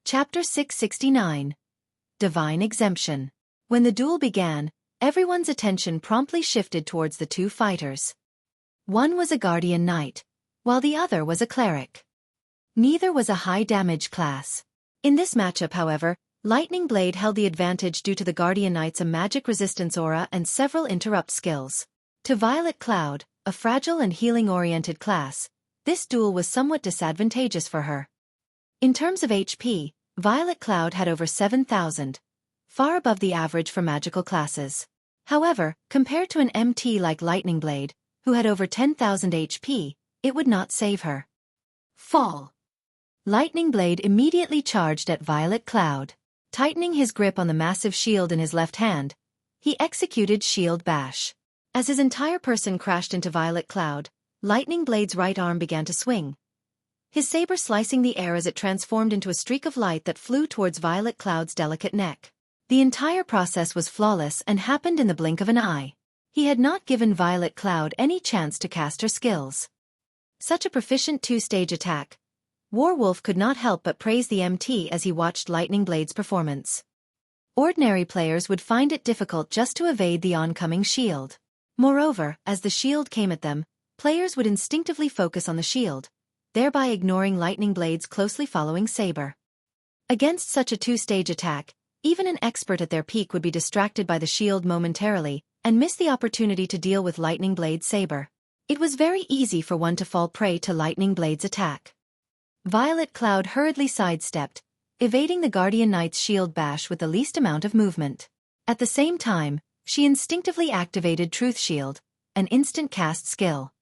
Chapter 669. Divine Exemption. When the duel began, everyone's attention promptly shifted towards the two fighters. One was a guardian knight, while the other was a cleric. Neither was a high-damage class. In this matchup, however, Lightning Blade held the advantage due to the guardian knight's magic resistance aura and several interrupt skills. To Violet Cloud, a fragile and healing-oriented class, this duel was somewhat disadvantageous for her. In terms of HP, Violet Cloud had over 7,000, far above the average for magical classes. However, compared to an MT like Lightning Blade, who had over 10,000 HP, it would not save her. Fall. Lightning Blade immediately charged at Violet Cloud. Tightening his grip on the massive shield in his left hand, he executed Shield Bash. As his entire person crashed into Violet Cloud, Lightning Blade's right arm began to swing, his saber slicing the air as it transformed into a streak of light that flew towards Violet Cloud's delicate neck. The entire process was flawless and happened in the blink of an eye. He had not given Violet Cloud any chance to cast her skills. Such a proficient two-stage attack. Warwolf could not help but praise the MT as he watched Lightning Blade's performance. Ordinary players would find it difficult just to evade the oncoming shield. Moreover, as the shield came at them, players would instinctively focus on the shield, thereby ignoring Lightning Blade's closely following saber. Against such a two-stage attack, even an expert at their peak would be distracted by the shield momentarily and miss the opportunity to deal with Lightning Blade's saber. It was very easy for one to fall prey to Lightning Blade's attack. Violet Cloud hurriedly sidestepped, evading the Guardian Knight's shield bash with the least amount of movement. At the same time, she instinctively activated Truth Shield, an instant cast skill.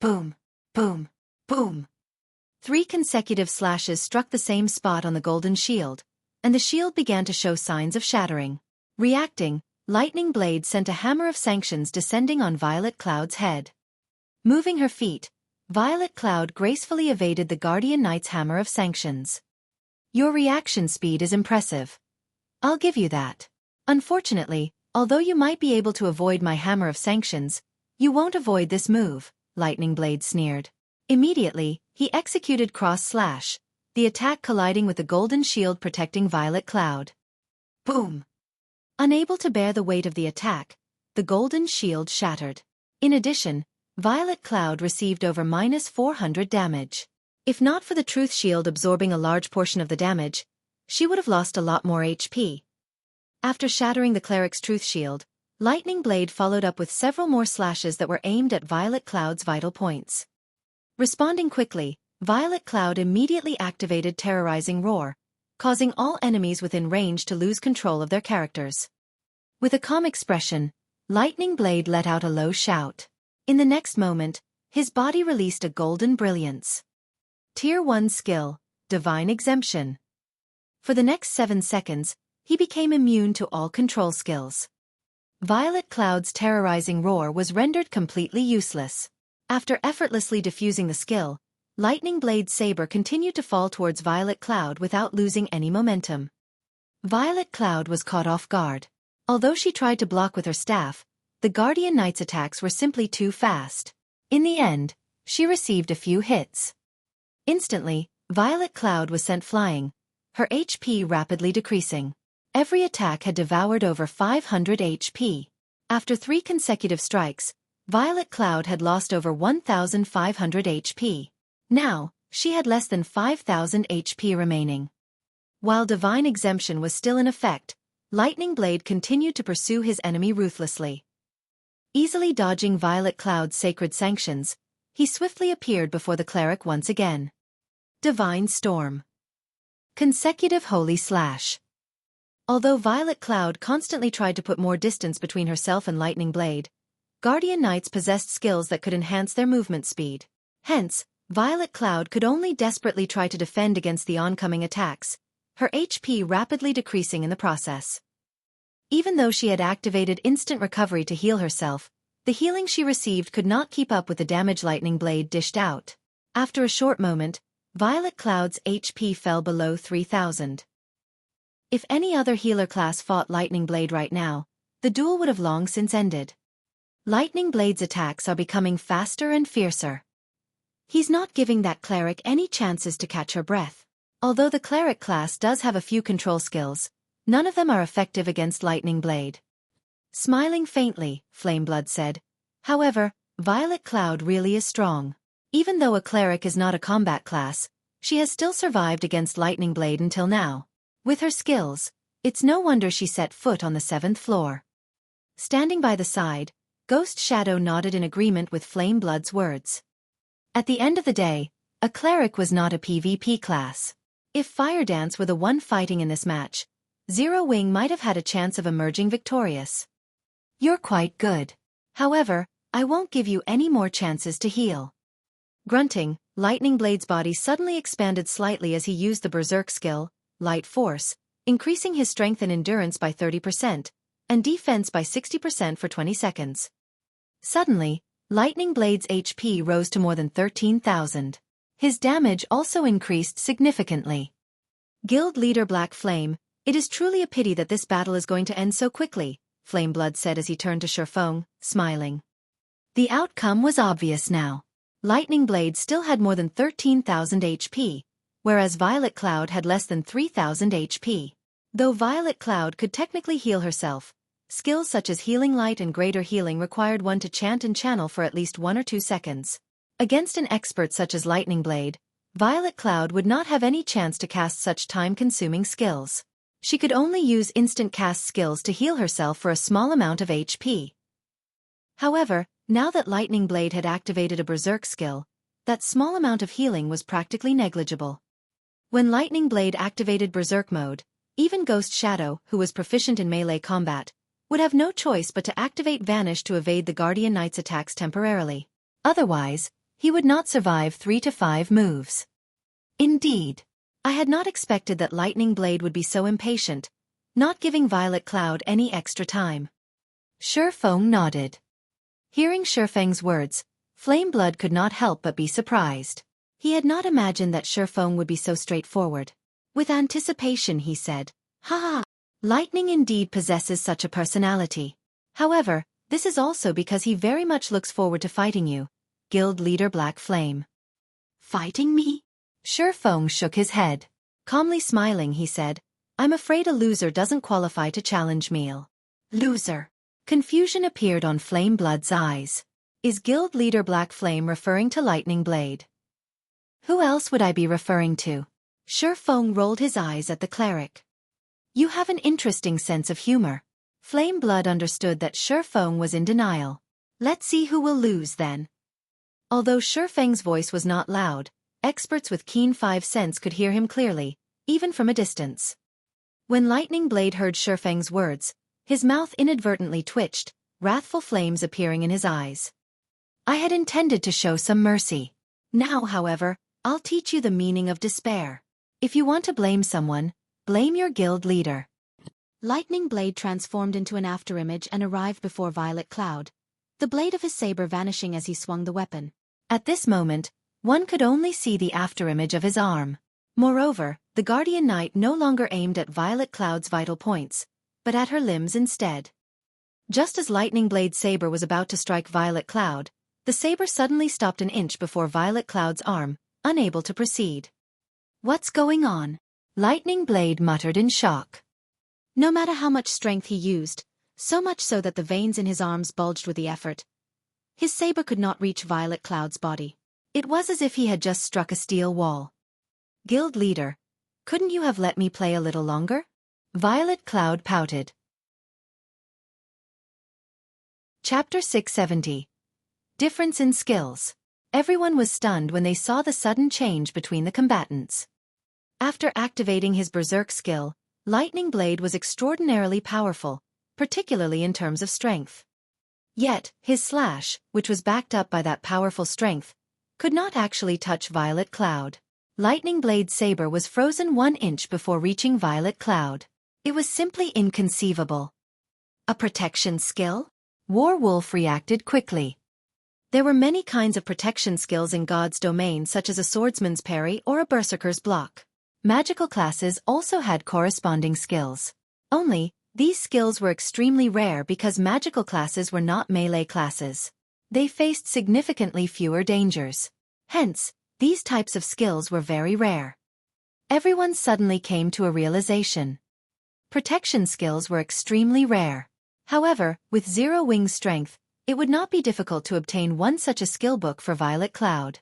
Boom, boom, boom. 3 consecutive slashes struck the same spot on the golden shield, and the shield began to show signs of shattering. Reacting, Lightning Blade sent a hammer of sanctions descending on Violet Cloud's head. Moving her feet, Violet Cloud gracefully evaded the Guardian Knight's hammer of sanctions. Your reaction speed is impressive. I'll give you that. Unfortunately, although you might be able to avoid my hammer of sanctions, you won't avoid this move, Lightning Blade sneered. Immediately, he executed Cross Slash, the attack colliding with the golden shield protecting Violet Cloud. Boom! Unable to bear the weight of the attack, the golden shield shattered. In addition, Violet Cloud received over -400 damage. If not for the Truth Shield absorbing a large portion of the damage, she would have lost a lot more HP. After shattering the Cleric's Truth Shield, Lightning Blade followed up with several more slashes that were aimed at Violet Cloud's vital points. Responding quickly, Violet Cloud immediately activated Terrorizing Roar, causing all enemies within range to lose control of their characters. With a calm expression, Lightning Blade let out a low shout. In the next moment, his body released a golden brilliance. Tier 1 skill, Divine Exemption. For the next 7 seconds, he became immune to all control skills. Violet Cloud's Terrorizing Roar was rendered completely useless. After effortlessly diffusing the skill, Lightning Blade's saber continued to fall towards Violet Cloud without losing any momentum. Violet Cloud was caught off guard. Although she tried to block with her staff, the Guardian Knight's attacks were simply too fast. In the end, she received a few hits. Instantly, Violet Cloud was sent flying, her HP rapidly decreasing. Every attack had devoured over 500 HP. After 3 consecutive strikes, Violet Cloud had lost over 1,500 HP. Now, she had less than 5,000 HP remaining. While Divine Exemption was still in effect, Lightning Blade continued to pursue his enemy ruthlessly. Easily dodging Violet Cloud's sacred sanctions, he swiftly appeared before the cleric once again. Divine Storm. Consecutive Holy Slash. Although Violet Cloud constantly tried to put more distance between herself and Lightning Blade, Guardian Knights possessed skills that could enhance their movement speed. Hence, Violet Cloud could only desperately try to defend against the oncoming attacks, her HP rapidly decreasing in the process. Even though she had activated instant recovery to heal herself, the healing she received could not keep up with the damage Lightning Blade dished out. After a short moment, Violet Cloud's HP fell below 3,000. If any other healer class fought Lightning Blade right now, the duel would have long since ended. Lightning Blade's attacks are becoming faster and fiercer. He's not giving that cleric any chances to catch her breath. Although the cleric class does have a few control skills, none of them are effective against Lightning Blade. Smiling faintly, Flameblood said. However, Violet Cloud really is strong. Even though a cleric is not a combat class, she has still survived against Lightning Blade until now. With her skills, it's no wonder she set foot on the 7th floor. Standing by the side, Ghost Shadow nodded in agreement with Flameblood's words. At the end of the day, a cleric was not a PvP class. If Fire Dance were the one fighting in this match, Zero Wing might have had a chance of emerging victorious. You're quite good. However, I won't give you any more chances to heal. Grunting, Lightning Blade's body suddenly expanded slightly as he used the Berserk skill, Light Force, increasing his strength and endurance by 30%, and defense by 60% for 20 seconds. Suddenly, Lightning Blade's HP rose to more than 13,000. His damage also increased significantly. Guild Leader Black Flame, it is truly a pity that this battle is going to end so quickly, Flameblood said as he turned to Xuefeng, smiling. The outcome was obvious now. Lightning Blade still had more than 13,000 HP, whereas Violet Cloud had less than 3,000 HP. Though Violet Cloud could technically heal herself, skills such as Healing Light and Greater Healing required one to chant and channel for at least 1 or 2 seconds. Against an expert such as Lightning Blade, Violet Cloud would not have any chance to cast such time-consuming skills. She could only use instant cast skills to heal herself for a small amount of HP. However, now that Lightning Blade had activated a Berserk skill, that small amount of healing was practically negligible. When Lightning Blade activated Berserk mode, even Ghost Shadow, who was proficient in melee combat, would have no choice but to activate Vanish to evade the Guardian Knight's attacks temporarily. Otherwise, he would not survive 3 to 5 moves. Indeed, I had not expected that Lightning Blade would be so impatient, not giving Violet Cloud any extra time. Xuefeng nodded. Hearing Xuefeng's words, Flameblood could not help but be surprised. He had not imagined that Xuefeng would be so straightforward. With anticipation he said, "Ha! Lightning indeed possesses such a personality. However, this is also because he very much looks forward to fighting you, Guild Leader Black Flame." "Fighting me?" Xuefeng shook his head. Calmly smiling he said, "I'm afraid a loser doesn't qualify to challenge me." Loser. Confusion appeared on Flameblood's eyes. Is Guild Leader Black Flame referring to Lightning Blade? Who else would I be referring to? Xuefeng rolled his eyes at the cleric. You have an interesting sense of humor. Flameblood understood that Xuefeng was in denial. Let's see who will lose then. Although Xuefeng's voice was not loud, experts with keen 5 sense could hear him clearly, even from a distance. When Lightning Blade heard Xuefeng's words, his mouth inadvertently twitched, wrathful flames appearing in his eyes. I had intended to show some mercy. Now, however, I'll teach you the meaning of despair. If you want to blame someone, blame your guild leader. Lightning Blade transformed into an afterimage and arrived before Violet Cloud, the blade of his saber vanishing as he swung the weapon. At this moment, one could only see the afterimage of his arm. Moreover, the Guardian Knight no longer aimed at Violet Cloud's vital points, but at her limbs instead. Just as Lightning Blade's saber was about to strike Violet Cloud, the saber suddenly stopped an inch before Violet Cloud's arm, unable to proceed. What's going on? Lightning Blade muttered in shock. No matter how much strength he used, so much so that the veins in his arms bulged with the effort, his saber could not reach Violet Cloud's body. It was as if he had just struck a steel wall. Guild leader, couldn't you have let me play a little longer? Violet Cloud pouted. Chapter 670. Difference in skills. Everyone was stunned when they saw the sudden change between the combatants. After activating his Berserk skill, Lightning Blade was extraordinarily powerful, particularly in terms of strength. Yet, his slash, which was backed up by that powerful strength, could not actually touch Violet Cloud. Lightning Blade's saber was frozen 1 inch before reaching Violet Cloud. It was simply inconceivable. A protection skill? Warwolf reacted quickly. There were many kinds of protection skills in God's domain, such as a swordsman's parry or a berserker's block. Magical classes also had corresponding skills. Only, these skills were extremely rare because magical classes were not melee classes. They faced significantly fewer dangers. Hence, these types of skills were very rare. Everyone suddenly came to a realization. Protection skills were extremely rare. However, with 0 wing strength, it would not be difficult to obtain one such a skill book for Violet Cloud.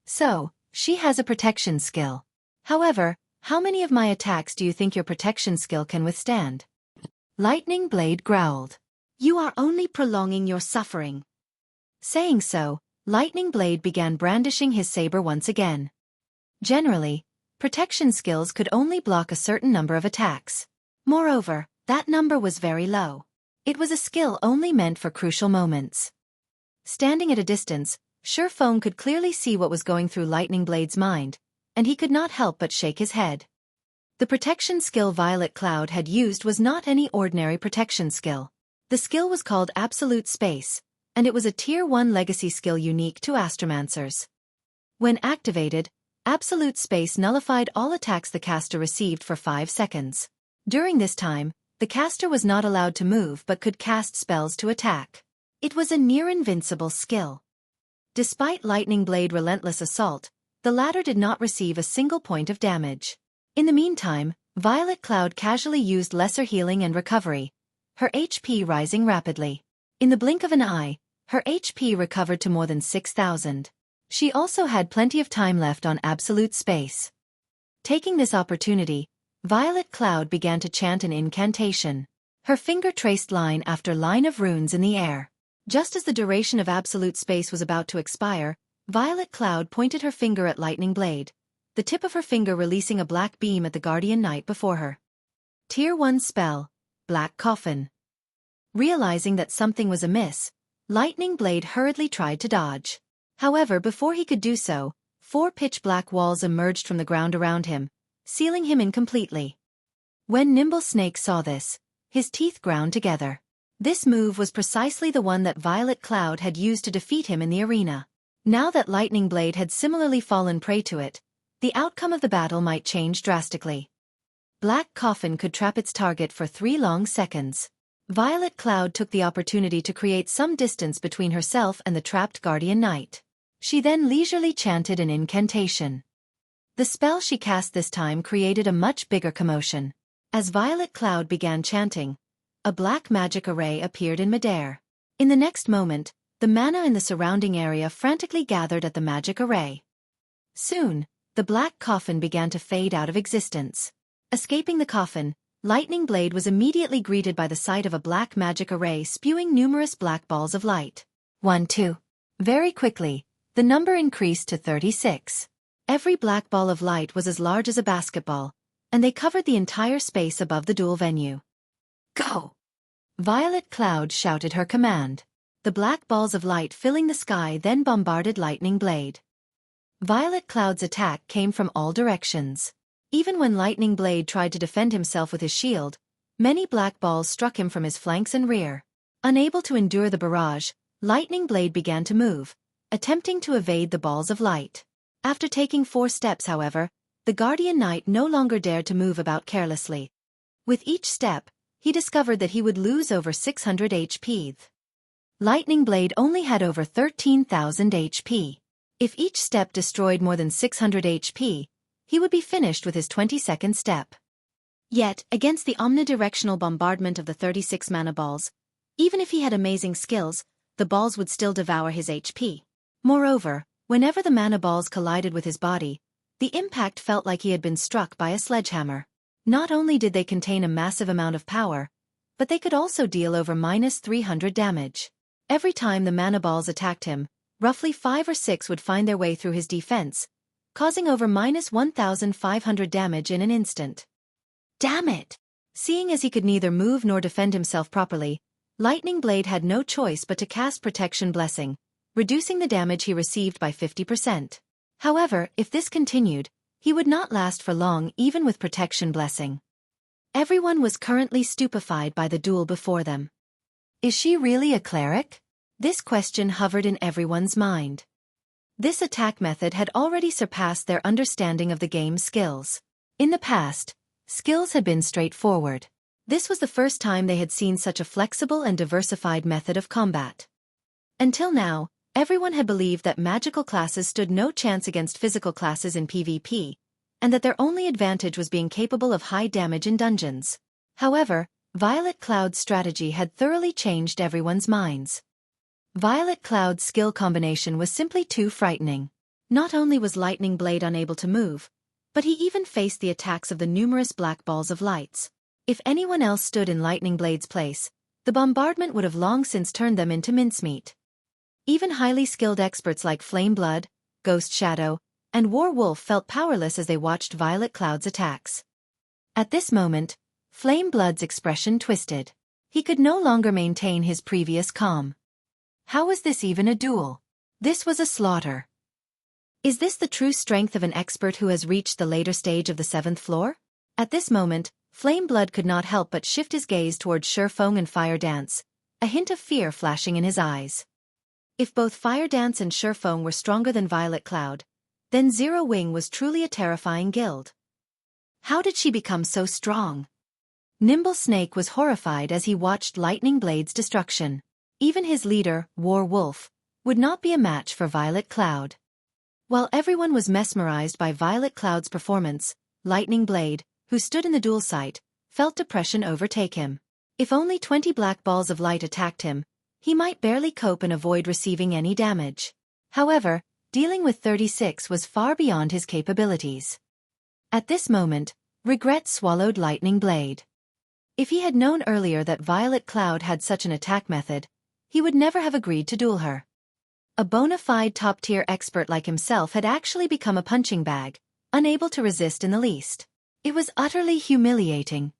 So, she has a protection skill. However, how many of my attacks do you think your protection skill can withstand? Lightning Blade growled. You are only prolonging your suffering. Saying so, Lightning Blade began brandishing his saber once again. Generally, protection skills could only block a certain number of attacks. Moreover, that number was very low. It was a skill only meant for crucial moments. Standing at a distance, Xueqi could clearly see what was going through Lightning Blade's mind, and he could not help but shake his head. The protection skill Violet Cloud had used was not any ordinary protection skill. The skill was called Absolute Space, and it was a Tier 1 legacy skill unique to Astromancers. When activated, Absolute Space nullified all attacks the caster received for 5 seconds. During this time, the caster was not allowed to move but could cast spells to attack. It was a near-invincible skill. Despite Lightning Blade's relentless assault, the latter did not receive a single point of damage. In the meantime, Violet Cloud casually used lesser healing and recovery, her HP rising rapidly. In the blink of an eye, her HP recovered to more than 6,000. She also had plenty of time left on Absolute Space. Taking this opportunity, Violet Cloud began to chant an incantation. Her finger traced line after line of runes in the air. Just as the duration of Absolute Space was about to expire, Violet Cloud pointed her finger at Lightning Blade, the tip of her finger releasing a black beam at the Guardian Knight before her. Tier 1 spell, Black Coffin. Realizing that something was amiss, Lightning Blade hurriedly tried to dodge. However, before he could do so, 4 pitch-black walls emerged from the ground around him, sealing him in completely. When Nimble Snake saw this, his teeth ground together. This move was precisely the one that Violet Cloud had used to defeat him in the arena. Now that Lightning Blade had similarly fallen prey to it, the outcome of the battle might change drastically. Black Coffin could trap its target for 3 long seconds. Violet Cloud took the opportunity to create some distance between herself and the trapped Guardian Knight. She then leisurely chanted an incantation. The spell she cast this time created a much bigger commotion. As Violet Cloud began chanting, a black magic array appeared in midair. In the next moment, the mana in the surrounding area frantically gathered at the magic array. Soon, the black coffin began to fade out of existence. Escaping the coffin, Lightning Blade was immediately greeted by the sight of a black magic array spewing numerous black balls of light. 1, 2. Very quickly, the number increased to 36. Every black ball of light was as large as a basketball, and they covered the entire space above the duel venue. Go! Violet Cloud shouted her command. The black balls of light filling the sky then bombarded Lightning Blade. Violet Cloud's attack came from all directions. Even when Lightning Blade tried to defend himself with his shield, many black balls struck him from his flanks and rear. Unable to endure the barrage, Lightning Blade began to move, attempting to evade the balls of light. After taking 4 steps, however, the Guardian Knight no longer dared to move about carelessly. With each step, he discovered that he would lose over 600 HP. Lightning Blade only had over 13,000 HP. If each step destroyed more than 600 HP, he would be finished with his 22nd step. Yet, against the omnidirectional bombardment of the 36 mana balls, even if he had amazing skills, the balls would still devour his HP. Moreover, whenever the mana balls collided with his body, the impact felt like he had been struck by a sledgehammer. Not only did they contain a massive amount of power, but they could also deal over -300 damage. Every time the mana balls attacked him, roughly 5 or 6 would find their way through his defense, causing over -1,500 damage in an instant. Damn it! Seeing as he could neither move nor defend himself properly, Lightning Blade had no choice but to cast Protection Blessing, reducing the damage he received by 50%. However, if this continued, he would not last for long even with Protection Blessing. Everyone was currently stupefied by the duel before them. Is she really a cleric? This question hovered in everyone's mind. This attack method had already surpassed their understanding of the game's skills. In the past, skills had been straightforward. This was the first time they had seen such a flexible and diversified method of combat. Until now, everyone had believed that magical classes stood no chance against physical classes in PvP, and that their only advantage was being capable of high damage in dungeons. However, Violet Cloud's strategy had thoroughly changed everyone's minds. Violet Cloud's skill combination was simply too frightening. Not only was Lightning Blade unable to move, but he even faced the attacks of the numerous black balls of lights. If anyone else stood in Lightning Blade's place, the bombardment would have long since turned them into mincemeat. Even highly skilled experts like Flame Blood, Ghost Shadow, and War Wolf felt powerless as they watched Violet Cloud's attacks. At this moment, Flame Blood's expression twisted. He could no longer maintain his previous calm. How was this even a duel? This was a slaughter. Is this the true strength of an expert who has reached the later stage of the 7th floor? At this moment, Flame Blood could not help but shift his gaze towards Xueqi and Fire Dance, a hint of fear flashing in his eyes. If both Fire Dance and Xueqi were stronger than Violet Cloud, then Zero Wing was truly a terrifying guild. How did she become so strong? Nimble Snake was horrified as he watched Lightning Blade's destruction. Even his leader, War Wolf, would not be a match for Violet Cloud. While everyone was mesmerized by Violet Cloud's performance, Lightning Blade, who stood in the duel site, felt depression overtake him. If only 20 black balls of light attacked him, he might barely cope and avoid receiving any damage. However, dealing with 36 was far beyond his capabilities. At this moment, regret swallowed Lightning Blade. If he had known earlier that Violet Cloud had such an attack method, he would never have agreed to duel her. A bona fide top-tier expert like himself had actually become a punching bag, unable to resist in the least. It was utterly humiliating.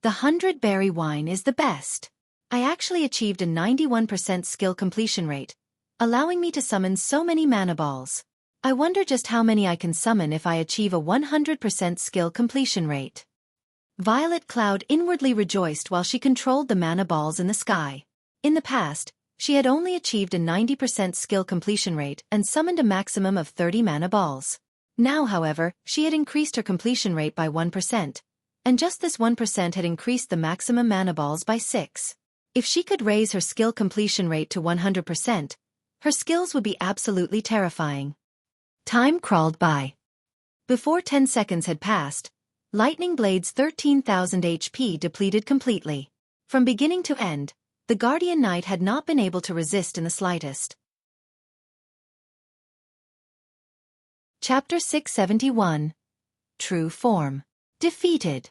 The 100-berry wine is the best. I actually achieved a 91% skill completion rate, allowing me to summon so many mana balls. I wonder just how many I can summon if I achieve a 100% skill completion rate. Violet Cloud inwardly rejoiced while she controlled the mana balls in the sky. In the past, she had only achieved a 90% skill completion rate and summoned a maximum of 30 mana balls. Now, however, she had increased her completion rate by 1%, and just this 1% had increased the maximum mana balls by 6. If she could raise her skill completion rate to 100%, her skills would be absolutely terrifying. Time crawled by. Before 10 seconds had passed, Lightning Blade's 13,000 HP depleted completely. From beginning to end, the Guardian Knight had not been able to resist in the slightest. Chapter 671. True Form. Defeated.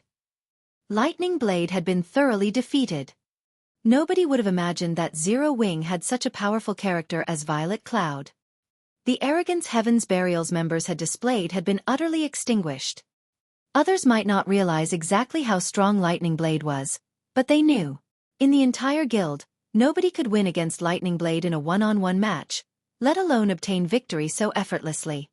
Lightning Blade had been thoroughly defeated. Nobody would have imagined that Zero Wing had such a powerful character as Violet Cloud. The arrogance Heaven's Burial's members had displayed had been utterly extinguished. Others might not realize exactly how strong Lightning Blade was, but they knew. In the entire guild, nobody could win against Lightning Blade in a one-on-one match, let alone obtain victory so effortlessly.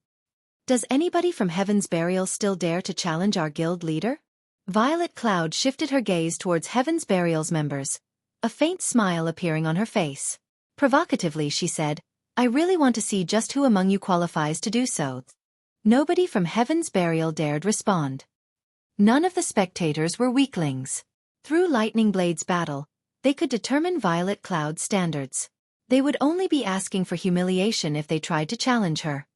Does anybody from Heaven's Burial still dare to challenge our guild leader? Violet Cloud shifted her gaze towards Heaven's Burial's members, a faint smile appearing on her face. Provocatively she said, "I really want to see just who among you qualifies to do so." Nobody from Heaven's Burial dared respond. None of the spectators were weaklings. Through Lightning Blade's battle, they could determine Violet Cloud's standards. They would only be asking for humiliation if they tried to challenge her.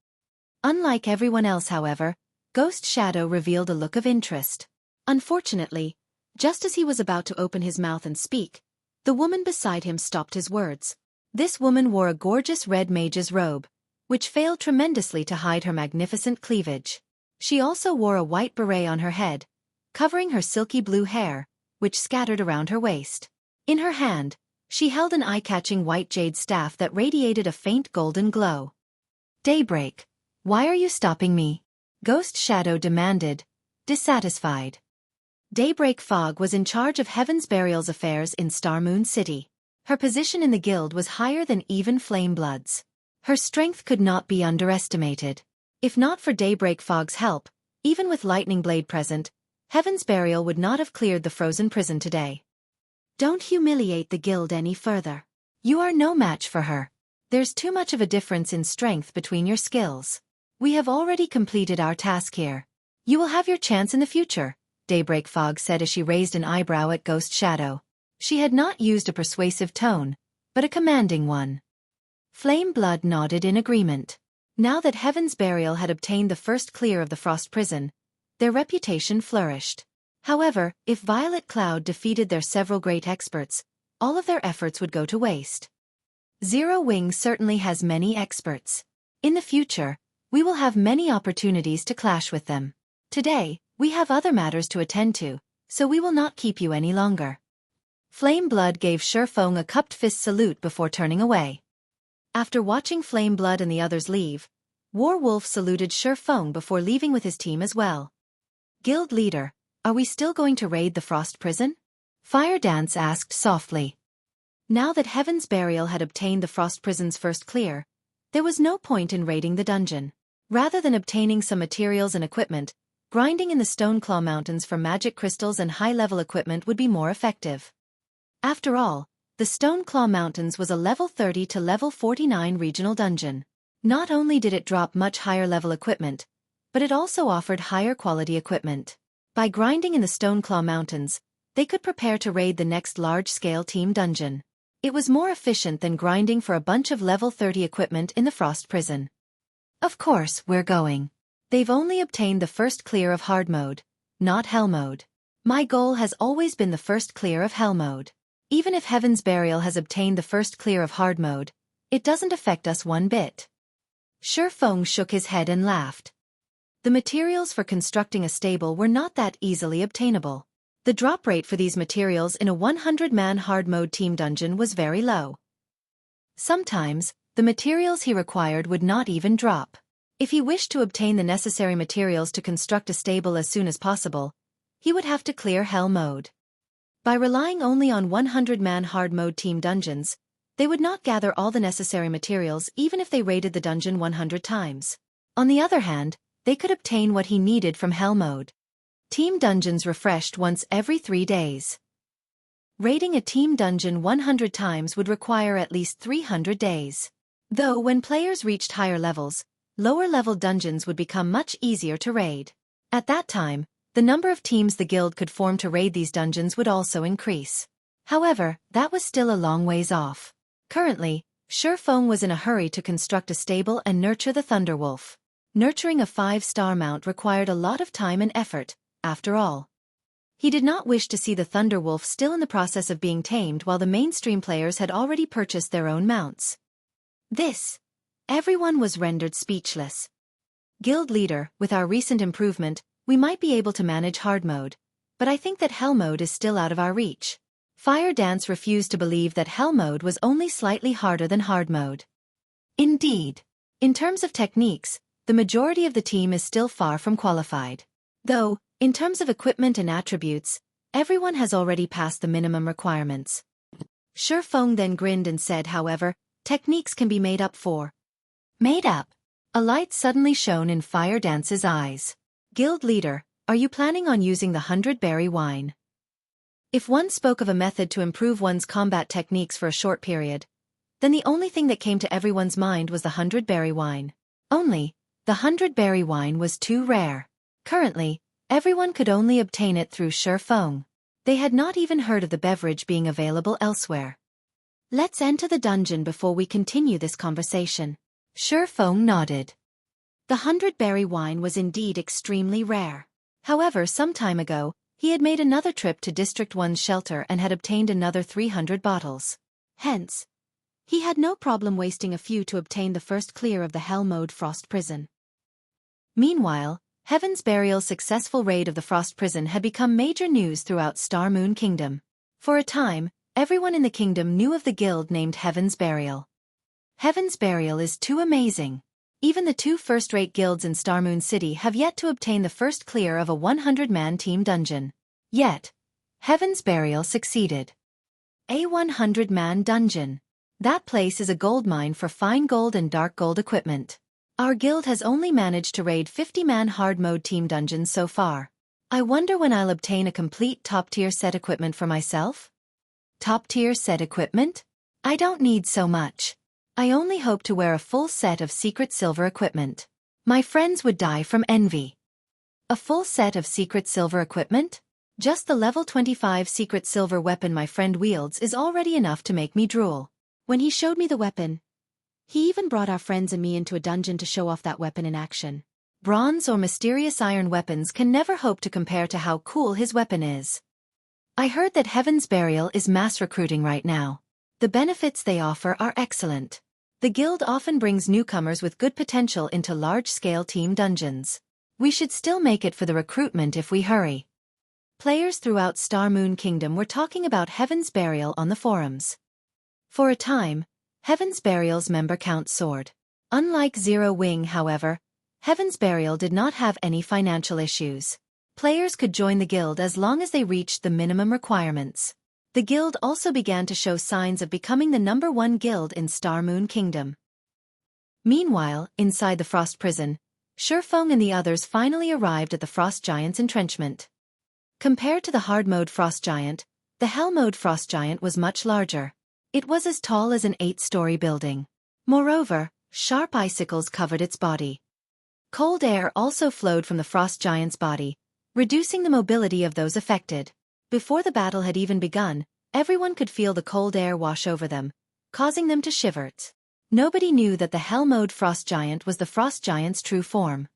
Unlike everyone else, however, Ghost Shadow revealed a look of interest. Unfortunately, just as he was about to open his mouth and speak, the woman beside him stopped his words. This woman wore a gorgeous red mage's robe, which failed tremendously to hide her magnificent cleavage. She also wore a white beret on her head, covering her silky blue hair, which scattered around her waist. In her hand, she held an eye-catching white jade staff that radiated a faint golden glow. "Daybreak, why are you stopping me?" Ghost Shadow demanded, dissatisfied. Daybreak Fog was in charge of Heaven's Burial's affairs in Starmoon City. Her position in the guild was higher than even Flame Blood's. Her strength could not be underestimated. If not for Daybreak Fog's help, even with Lightning Blade present, Heaven's Burial would not have cleared the frozen prison today. "Don't humiliate the guild any further. You are no match for her. There's too much of a difference in strength between your skills. We have already completed our task here. You will have your chance in the future," Daybreak Fog said as she raised an eyebrow at Ghost Shadow. She had not used a persuasive tone, but a commanding one. Flame Blood nodded in agreement. Now that Heaven's Burial had obtained the first clear of the Frost Prison, their reputation flourished. However, if Violet Cloud defeated their several great experts, all of their efforts would go to waste. Zero Wing certainly has many experts. In the future, we will have many opportunities to clash with them. Today, we have other matters to attend to, so we will not keep you any longer. Flame Blood gave Xueqi a cupped fist salute before turning away. After watching Flame Blood and the others leave, War Wolf saluted Xueqi before leaving with his team as well. Guild leader, are we still going to raid the Frost Prison? Fire Dance asked softly. Now that Heaven's Burial had obtained the Frost Prison's first clear, there was no point in raiding the dungeon. Rather than obtaining some materials and equipment, grinding in the Stoneclaw Mountains for magic crystals and high-level equipment would be more effective. After all, the Stoneclaw Mountains was a level 30 to level 49 regional dungeon. Not only did it drop much higher-level equipment, but it also offered higher-quality equipment. By grinding in the Stoneclaw Mountains, they could prepare to raid the next large-scale team dungeon. It was more efficient than grinding for a bunch of level 30 equipment in the Frost Prison. Of course, we're going. They've only obtained the first clear of hard mode, not hell mode. My goal has always been the first clear of hell mode. Even if Heaven's Burial has obtained the first clear of hard mode, it doesn't affect us one bit. Xueqi shook his head and laughed. The materials for constructing a stable were not that easily obtainable. The drop rate for these materials in a 100-man hard mode team dungeon was very low. Sometimes, the materials he required would not even drop. If he wished to obtain the necessary materials to construct a stable as soon as possible, he would have to clear hell mode. By relying only on 100-man hard mode team dungeons, they would not gather all the necessary materials even if they raided the dungeon 100 times. On the other hand, they could obtain what he needed from hell mode. Team dungeons refreshed once every 3 days. Raiding a team dungeon 100 times would require at least 300 days. Though when players reached higher levels, lower-level dungeons would become much easier to raid. At that time, the number of teams the guild could form to raid these dungeons would also increase. However, that was still a long ways off. Currently, Xueqi was in a hurry to construct a stable and nurture the Thunderwolf. Nurturing a 5-star mount required a lot of time and effort, after all. He did not wish to see the Thunderwolf still in the process of being tamed while the mainstream players had already purchased their own mounts. Everyone was rendered speechless. Guild leader, with our recent improvement, we might be able to manage hard mode, but I think that hell mode is still out of our reach. Fire Dance refused to believe that hell mode was only slightly harder than hard mode. Indeed. In terms of techniques, the majority of the team is still far from qualified. Though, in terms of equipment and attributes, everyone has already passed the minimum requirements. Xueqi then grinned and said, however, techniques can be made up for. Made up? A light suddenly shone in Fire Dance's eyes. Guild leader, are you planning on using the 100-berry wine? If one spoke of a method to improve one's combat techniques for a short period, then the only thing that came to everyone's mind was the 100-berry wine. Only, the 100-berry wine was too rare. Currently, everyone could only obtain it through Xueqi. They had not even heard of the beverage being available elsewhere. Let's enter the dungeon before we continue this conversation. Xueqi nodded. The 100-berry wine was indeed extremely rare. However, some time ago, he had made another trip to District 1's shelter and had obtained another 300 bottles. Hence, he had no problem wasting a few to obtain the first clear of the Hell Mode Frost Prison. Meanwhile, Heaven's Burial's successful raid of the Frost Prison had become major news throughout Star Moon Kingdom. For a time, everyone in the kingdom knew of the guild named Heaven's Burial. Heaven's Burial is too amazing. Even the 2 first-rate guilds in Star Moon City have yet to obtain the first clear of a 100-man team dungeon. Yet, Heaven's Burial succeeded. A 100-man dungeon. That place is a gold mine for fine gold and dark gold equipment. Our guild has only managed to raid 50-man hard mode team dungeons so far. I wonder when I'll obtain a complete top-tier set equipment for myself? Top-tier set equipment? I don't need so much. I only hope to wear a full set of secret silver equipment. My friends would die from envy. A full set of secret silver equipment? Just the level 25 secret silver weapon my friend wields is already enough to make me drool. When he showed me the weapon, he even brought our friends and me into a dungeon to show off that weapon in action. Bronze or mysterious iron weapons can never hope to compare to how cool his weapon is. I heard that Heaven's Burial is mass recruiting right now. The benefits they offer are excellent. The guild often brings newcomers with good potential into large-scale team dungeons. We should still make it for the recruitment if we hurry. Players throughout Star Moon Kingdom were talking about Heaven's Burial on the forums. For a time, Heaven's Burial's member count soared. Unlike Zero Wing, however, Heaven's Burial did not have any financial issues. Players could join the guild as long as they reached the minimum requirements. The guild also began to show signs of becoming the #1 guild in Star Moon Kingdom. Meanwhile, inside the Frost Prison, Xueqi and the others finally arrived at the Frost Giant's entrenchment. Compared to the hard mode Frost Giant, the hell mode Frost Giant was much larger. It was as tall as an 8-story building. Moreover, sharp icicles covered its body. Cold air also flowed from the Frost Giant's body, reducing the mobility of those affected. Before the battle had even begun, everyone could feel the cold air wash over them, causing them to shiver. Nobody knew that the Hell Mode Frost Giant was the Frost Giant's true form.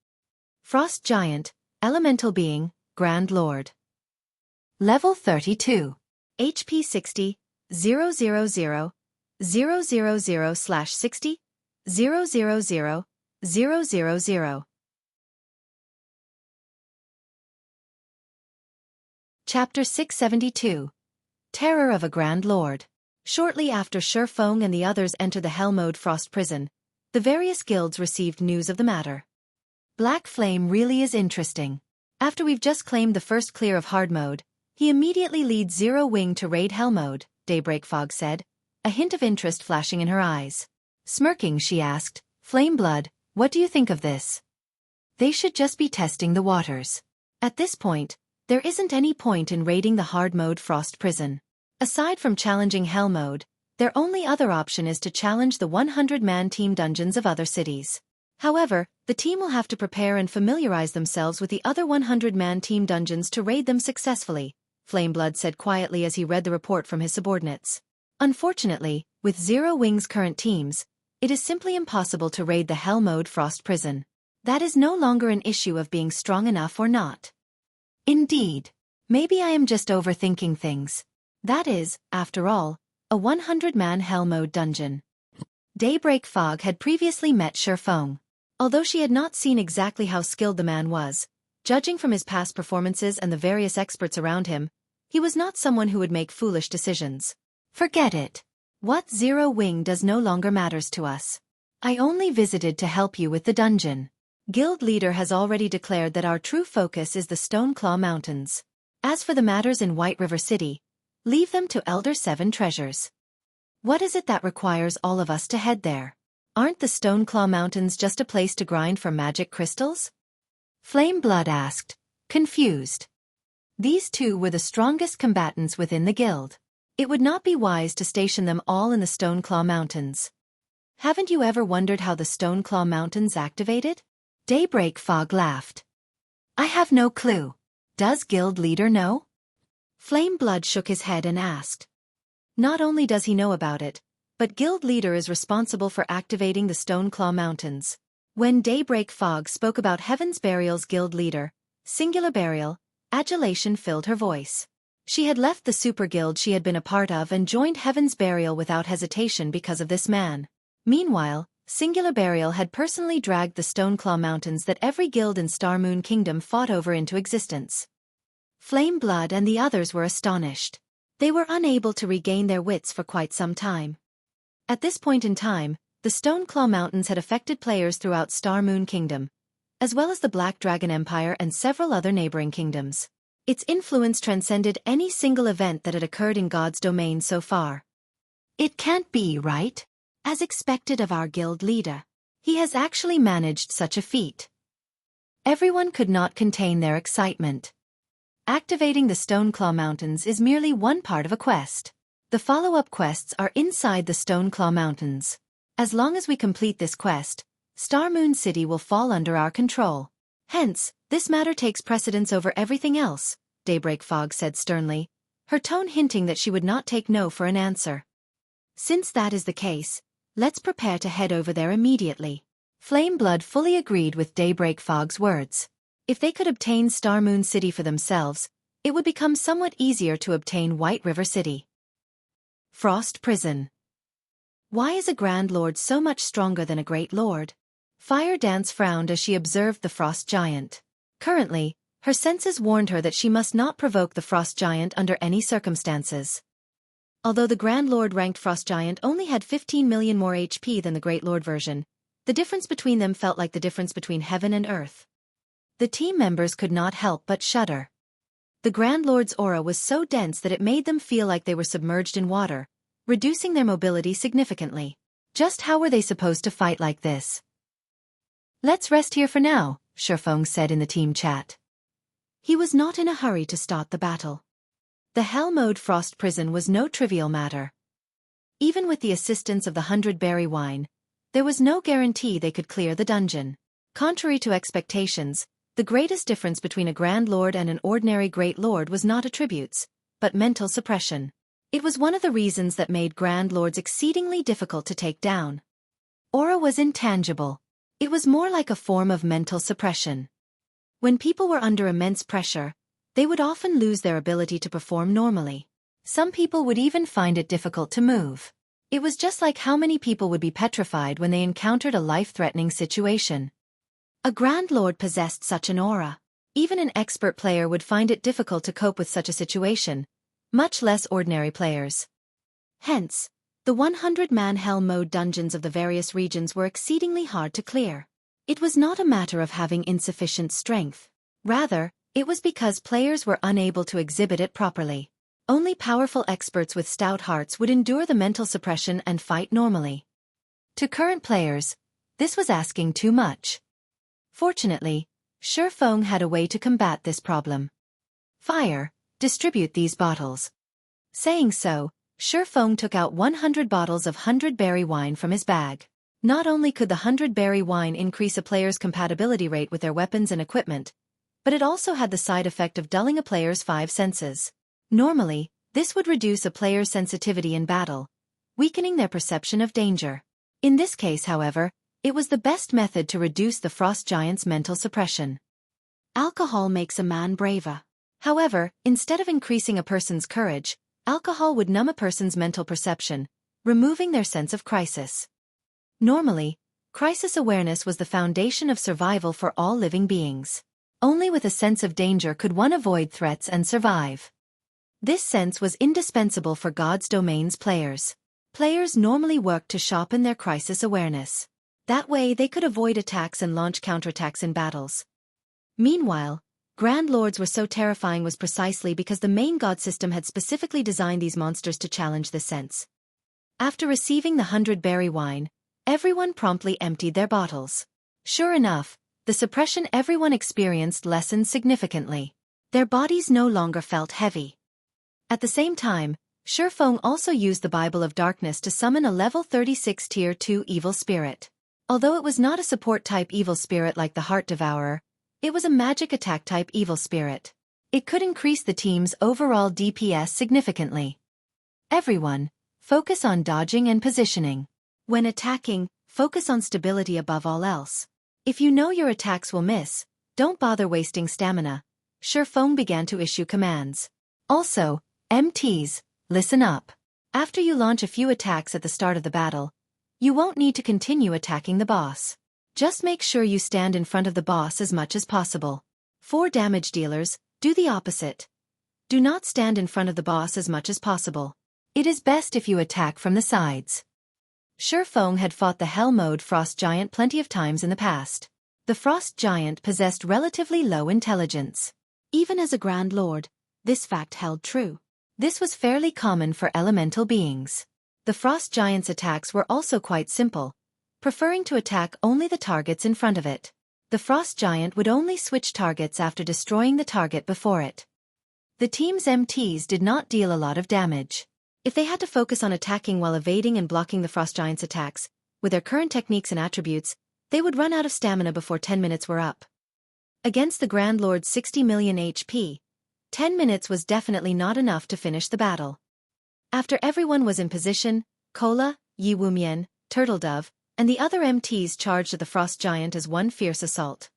Frost Giant, Elemental Being, Grand Lord. Level 32. HP 60, 000, 000/60, 000, 000. Chapter 672. Terror of a Grand Lord. Shortly after Xueqi and the others entered the Hell Mode Frost Prison, the various guilds received news of the matter. Black Flame really is interesting. After we've just claimed the first clear of hard mode, he immediately leads Zero Wing to raid Hell Mode, Daybreak Fog said, a hint of interest flashing in her eyes. Smirking, she asked, Flame Blood, what do you think of this? They should just be testing the waters. At this point, there isn't any point in raiding the hard mode Frost Prison. Aside from challenging Hell Mode, their only other option is to challenge the 100-man team dungeons of other cities. However, the team will have to prepare and familiarize themselves with the other 100-man team dungeons to raid them successfully, Flameblood said quietly as he read the report from his subordinates. Unfortunately, with Zero Wing's current teams, it is simply impossible to raid the Hell Mode Frost Prison. That is no longer an issue of being strong enough or not. Indeed. Maybe I am just overthinking things. That is, after all, a 100-man Hell Mode dungeon. Daybreak Fog had previously met Xueqi. Although she had not seen exactly how skilled the man was, judging from his past performances and the various experts around him, he was not someone who would make foolish decisions. Forget it. What Zero Wing does no longer matters to us. I only visited to help you with the dungeon. Guild leader has already declared that our true focus is the Stoneclaw Mountains. As for the matters in White River City, leave them to Elder Seven Treasures. What is it that requires all of us to head there? Aren't the Stoneclaw Mountains just a place to grind for magic crystals? Flameblood asked, confused. These two were the strongest combatants within the guild. It would not be wise to station them all in the Stoneclaw Mountains. Haven't you ever wondered how the Stoneclaw Mountains activated? Daybreak Fog laughed. I have no clue. Does guild leader know? Flameblood shook his head and asked. Not only does he know about it, but guild leader is responsible for activating the Stoneclaw Mountains. When Daybreak Fog spoke about Heaven's Burial's guild leader, Singular Burial, adulation filled her voice. She had left the super guild she had been a part of and joined Heaven's Burial without hesitation because of this man. Meanwhile, Singular Burial had personally dragged the Stoneclaw Mountains that every guild in Star Moon Kingdom fought over into existence. Flameblood and the others were astonished. They were unable to regain their wits for quite some time. At this point in time, the Stoneclaw Mountains had affected players throughout Star Moon Kingdom, as well as the Black Dragon Empire and several other neighboring kingdoms. Its influence transcended any single event that had occurred in God's domain so far. It can't be, right? As expected of our guild leader. He has actually managed such a feat. Everyone could not contain their excitement. Activating the Stoneclaw Mountains is merely one part of a quest. The follow-up quests are inside the Stoneclaw Mountains. As long as we complete this quest, Star Moon City will fall under our control. Hence, this matter takes precedence over everything else, Daybreak Fog said sternly, her tone hinting that she would not take no for an answer. Since that is the case, let's prepare to head over there immediately. Flameblood fully agreed with Daybreak Fog's words. If they could obtain Star Moon City for themselves, it would become somewhat easier to obtain White River City. Frost Prison. Why is a Grand Lord so much stronger than a Great Lord? Fire Dance frowned as she observed the Frost Giant. Currently, her senses warned her that she must not provoke the Frost Giant under any circumstances. Although the Grand Lord ranked Frost Giant only had 15 million more HP than the Great Lord version, the difference between them felt like the difference between heaven and earth. The team members could not help but shudder. The Grand Lord's aura was so dense that it made them feel like they were submerged in water, reducing their mobility significantly. Just how were they supposed to fight like this? "Let's rest here for now," Xueqi said in the team chat. He was not in a hurry to start the battle. The Hell Mode Frost Prison was no trivial matter. Even with the assistance of the 100-berry wine, there was no guarantee they could clear the dungeon. Contrary to expectations, the greatest difference between a Grand Lord and an ordinary Great Lord was not attributes, but mental suppression. It was one of the reasons that made Grand Lords exceedingly difficult to take down. Aura was intangible. It was more like a form of mental suppression. When people were under immense pressure, they would often lose their ability to perform normally. Some people would even find it difficult to move. It was just like how many people would be petrified when they encountered a life-threatening situation. A Grand Lord possessed such an aura. Even an expert player would find it difficult to cope with such a situation, much less ordinary players. Hence, the 100-man Hell Mode dungeons of the various regions were exceedingly hard to clear. It was not a matter of having insufficient strength. Rather, it was because players were unable to exhibit it properly. Only powerful experts with stout hearts would endure the mental suppression and fight normally. To current players, this was asking too much. Fortunately, Xueqi had a way to combat this problem. "Fire, distribute these bottles." Saying so, Xueqi took out 100 bottles of 100-berry wine from his bag. Not only could the 100-berry wine increase a player's compatibility rate with their weapons and equipment, but it also had the side effect of dulling a player's 5 senses. Normally, this would reduce a player's sensitivity in battle, weakening their perception of danger. In this case, however, it was the best method to reduce the Frost Giant's mental suppression. Alcohol makes a man braver. However, instead of increasing a person's courage, alcohol would numb a person's mental perception, removing their sense of crisis. Normally, crisis awareness was the foundation of survival for all living beings. Only with a sense of danger could one avoid threats and survive. This sense was indispensable for God's Domain's players. Players normally worked to sharpen their crisis awareness. That way they could avoid attacks and launch counterattacks in battles. Meanwhile, Grand Lords were so terrifying was precisely because the main god system had specifically designed these monsters to challenge this sense. After receiving the 100-berry wine, everyone promptly emptied their bottles. Sure enough, the suppression everyone experienced lessened significantly. Their bodies no longer felt heavy. At the same time, Xueqi also used the Bible of Darkness to summon a level 36 Tier 2 evil spirit. Although it was not a support-type evil spirit like the Heart Devourer, it was a magic attack-type evil spirit. It could increase the team's overall DPS significantly. Everyone, focus on dodging and positioning. When attacking, focus on stability above all else. If you know your attacks will miss, don't bother wasting stamina. Xueqi began to issue commands. Also, MTs, listen up. After you launch a few attacks at the start of the battle, you won't need to continue attacking the boss. Just make sure you stand in front of the boss as much as possible. For damage dealers, do the opposite. Do not stand in front of the boss as much as possible. It is best if you attack from the sides. Xueqi had fought the Hell Mode Frost Giant plenty of times in the past. The Frost Giant possessed relatively low intelligence. Even as a Grand Lord, this fact held true. This was fairly common for elemental beings. The Frost Giant's attacks were also quite simple, preferring to attack only the targets in front of it. The Frost Giant would only switch targets after destroying the target before it. The team's MTs did not deal a lot of damage. If they had to focus on attacking while evading and blocking the Frost Giant's attacks, with their current techniques and attributes, they would run out of stamina before 10 minutes were up. Against the Grand Lord's 60 million HP, 10 minutes was definitely not enough to finish the battle. After everyone was in position, Cola, Yi Wumian, Turtledove, and the other MTs charged at the frost giant as one fierce assault.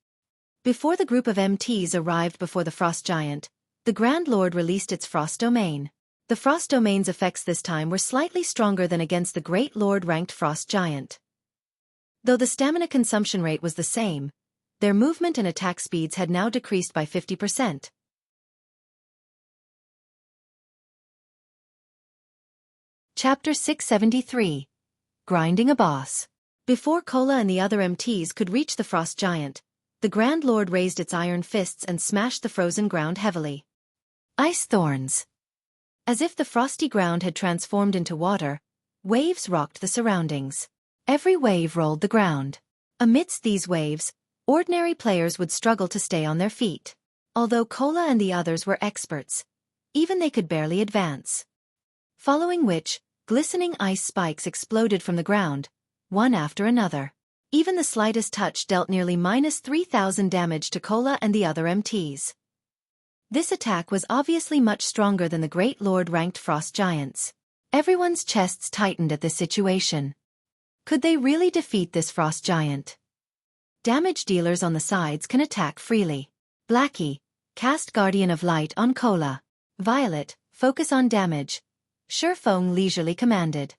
Before the group of MTs arrived before the frost giant, the Grand Lord released its frost domain. The frost domain's effects this time were slightly stronger than against the Great Lord-ranked frost giant. Though the stamina consumption rate was the same, their movement and attack speeds had now decreased by 50%. Chapter 673. Grinding a Boss. Before Kola and the other MTs could reach the frost giant, the Grand Lord raised its iron fists and smashed the frozen ground heavily. Ice thorns. As if the frosty ground had transformed into water, waves rocked the surroundings. Every wave rolled the ground. Amidst these waves, ordinary players would struggle to stay on their feet. Although Kola and the others were experts, even they could barely advance. Following which, glistening ice spikes exploded from the ground, one after another. Even the slightest touch dealt nearly -3,000 damage to Kola and the other MTs. This attack was obviously much stronger than the Great Lord-ranked frost giants. Everyone's chests tightened at this situation. Could they really defeat this frost giant? Damage dealers on the sides can attack freely. Blackie, cast Guardian of Light on Kola. Violet, focus on damage. Xueqi leisurely commanded.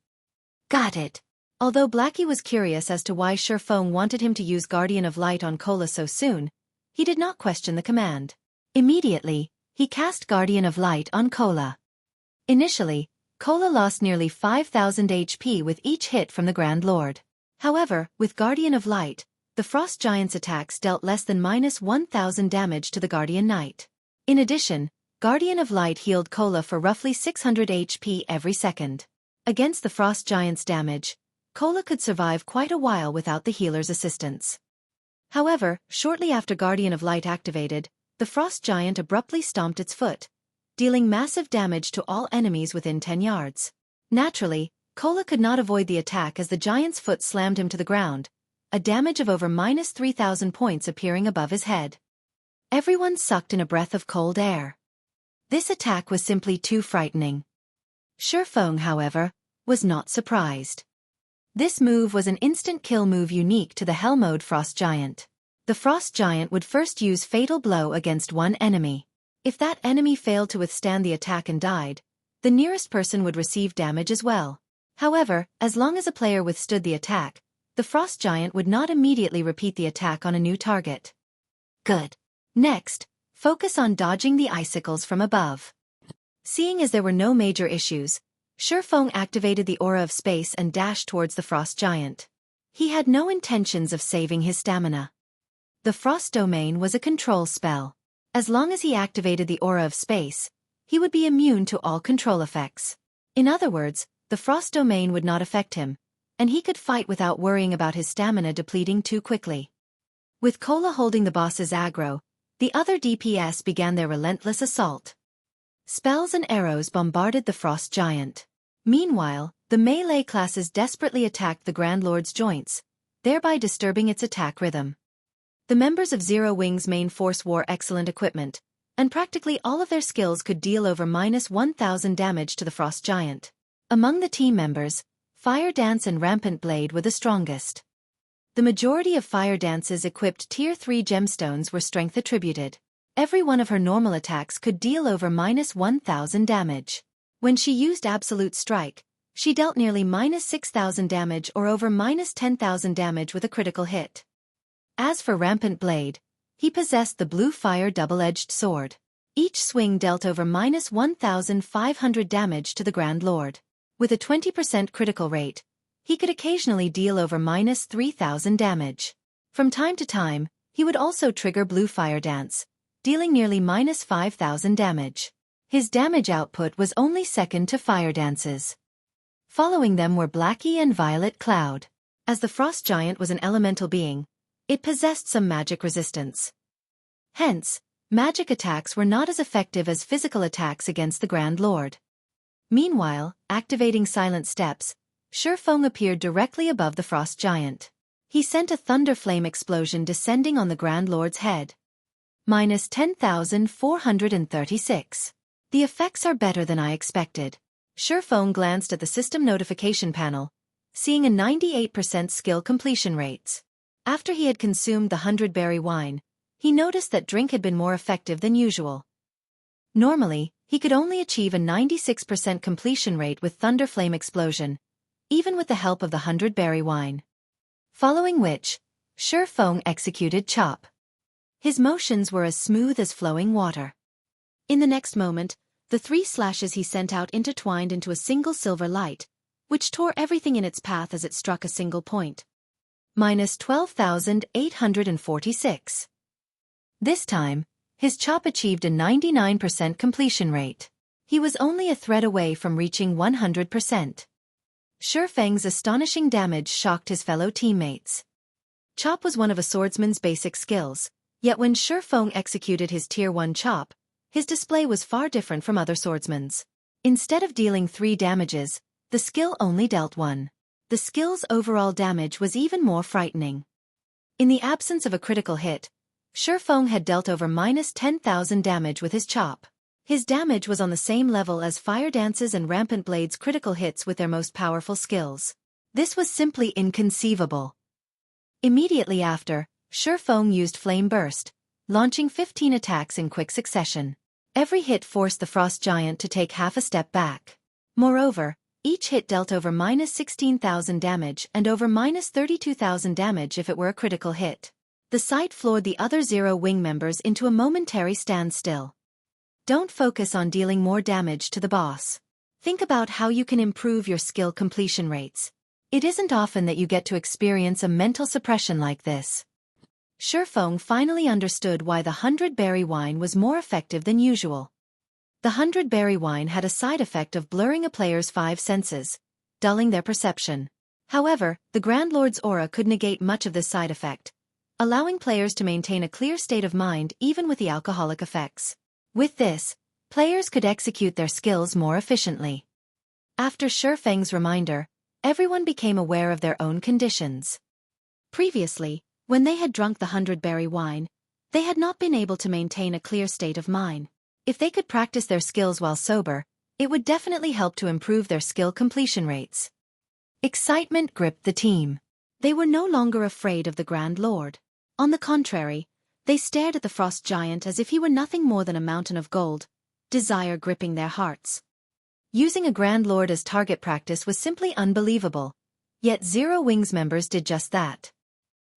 Got it. Although Blackie was curious as to why Xueqi wanted him to use Guardian of Light on Kola so soon, he did not question the command. Immediately, he cast Guardian of Light on Kola. Initially, Kola lost nearly 5,000 HP with each hit from the Grand Lord. However, with Guardian of Light, the Frost Giant's attacks dealt less than -1,000 damage to the Guardian Knight. In addition, Guardian of Light healed Kola for roughly 600 HP every second. Against the Frost Giant's damage, Kola could survive quite a while without the healer's assistance. However, shortly after Guardian of Light activated, the Frost Giant abruptly stomped its foot, dealing massive damage to all enemies within 10 yards. Naturally, Kola could not avoid the attack as the giant's foot slammed him to the ground, a damage of over -3,000 points appearing above his head. Everyone sucked in a breath of cold air. This attack was simply too frightening. Xueqi, however, was not surprised. This move was an instant kill move unique to the Hell Mode Frost Giant. The Frost Giant would first use Fatal Blow against one enemy. If that enemy failed to withstand the attack and died, the nearest person would receive damage as well. However, as long as a player withstood the attack, the Frost Giant would not immediately repeat the attack on a new target. Good. Next, focus on dodging the icicles from above. Seeing as there were no major issues, Xueqi activated the Aura of Space and dashed towards the Frost Giant. He had no intentions of saving his stamina. The Frost Domain was a control spell. As long as he activated the Aura of Space, he would be immune to all control effects. In other words, the Frost Domain would not affect him, and he could fight without worrying about his stamina depleting too quickly. With Kola holding the boss's aggro, the other DPS began their relentless assault. Spells and arrows bombarded the Frost Giant. Meanwhile, the melee classes desperately attacked the Grand Lord's joints, thereby disturbing its attack rhythm. The members of Zero Wing's main force wore excellent equipment, and practically all of their skills could deal over -1,000 damage to the Frost Giant. Among the team members, Fire Dance and Rampant Blade were the strongest. The majority of Fire Dance's equipped Tier 3 gemstones were strength attributed. Every one of her normal attacks could deal over -1,000 damage. When she used Absolute Strike, she dealt nearly -6,000 damage or over -10,000 damage with a critical hit. As for Rampant Blade, he possessed the blue fire double-edged sword. Each swing dealt over -1,500 damage to the Grand Lord. With a 20% critical rate, he could occasionally deal over -3,000 damage. From time to time, he would also trigger Blue Fire Dance, dealing nearly -5,000 damage. His damage output was only second to Fire Dance's. Following them were Blackie and Violet Cloud. As the Frost Giant was an elemental being, it possessed some magic resistance. Hence, magic attacks were not as effective as physical attacks against the Grand Lord. Meanwhile, activating Silent Steps, Xueqi appeared directly above the Frost Giant. He sent a thunder flame explosion descending on the Grand Lord's head. -10,436. The effects are better than I expected. Xueqi glanced at the system notification panel, seeing a 98% skill completion rate. After he had consumed the 100-berry wine, he noticed that drink had been more effective than usual. Normally, he could only achieve a 96% completion rate with Thunder Flame Explosion, even with the help of the 100-berry wine. Following which, Xueqi executed Chop. His motions were as smooth as flowing water. In the next moment, the 3 slashes he sent out intertwined into a single silver light, which tore everything in its path as it struck a single point. Minus 12,846. This time, his chop achieved a 99% completion rate. He was only a thread away from reaching 100%. Xueqi's astonishing damage shocked his fellow teammates. Chop was one of a swordsman's basic skills, yet when Xueqi executed his Tier 1 chop, his display was far different from other swordsmen's. Instead of dealing 3 damages, the skill only dealt 1. The skill's overall damage was even more frightening. In the absence of a critical hit, Xueqi had dealt over minus 10,000 damage with his chop. His damage was on the same level as Fire Dance's and Rampant Blade's critical hits with their most powerful skills. This was simply inconceivable. Immediately after, Xueqi used Flame Burst, launching 15 attacks in quick succession. Every hit forced the Frost Giant to take half a step back. Moreover, each hit dealt over minus 16,000 damage and over minus 32,000 damage if it were a critical hit. The sight floored the other Zero Wing members into a momentary standstill. Don't focus on dealing more damage to the boss. Think about how you can improve your skill completion rates. It isn't often that you get to experience a mental suppression like this. Xueqi finally understood why the 100-berry wine was more effective than usual. The 100-berry wine had a side effect of blurring a player's 5 senses, dulling their perception. However, the Grand Lord's aura could negate much of this side effect, allowing players to maintain a clear state of mind even with the alcoholic effects. With this, players could execute their skills more efficiently. After Xueqi's reminder, everyone became aware of their own conditions. Previously, when they had drunk the 100-berry wine, they had not been able to maintain a clear state of mind. If they could practice their skills while sober, it would definitely help to improve their skill completion rates. Excitement gripped the team. They were no longer afraid of the Grand Lord. On the contrary, they stared at the Frost Giant as if he were nothing more than a mountain of gold, desire gripping their hearts. Using a Grand Lord as target practice was simply unbelievable, yet Zero Wings members did just that.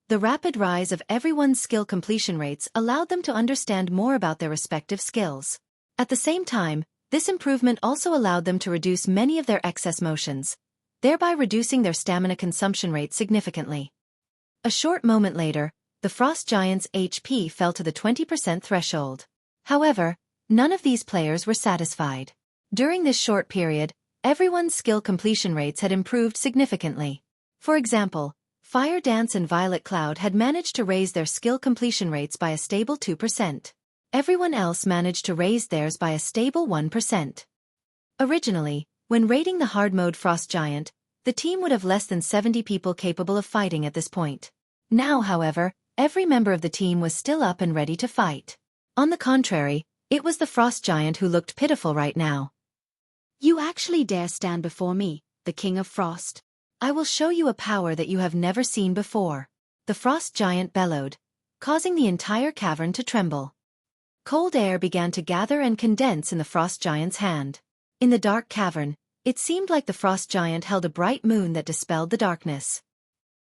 The rapid rise of everyone's skill completion rates allowed them to understand more about their respective skills. At the same time, this improvement also allowed them to reduce many of their excess motions, thereby reducing their stamina consumption rate significantly. A short moment later, the Frost Giant's HP fell to the 20% threshold. However, none of these players were satisfied. During this short period, everyone's skill completion rates had improved significantly. For example, Fire Dance and Violet Cloud had managed to raise their skill completion rates by a stable 2%. Everyone else managed to raise theirs by a stable 1%. Originally, when raiding the hard mode Frost Giant, the team would have less than 70 people capable of fighting at this point. Now, however, every member of the team was still up and ready to fight. On the contrary, it was the Frost Giant who looked pitiful right now. "You actually dare stand before me, the King of Frost? I will show you a power that you have never seen before," the Frost Giant bellowed, causing the entire cavern to tremble. Cold air began to gather and condense in the Frost Giant's hand. In the dark cavern, it seemed like the Frost Giant held a bright moon that dispelled the darkness.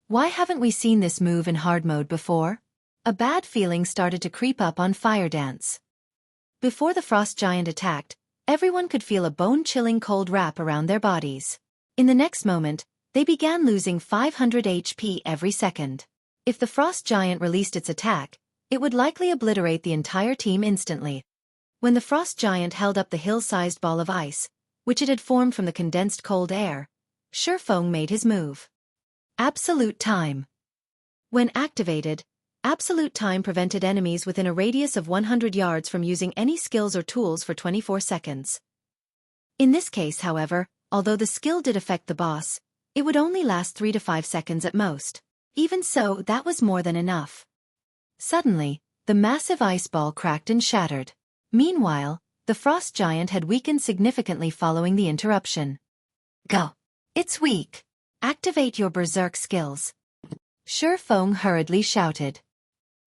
Why haven't we seen this move in hard mode before? A bad feeling started to creep up on Fire Dance. Before the Frost Giant attacked, everyone could feel a bone-chilling cold wrap around their bodies. In the next moment, they began losing 500 HP every second. If the Frost Giant released its attack, it would likely obliterate the entire team instantly. When the Frost Giant held up the hill-sized ball of ice, which it had formed from the condensed cold air, Xueqi made his move. Absolute Time. When activated, Absolute Time prevented enemies within a radius of 100 yards from using any skills or tools for 24 seconds. In this case, however, although the skill did affect the boss, it would only last 3 to 5 seconds at most. Even so, that was more than enough. Suddenly, the massive ice ball cracked and shattered. Meanwhile, the Frost Giant had weakened significantly following the interruption. "Go. It's weak." Activate your berserk skills. Xueqi hurriedly shouted.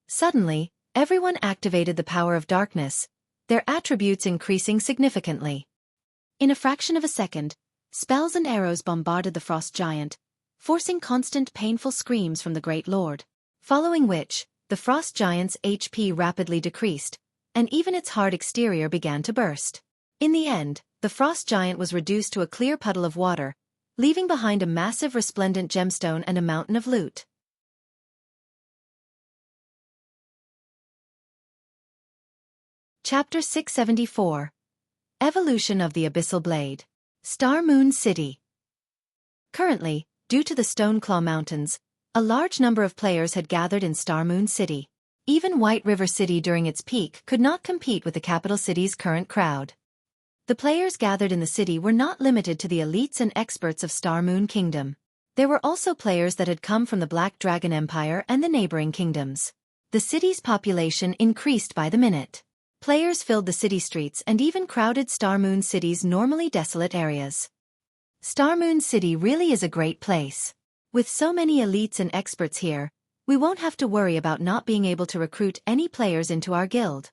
Suddenly, everyone activated the power of darkness, their attributes increasing significantly. In a fraction of a second, spells and arrows bombarded the frost giant, forcing constant painful screams from the Great Lord. Following which, the frost giant's HP rapidly decreased, and even its hard exterior began to burst. In the end, the frost giant was reduced to a clear puddle of water, leaving behind a massive resplendent gemstone and a mountain of loot. Chapter 674. Evolution of the Abyssal Blade. Star Moon City. Currently, due to the Stoneclaw Mountains, a large number of players had gathered in Star Moon City. Even White River City during its peak could not compete with the capital city's current crowd. The players gathered in the city were not limited to the elites and experts of Star Moon Kingdom. There were also players that had come from the Black Dragon Empire and the neighboring kingdoms. The city's population increased by the minute. Players filled the city streets and even crowded Star Moon City's normally desolate areas. Star Moon City really is a great place. With so many elites and experts here, we won't have to worry about not being able to recruit any players into our guild.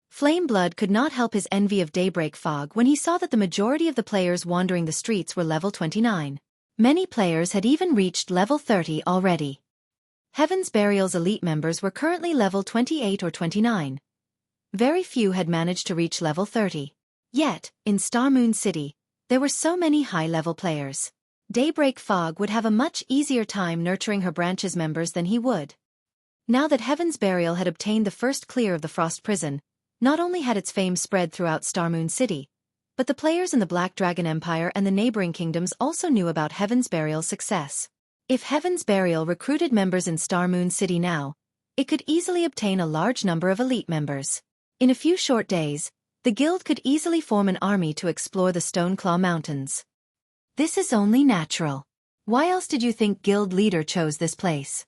Flameblood could not help his envy of Daybreak Fog when he saw that the majority of the players wandering the streets were level 29. Many players had even reached level 30 already. Heaven's Burial's elite members were currently level 28 or 29. Very few had managed to reach level 30. Yet, in Star Moon City, there were so many high-level players. Daybreak Fog would have a much easier time nurturing her branch's members than he would. Now that Heaven's Burial had obtained the first clear of the Frost Prison, not only had its fame spread throughout Star Moon City, but the players in the Black Dragon Empire and the neighboring kingdoms also knew about Heaven's Burial's success. If Heaven's Burial recruited members in Star Moon City now, it could easily obtain a large number of elite members. In a few short days, the guild could easily form an army to explore the Stoneclaw Mountains. This is only natural. Why else did you think guild leader chose this place?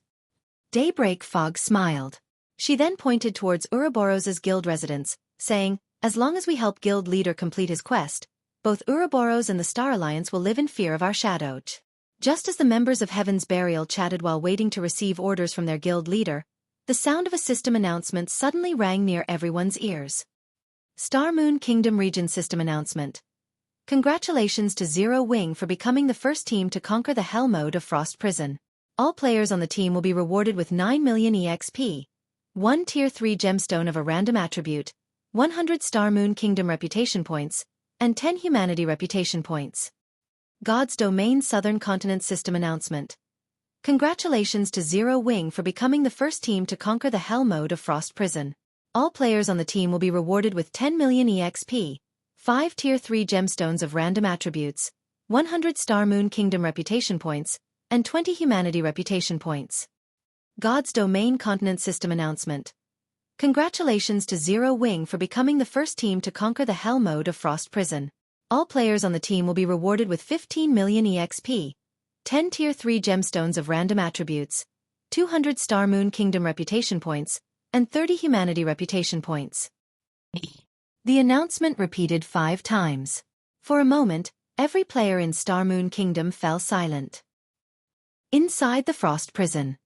Daybreak Fog smiled. She then pointed towards Ouroboros' guild residence, saying, as long as we help guild leader complete his quest, both Ouroboros and the Star Alliance will live in fear of our shadow. Just as the members of Heaven's Burial chatted while waiting to receive orders from their guild leader, the sound of a system announcement suddenly rang near everyone's ears. Star Moon Kingdom Region System Announcement. Congratulations to Zero Wing for becoming the first team to conquer the Hell mode of Frost Prison. All players on the team will be rewarded with 9 million EXP, 1 Tier 3 gemstone of a random attribute, 100 Star Moon Kingdom reputation points, and 10 humanity reputation points. God's Domain Southern Continent System Announcement. Congratulations to Zero Wing for becoming the first team to conquer the Hell mode of Frost Prison. All players on the team will be rewarded with 10 million EXP, 5 Tier 3 gemstones of random attributes, 100 Star Moon Kingdom reputation points, and 20 humanity reputation points. God's Domain Continent System Announcement. Congratulations to Zero Wing for becoming the first team to conquer the Hell mode of Frost Prison. All players on the team will be rewarded with 15 million EXP, 10 Tier 3 gemstones of random attributes, 200 Star Moon Kingdom reputation points, and 30 humanity reputation points. The announcement repeated 5 times. For a moment, every player in Star Moon Kingdom fell silent. Inside the Frost Prison.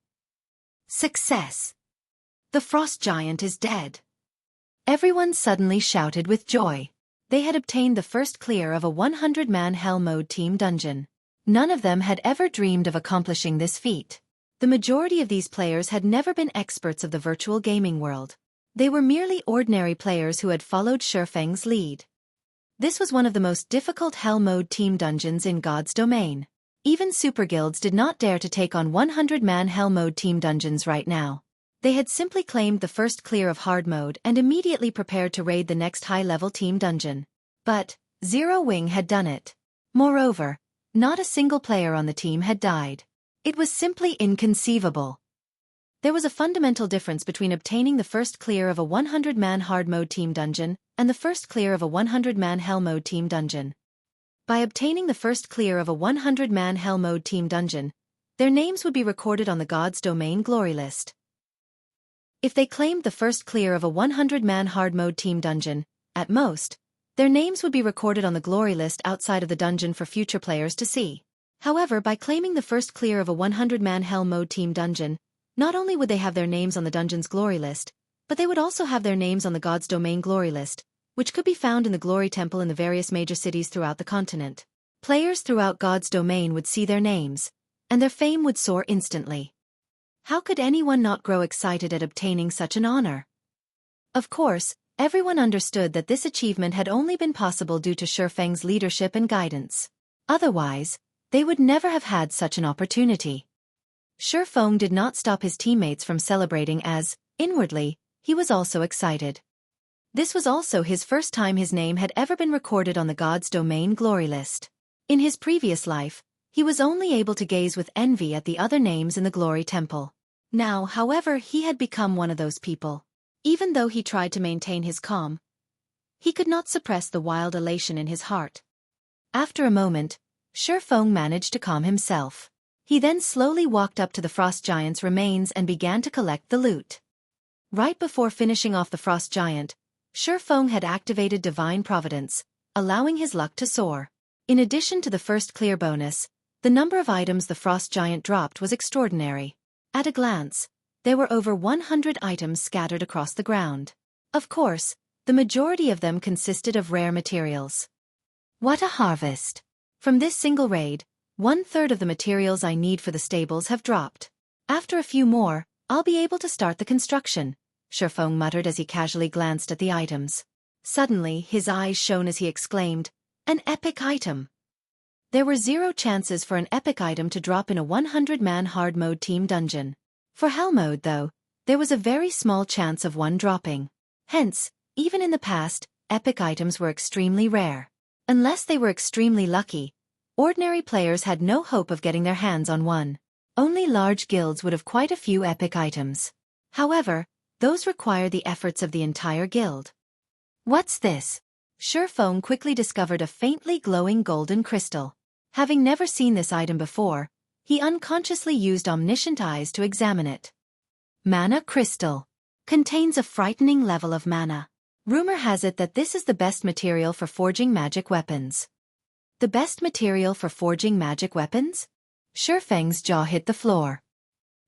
Success! The Frost Giant is dead. Everyone suddenly shouted with joy. They had obtained the first clear of a 100-man Hell mode team dungeon. None of them had ever dreamed of accomplishing this feat. The majority of these players had never been experts of the virtual gaming world. They were merely ordinary players who had followed Xueqi's lead. This was one of the most difficult Hell mode team dungeons in God's Domain. Even super guilds did not dare to take on 100-man Hell mode team dungeons right now. They had simply claimed the first clear of hard mode and immediately prepared to raid the next high-level team dungeon. But Zero Wing had done it. Moreover, not a single player on the team had died. It was simply inconceivable. There was a fundamental difference between obtaining the first clear of a 100-man hard mode team dungeon and the first clear of a 100-man Hell mode team dungeon. By obtaining the first clear of a 100-man Hell mode team dungeon, their names would be recorded on the God's Domain glory list. If they claimed the first clear of a 100-man hard mode team dungeon, at most, their names would be recorded on the glory list outside of the dungeon for future players to see. However, by claiming the first clear of a 100-man Hell Mode team dungeon, not only would they have their names on the dungeon's glory list, but they would also have their names on the God's Domain glory list, which could be found in the Glory Temple in the various major cities throughout the continent. Players throughout God's Domain would see their names, and their fame would soar instantly. How could anyone not grow excited at obtaining such an honor? Of course, everyone understood that this achievement had only been possible due to Xueqi's leadership and guidance. Otherwise, they would never have had such an opportunity. Xueqi did not stop his teammates from celebrating as, inwardly, he was also excited. This was also his first time his name had ever been recorded on the God's Domain glory list. In his previous life, he was only able to gaze with envy at the other names in the Glory Temple. Now, however, he had become one of those people. Even though he tried to maintain his calm, he could not suppress the wild elation in his heart. After a moment, Xueqi managed to calm himself. He then slowly walked up to the Frost Giant's remains and began to collect the loot. Right before finishing off the Frost Giant, Xueqi had activated Divine Providence, allowing his luck to soar. In addition to the first clear bonus, the number of items the Frost Giant dropped was extraordinary. At a glance, there were over 100 items scattered across the ground. Of course, the majority of them consisted of rare materials. What a harvest! From this single raid, 1/3 of the materials I need for the stables have dropped. After a few more, I'll be able to start the construction, Xueqi muttered as he casually glanced at the items. Suddenly, his eyes shone as he exclaimed, "An epic item!" There were 0 chances for an epic item to drop in a 100-man hard mode team dungeon. For Hell Mode, though, there was a very small chance of one dropping. Hence, even in the past, epic items were extremely rare. Unless they were extremely lucky, ordinary players had no hope of getting their hands on one. Only large guilds would have quite a few epic items. However, those require the efforts of the entire guild. What's this? Xueqi quickly discovered a faintly glowing golden crystal. Having never seen this item before, he unconsciously used omniscient eyes to examine it. Mana Crystal. Contains a frightening level of mana. Rumor has it that this is the best material for forging magic weapons. The best material for forging magic weapons? Xueqi's jaw hit the floor.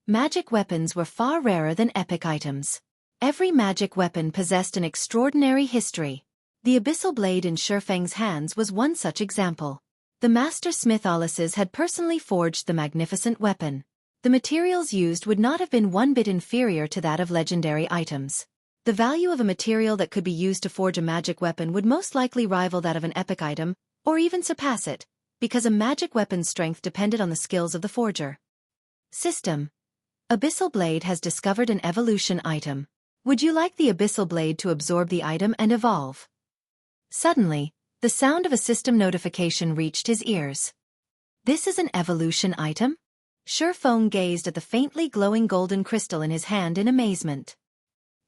Magic weapons were far rarer than epic items. Every magic weapon possessed an extraordinary history. The Abyssal blade in Xueqi's hands was one such example. The master smith Alices had personally forged the magnificent weapon. The materials used would not have been one bit inferior to that of legendary items. The value of a material that could be used to forge a magic weapon would most likely rival that of an epic item, or even surpass it, because a magic weapon's strength depended on the skills of the forger. System. Abyssal blade has discovered an evolution item. Would you like the Abyssal blade to absorb the item and evolve? Suddenly, the sound of a system notification reached his ears. This is an evolution item? Xueqi gazed at the faintly glowing golden crystal in his hand in amazement.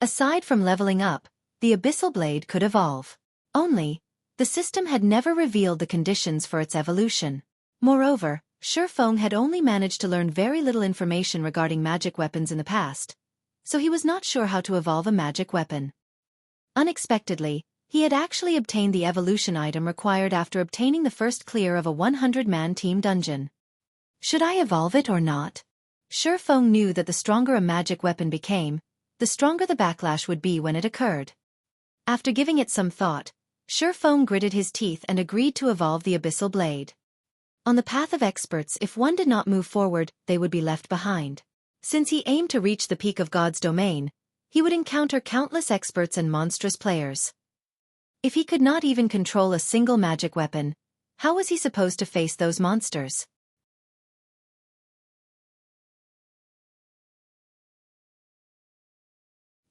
Aside from leveling up, the Abyssal blade could evolve. Only, the system had never revealed the conditions for its evolution. Moreover, Xueqi had only managed to learn very little information regarding magic weapons in the past, so he was not sure how to evolve a magic weapon. Unexpectedly, he had actually obtained the evolution item required after obtaining the first clear of a 100-man team dungeon. Should I evolve it or not? Xueqi knew that the stronger a magic weapon became, the stronger the backlash would be when it occurred. After giving it some thought, Xueqi gritted his teeth and agreed to evolve the Abyssal blade. On the path of experts, if one did not move forward, they would be left behind. Since he aimed to reach the peak of God's domain, he would encounter countless experts and monstrous players. If he could not even control a single magic weapon, how was he supposed to face those monsters?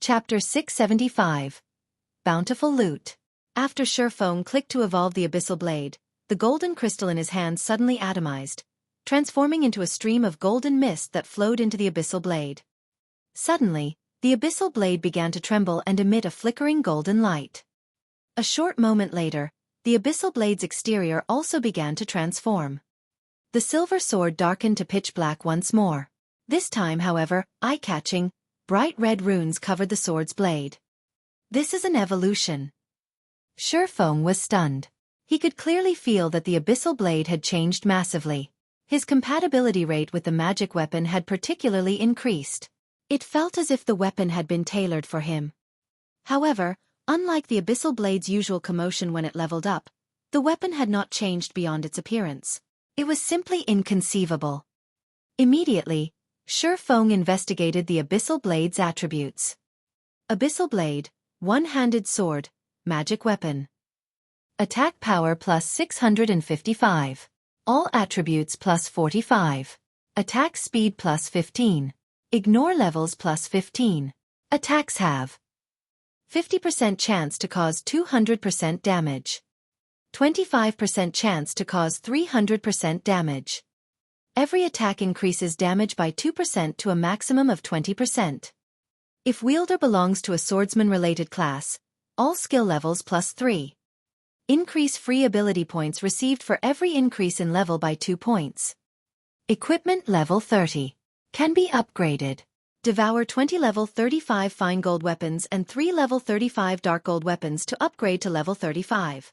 Chapter 675. Bountiful Loot. After Xueqi clicked to evolve the Abyssal blade, the golden crystal in his hand suddenly atomized, transforming into a stream of golden mist that flowed into the Abyssal blade. Suddenly, the Abyssal blade began to tremble and emit a flickering golden light. A short moment later, the Abyssal blade's exterior also began to transform. The silver sword darkened to pitch black once more. This time, however, eye-catching, bright red runes covered the sword's blade. This is an evolution. Xueqi was stunned. He could clearly feel that the Abyssal blade had changed massively. His compatibility rate with the magic weapon had particularly increased. It felt as if the weapon had been tailored for him. However, unlike the Abyssal Blade's usual commotion when it leveled up, the weapon had not changed beyond its appearance. It was simply inconceivable. Immediately, Xueqi investigated the Abyssal Blade's attributes. Abyssal Blade, one-handed sword, magic weapon. Attack power plus 655. All attributes plus 45. Attack speed plus 15. Ignore levels plus 15. Attacks have 50% chance to cause 200% damage. 25% chance to cause 300% damage. Every attack increases damage by 2% to a maximum of 20%. If wielder belongs to a swordsman-related class, all skill levels plus 3. Increase free ability points received for every increase in level by 2 points. Equipment level 30. Can be upgraded. Devour 20 level 35 fine gold weapons and 3 level 35 dark gold weapons to upgrade to level 35.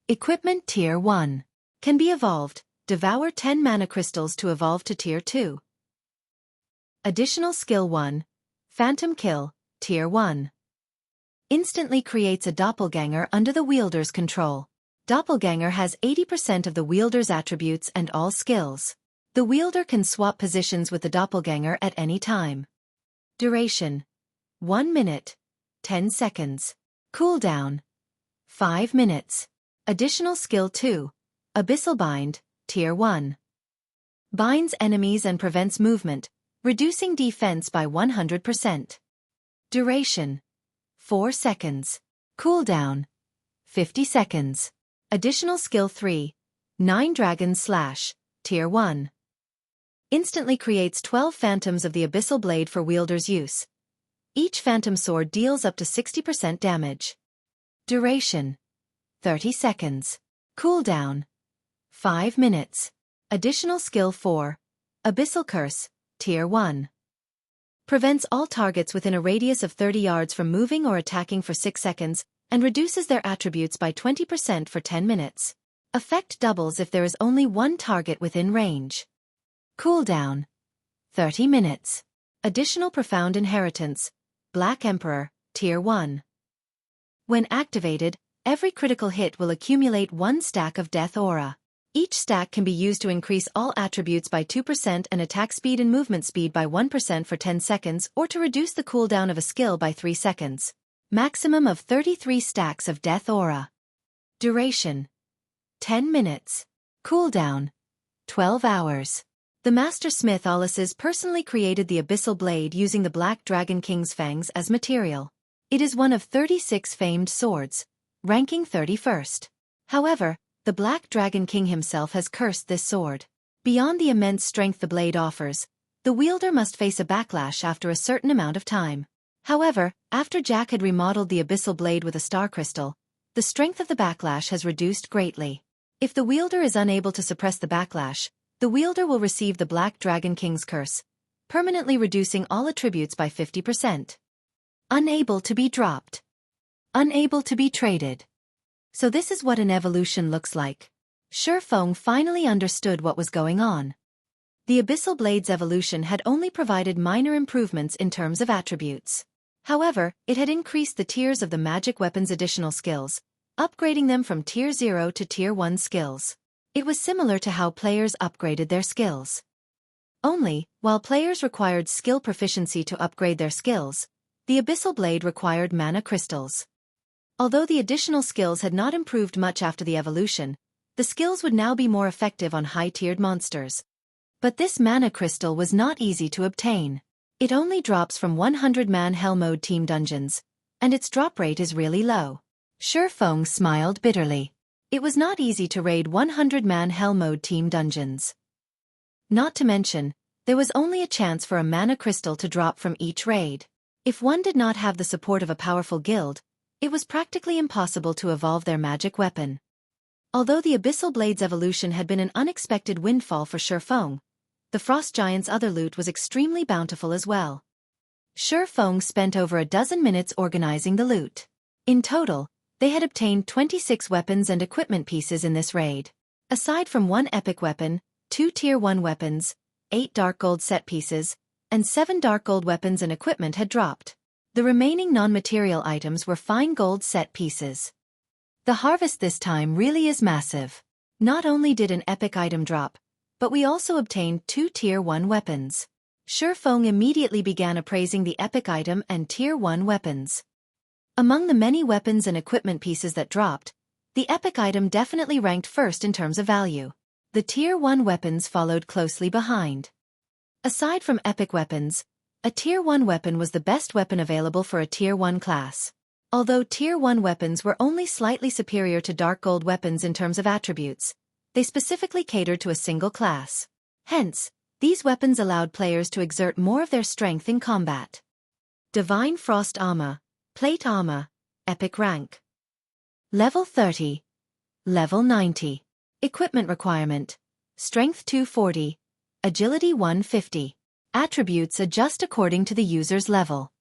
Equipment Tier 1. Can be evolved. Devour 10 mana crystals to evolve to Tier 2. Additional Skill 1. Phantom Kill, Tier 1. Instantly creates a doppelganger under the wielder's control. Doppelganger has 80% of the wielder's attributes and all skills. The wielder can swap positions with the doppelganger at any time. Duration: 1 minute, 10 seconds. Cooldown: 5 minutes. Additional Skill 2. Abyssal Bind, Tier 1. Binds enemies and prevents movement, reducing defense by 100%. Duration: 4 seconds. Cooldown: 50 seconds. Additional Skill 3. 9 Dragon Slash, Tier 1. Instantly creates 12 phantoms of the Abyssal Blade for wielder's use. Each phantom sword deals up to 60% damage. Duration: 30 seconds. Cooldown: 5 minutes. Additional Skill 4. Abyssal Curse, Tier 1. Prevents all targets within a radius of 30 yards from moving or attacking for 6 seconds, and reduces their attributes by 20% for 10 minutes. Effect doubles if there is only one target within range. Cooldown: 30 minutes. Additional Profound Inheritance, Black Emperor, Tier 1. When activated, every critical hit will accumulate 1 stack of Death Aura. Each stack can be used to increase all attributes by 2% and attack speed and movement speed by 1% for 10 seconds or to reduce the cooldown of a skill by 3 seconds. Maximum of 33 stacks of Death Aura. Duration: 10 minutes. Cooldown: 12 hours. The Master Smith Alice's personally created the Abyssal Blade using the Black Dragon King's fangs as material. It is one of 36 famed swords, ranking 31st. However, the Black Dragon King himself has cursed this sword. Beyond the immense strength the blade offers, the wielder must face a backlash after a certain amount of time. However, after Jack had remodeled the Abyssal Blade with a star crystal, the strength of the backlash has reduced greatly. If the wielder is unable to suppress the backlash, the wielder will receive the Black Dragon King's curse, permanently reducing all attributes by 50%. Unable to be dropped. Unable to be traded. So this is what an evolution looks like. Xueqi finally understood what was going on. The Abyssal Blade's evolution had only provided minor improvements in terms of attributes. However, it had increased the tiers of the magic weapon's additional skills, upgrading them from Tier 0 to Tier 1 skills. It was similar to how players upgraded their skills. Only, while players required skill proficiency to upgrade their skills, the Abyssal Blade required mana crystals. Although the additional skills had not improved much after the evolution, the skills would now be more effective on high-tiered monsters. But this mana crystal was not easy to obtain. It only drops from 100-man Hell Mode team dungeons, and its drop rate is really low. Xueqi smiled bitterly. It was not easy to raid 100-man Hell Mode team dungeons. Not to mention, there was only a chance for a mana crystal to drop from each raid. If one did not have the support of a powerful guild, it was practically impossible to evolve their magic weapon. Although the Abyssal Blade's evolution had been an unexpected windfall for Xueqi, the Frost Giant's other loot was extremely bountiful as well. Xueqi spent over a dozen minutes organizing the loot. In total, they had obtained 26 weapons and equipment pieces in this raid. Aside from one epic weapon, 2 Tier 1 weapons, 8 dark gold set pieces, and 7 dark gold weapons and equipment had dropped. The remaining non-material items were fine gold set pieces. The harvest this time really is massive. Not only did an epic item drop, but we also obtained 2 Tier 1 weapons. Xueqi immediately began appraising the epic item and Tier 1 weapons. Among the many weapons and equipment pieces that dropped, the epic item definitely ranked first in terms of value. The Tier 1 weapons followed closely behind. Aside from epic weapons, a Tier 1 weapon was the best weapon available for a Tier 1 class. Although Tier 1 weapons were only slightly superior to dark gold weapons in terms of attributes, they specifically catered to a single class. Hence, these weapons allowed players to exert more of their strength in combat. Divine Frost Armor, Plate Armor, Epic Rank. Level 30. Level 90. Equipment Requirement. Strength 240. Agility 150. Attributes adjust according to the user's level.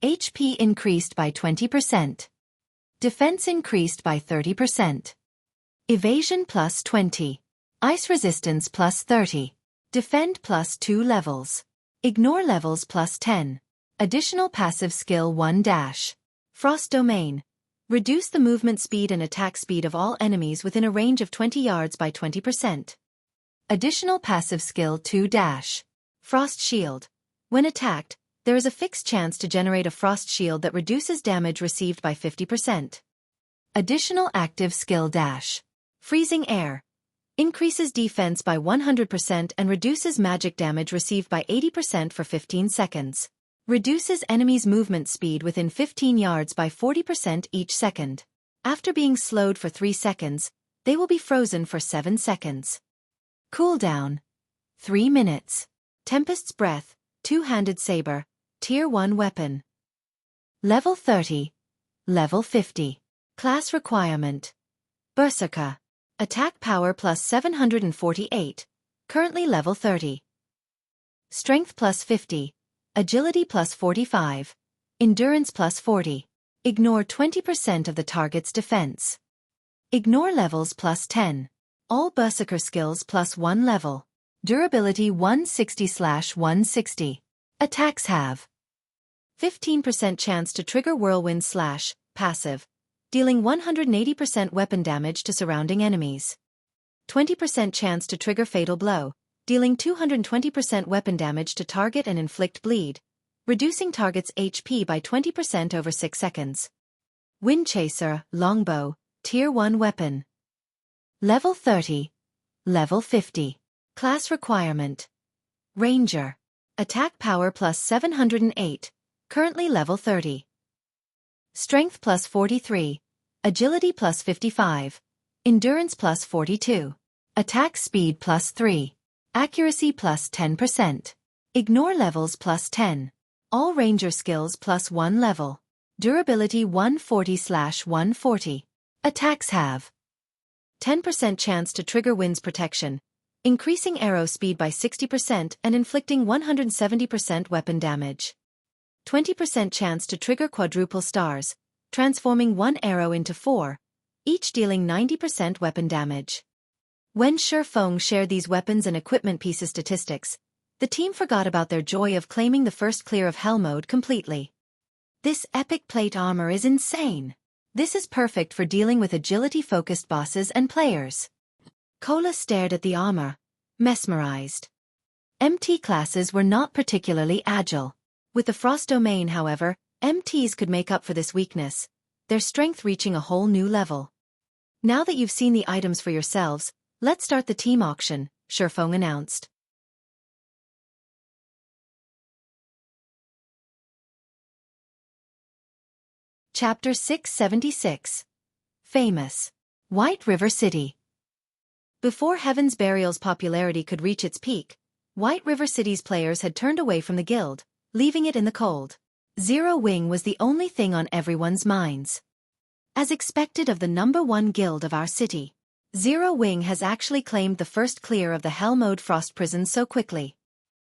HP increased by 20%. Defense increased by 30%. Evasion plus 20. Ice resistance plus 30. Defend plus 2 levels. Ignore levels plus 10. Additional passive skill 1 dash. Frost Domain. Reduce the movement speed and attack speed of all enemies within a range of 20 yards by 20%. Additional passive skill 2 dash. Frost Shield. When attacked, there is a fixed chance to generate a frost shield that reduces damage received by 50%. Additional active skill dash. Freezing Air. Increases defense by 100% and reduces magic damage received by 80% for 15 seconds. Reduces enemies' movement speed within 15 yards by 40% each second. After being slowed for 3 seconds, they will be frozen for 7 seconds. Cooldown. 3 minutes. Tempest's Breath, Two-Handed Saber, Tier 1 weapon. Level 30. Level 50. Class Requirement. Berserker. Attack power plus 748, currently level 30. Strength plus 50. Agility plus 45. Endurance plus 40. Ignore 20% of the target's defense. Ignore levels plus 10. All Berserker skills plus 1 level. Durability 160/160. Attacks have 15% chance to trigger Whirlwind / passive, dealing 180% weapon damage to surrounding enemies. 20% chance to trigger Fatal Blow, dealing 220% weapon damage to target and inflict bleed, reducing target's HP by 20% over 6 seconds. Windchaser, Longbow, Tier 1 weapon. Level 30. Level 50. Class Requirement. Ranger. Attack power plus 708, currently level 30. Strength plus 43. Agility plus 55. Endurance plus 42. Attack speed plus 3. Accuracy plus 10%. Ignore levels plus 10. All Ranger skills plus 1 level. Durability 140/140. Attacks have 10% chance to trigger Wind's Protection, increasing arrow speed by 60% and inflicting 170% weapon damage. 20% chance to trigger Quadruple Stars, transforming 1 arrow into 4, each dealing 90% weapon damage. When Xueqi shared these weapons and equipment pieces statistics, the team forgot about their joy of claiming the first clear of Hell mode completely. This epic plate armor is insane. This is perfect for dealing with agility-focused bosses and players. Cola stared at the armor, mesmerized. MT classes were not particularly agile. With the Frost Domain, however, MTs could make up for this weakness, their strength reaching a whole new level. Now that you've seen the items for yourselves, let's start the team auction, Xueqi announced. Chapter 676. Famous. White River City. Before Heaven's Burial's popularity could reach its peak, White River City's players had turned away from the guild, leaving it in the cold. Zero Wing was the only thing on everyone's minds. As expected of the #1 guild of our city, Zero Wing has actually claimed the first clear of the Hell mode Frost Prison so quickly.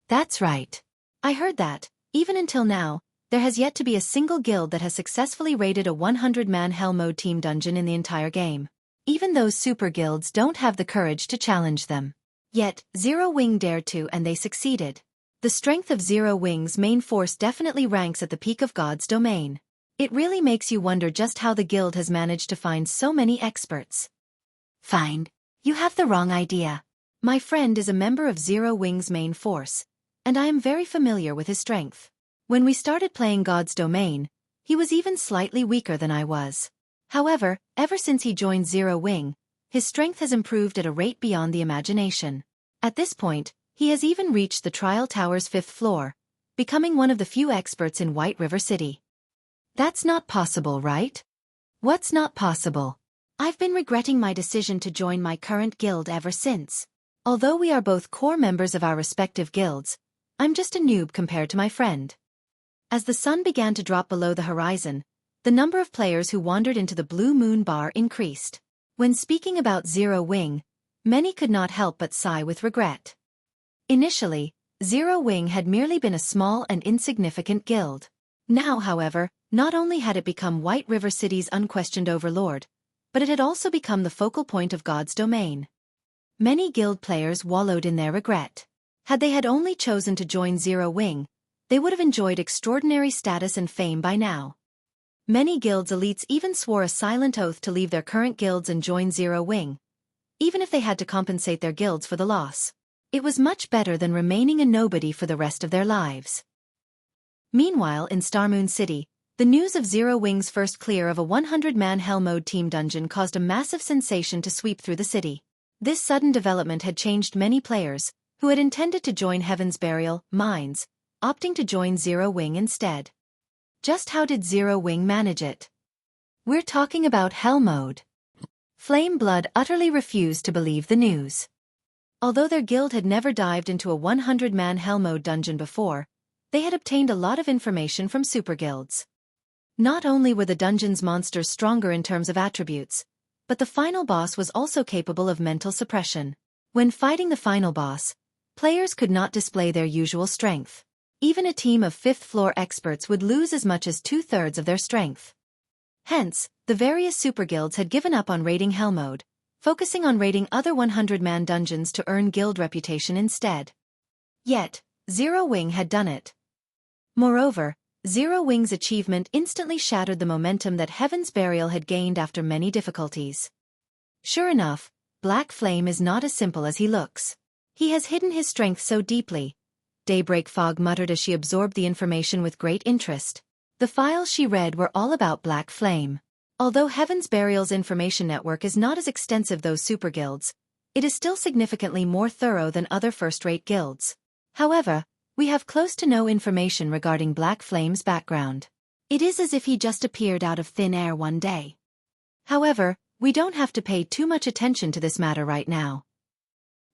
That's right. I heard that, even until now, there has yet to be a single guild that has successfully raided a 100-man Hell mode team dungeon in the entire game. Even those super guilds don't have the courage to challenge them. Yet, Zero Wing dared to and they succeeded. The strength of Zero Wing's main force definitely ranks at the peak of God's domain. It really makes you wonder just how the guild has managed to find so many experts. Fine. You have the wrong idea. My friend is a member of Zero Wing's main force, and I am very familiar with his strength. When we started playing God's domain, he was even slightly weaker than I was. However, ever since he joined Zero Wing, his strength has improved at a rate beyond the imagination. At this point, he has even reached the Trial Tower's 5th floor, becoming one of the few experts in White River City. That's not possible, right? What's not possible? I've been regretting my decision to join my current guild ever since. Although we are both core members of our respective guilds, I'm just a noob compared to my friend. As the sun began to drop below the horizon, the number of players who wandered into the Blue Moon Bar increased. When speaking about Zero Wing, many could not help but sigh with regret. Initially, Zero Wing had merely been a small and insignificant guild. Now, however, not only had it become White River City's unquestioned overlord, but it had also become the focal point of God's domain. Many guild players wallowed in their regret. Had they had only chosen to join Zero Wing, they would have enjoyed extraordinary status and fame by now. Many guilds' elites even swore a silent oath to leave their current guilds and join Zero Wing, even if they had to compensate their guilds for the loss. It was much better than remaining a nobody for the rest of their lives. Meanwhile, in Starmoon City, the news of Zero Wing's first clear of a 100-man Hell Mode team dungeon caused a massive sensation to sweep through the city. This sudden development had changed many players, who had intended to join Heaven's Burial minds, opting to join Zero Wing instead. Just how did Zero Wing manage it? We're talking about Hell Mode. Flame Blood utterly refused to believe the news. Although their guild had never dived into a 100-man Hell Mode dungeon before, they had obtained a lot of information from super guilds. Not only were the dungeon's monsters stronger in terms of attributes, but the final boss was also capable of mental suppression. When fighting the final boss, players could not display their usual strength. Even a team of 5th-floor experts would lose as much as 2/3 of their strength. Hence, the various super guilds had given up on raiding Hell Mode, focusing on raiding other 100-man dungeons to earn guild reputation instead. Yet, Zero Wing had done it. Moreover, Zero Wing's achievement instantly shattered the momentum that Heaven's Burial had gained after many difficulties. Sure enough, Black Flame is not as simple as he looks. He has hidden his strength so deeply, Daybreak Fog muttered as she absorbed the information with great interest. The files she read were all about Black Flame. Although Heaven's Burial's information network is not as extensive as those super guilds, it is still significantly more thorough than other first-rate guilds. However, we have close to no information regarding Black Flame's background. It is as if he just appeared out of thin air one day. However, we don't have to pay too much attention to this matter right now.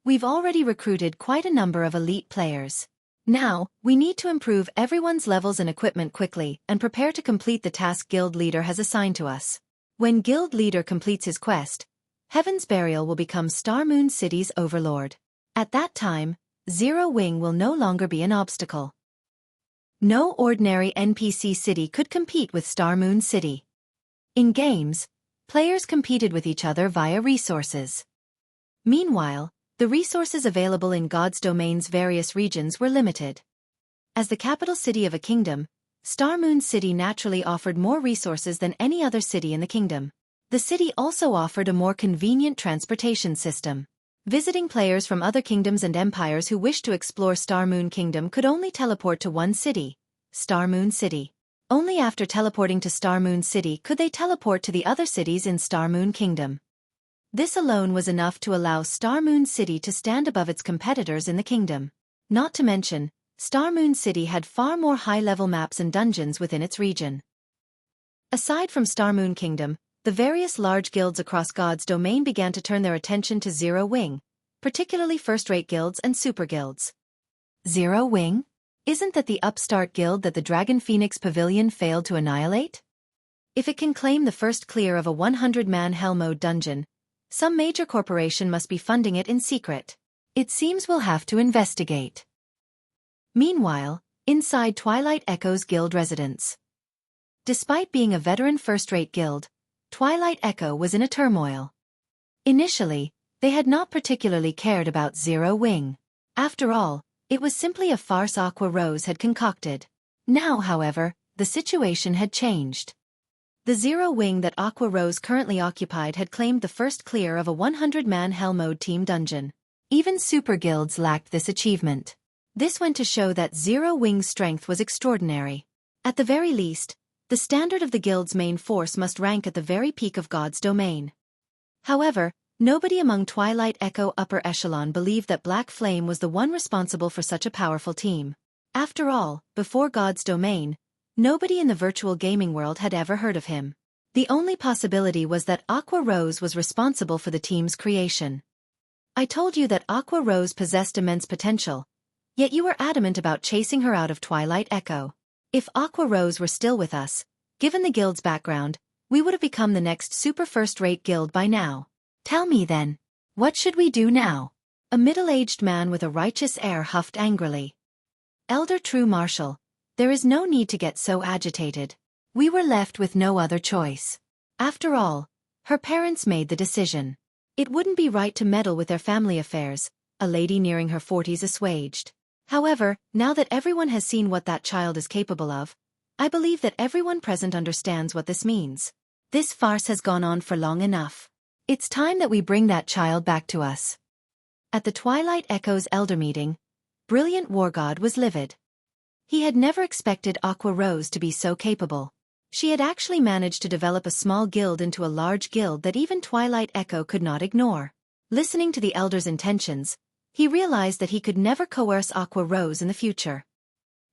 We've already recruited quite a number of elite players. Now, we need to improve everyone's levels and equipment quickly and prepare to complete the task Guild Leader has assigned to us. When Guild Leader completes his quest, Heaven's Burial will become Starmoon City's Overlord. At that time, Zero Wing will no longer be an obstacle. No ordinary NPC city could compete with Starmoon City. In games, players competed with each other via resources. Meanwhile, the resources available in God's domain's various regions were limited. As the capital city of a kingdom, Starmoon City naturally offered more resources than any other city in the kingdom. The city also offered a more convenient transportation system. Visiting players from other kingdoms and empires who wished to explore Starmoon Kingdom could only teleport to one city, Starmoon City. Only after teleporting to Starmoon City could they teleport to the other cities in Starmoon Kingdom. This alone was enough to allow Starmoon City to stand above its competitors in the kingdom. Not to mention, Starmoon City had far more high-level maps and dungeons within its region. Aside from Starmoon Kingdom, the various large guilds across God's domain began to turn their attention to Zero Wing, particularly first-rate guilds and super guilds. Zero Wing? Isn't that the upstart guild that the Dragon Phoenix Pavilion failed to annihilate? If it can claim the first clear of a 100-man Hell Mode dungeon, some major corporation must be funding it in secret. It seems we'll have to investigate. Meanwhile, inside Twilight Echo's guild residence. Despite being a veteran first-rate guild, Twilight Echo was in a turmoil. Initially, They had not particularly cared about Zero Wing. After all, it was simply a farce Aqua Rose had concocted. Now, however, the situation had changed. The Zero Wing that Aqua Rose currently occupied had claimed the first clear of a 100-man Hell Mode team dungeon. Even super guilds lacked this achievement. This went to show that Zero Wing's strength was extraordinary. At the very least, the standard of the guild's main force must rank at the very peak of God's domain. However, nobody among Twilight Echo upper echelon believed that Black Flame was the one responsible for such a powerful team. After all, before God's domain, nobody in the virtual gaming world had ever heard of him. The only possibility was that Aqua Rose was responsible for the team's creation. I told you that Aqua Rose possessed immense potential, yet you were adamant about chasing her out of Twilight Echo. If Aqua Rose were still with us, given the guild's background, we would have become the next super first-rate guild by now. Tell me then, what should we do now? A middle-aged man with a righteous air huffed angrily. Elder True Marshal, there is no need to get so agitated. We were left with no other choice. After all, her parents made the decision. It wouldn't be right to meddle with their family affairs, a lady nearing her 40s assuaged. However, now that everyone has seen what that child is capable of, I believe that everyone present understands what this means. This farce has gone on for long enough. It's time that we bring that child back to us. At the Twilight Echo's elder meeting, Brilliant War God was livid. He had never expected Aqua Rose to be so capable. She had actually managed to develop a small guild into a large guild that even Twilight Echo could not ignore. Listening to the elder's intentions, he realized that he could never coerce Aqua Rose in the future.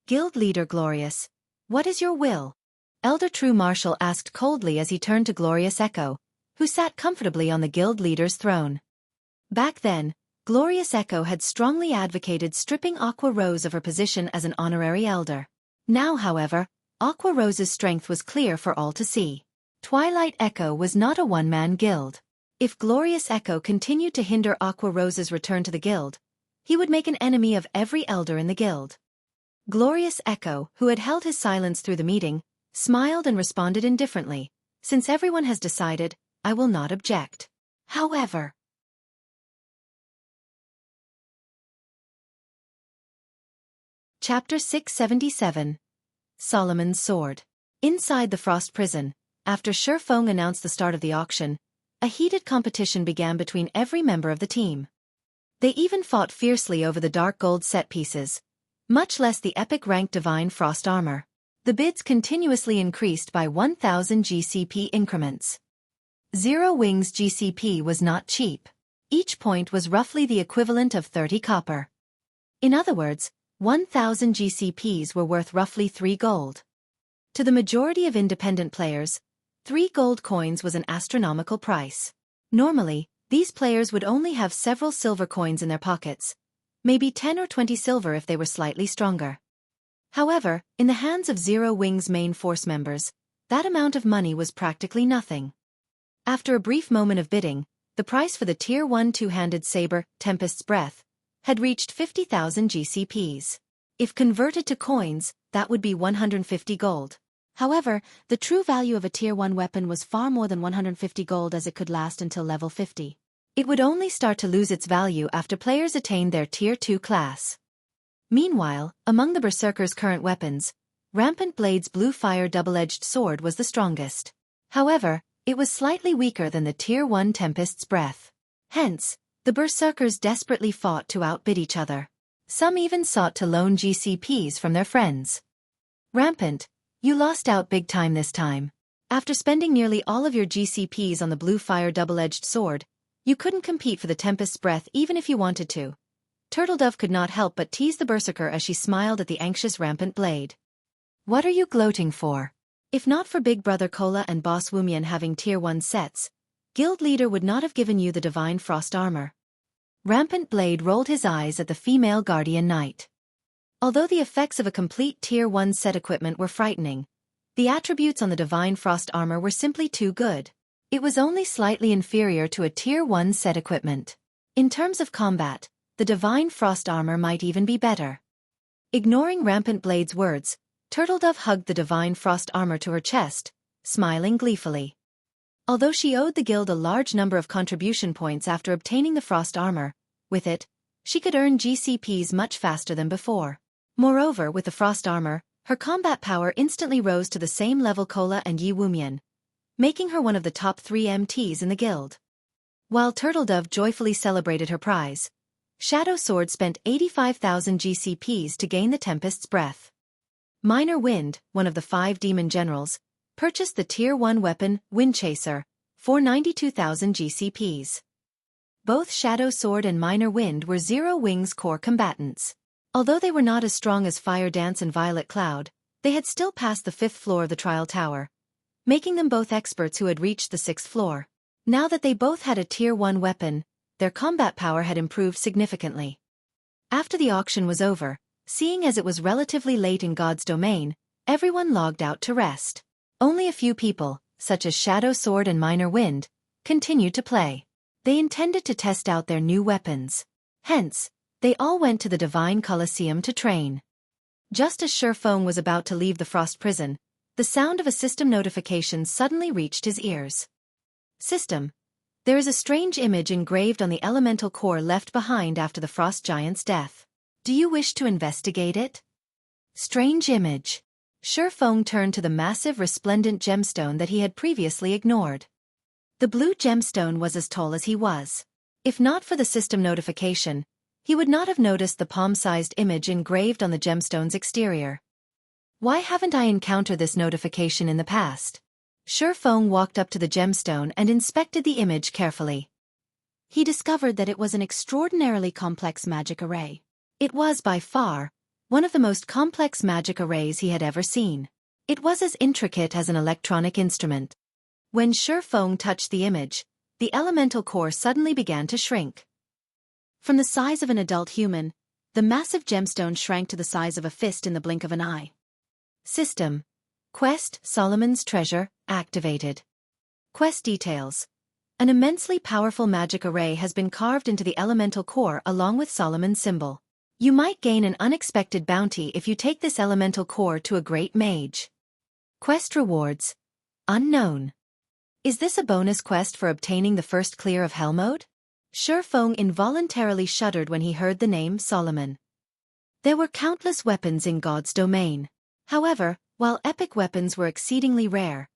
Guild leader Glorious, what is your will? Elder True Marshal asked coldly as he turned to Glorious Echo, who sat comfortably on the guild leader's throne. Back then, Glorious Echo had strongly advocated stripping Aqua Rose of her position as an honorary elder. Now, however, Aqua Rose's strength was clear for all to see. Twilight Echo was not a one-man guild. If Glorious Echo continued to hinder Aqua Rose's return to the guild, he would make an enemy of every elder in the guild. Glorious Echo, who had held his silence through the meeting, smiled and responded indifferently. Since everyone has decided, I will not object. However, Chapter 677. Solomon's Sword. Inside the Frost Prison, after Shifeng announced the start of the auction, a heated competition began between every member of the team. They even fought fiercely over the dark gold set pieces, much less the epic rank Divine Frost armor. The bids continuously increased by 1,000 GCP increments. Zero Wing's GCP was not cheap. Each point was roughly the equivalent of 30 copper. In other words, 1,000 GCPs were worth roughly 3 gold. To the majority of independent players, 3 gold coins was an astronomical price. Normally, these players would only have several silver coins in their pockets, maybe 10 or 20 silver if they were slightly stronger. However, in the hands of Zero Wing's main force members, that amount of money was practically nothing. After a brief moment of bidding, the price for the Tier 1 two-handed saber, Tempest's Breath, had reached 50,000 GCPs. If converted to coins, that would be 150 gold. However, the true value of a Tier 1 weapon was far more than 150 gold, as it could last until level 50. It would only start to lose its value after players attained their Tier 2 class. Meanwhile, among the Berserker's current weapons, Rampant Blade's Blue Fire double-edged sword was the strongest. However, it was slightly weaker than the Tier 1 Tempest's Breath. Hence, the Berserkers desperately fought to outbid each other. Some even sought to loan GCPs from their friends. Rampant, you lost out big time this time. After spending nearly all of your GCPs on the Blue Fire double-edged sword, you couldn't compete for the Tempest's Breath even if you wanted to. Turtledove could not help but tease the Berserker as she smiled at the anxious Rampant Blade. What are you gloating for? If not for Big Brother Cola and Boss Wumian having Tier 1 sets, Guild Leader would not have given you the Divine Frost armor. Rampant Blade rolled his eyes at the female Guardian Knight. Although the effects of a complete Tier 1 set equipment were frightening, the attributes on the Divine Frost armor were simply too good. It was only slightly inferior to a Tier 1 set equipment. In terms of combat, the Divine Frost armor might even be better. Ignoring Rampant Blade's words, Turtledove hugged the Divine Frost armor to her chest, smiling gleefully. Although she owed the guild a large number of contribution points after obtaining the frost armor, with it, she could earn GCPs much faster than before. Moreover, with the frost armor, her combat power instantly rose to the same level Kola and Yi Wumian, making her one of the top 3 MTs in the guild. While Turtledove joyfully celebrated her prize, Shadow Sword spent 85,000 GCPs to gain the Tempest's Breath. Minor Wind, one of the 5 demon generals, purchased the Tier 1 weapon, Windchaser, for 92,000 GCPs. Both Shadow Sword and Minor Wind were Zero Wings core combatants. Although they were not as strong as Fire Dance and Violet Cloud, they had still passed the 5th floor of the Trial Tower, making them both experts who had reached the 6th floor. Now that they both had a Tier 1 weapon, their combat power had improved significantly. After the auction was over, seeing as it was relatively late in God's domain, everyone logged out to rest. Only a few people, such as Shadow Sword and Minor Wind, continued to play. They intended to test out their new weapons. Hence, they all went to the Divine Colosseum to train. Just as Xueqi was about to leave the Frost Prison, the sound of a system notification suddenly reached his ears. System. There is a strange image engraved on the elemental core left behind after the Frost Giant's death. Do you wish to investigate it? Strange image. Xueqi turned to the massive resplendent gemstone that he had previously ignored. The blue gemstone was as tall as he was. If not for the system notification, he would not have noticed the palm-sized image engraved on the gemstone's exterior. Why haven't I encountered this notification in the past? Xueqi walked up to the gemstone and inspected the image carefully. He discovered that it was an extraordinarily complex magic array. It was by far one of the most complex magic arrays he had ever seen. It was as intricate as an electronic instrument. When Xueqi touched the image, the elemental core suddenly began to shrink. From the size of an adult human, the massive gemstone shrank to the size of a fist in the blink of an eye. System. Quest Solomon's Treasure activated. Quest details. An immensely powerful magic array has been carved into the elemental core along with Solomon's symbol. You might gain an unexpected bounty if you take this elemental core to a great mage. Quest rewards. Unknown. Is this a bonus quest for obtaining the first clear of Hell mode? Xueqi involuntarily shuddered when he heard the name Solomon. There were countless weapons in God's domain. However, while epic weapons were exceedingly rare,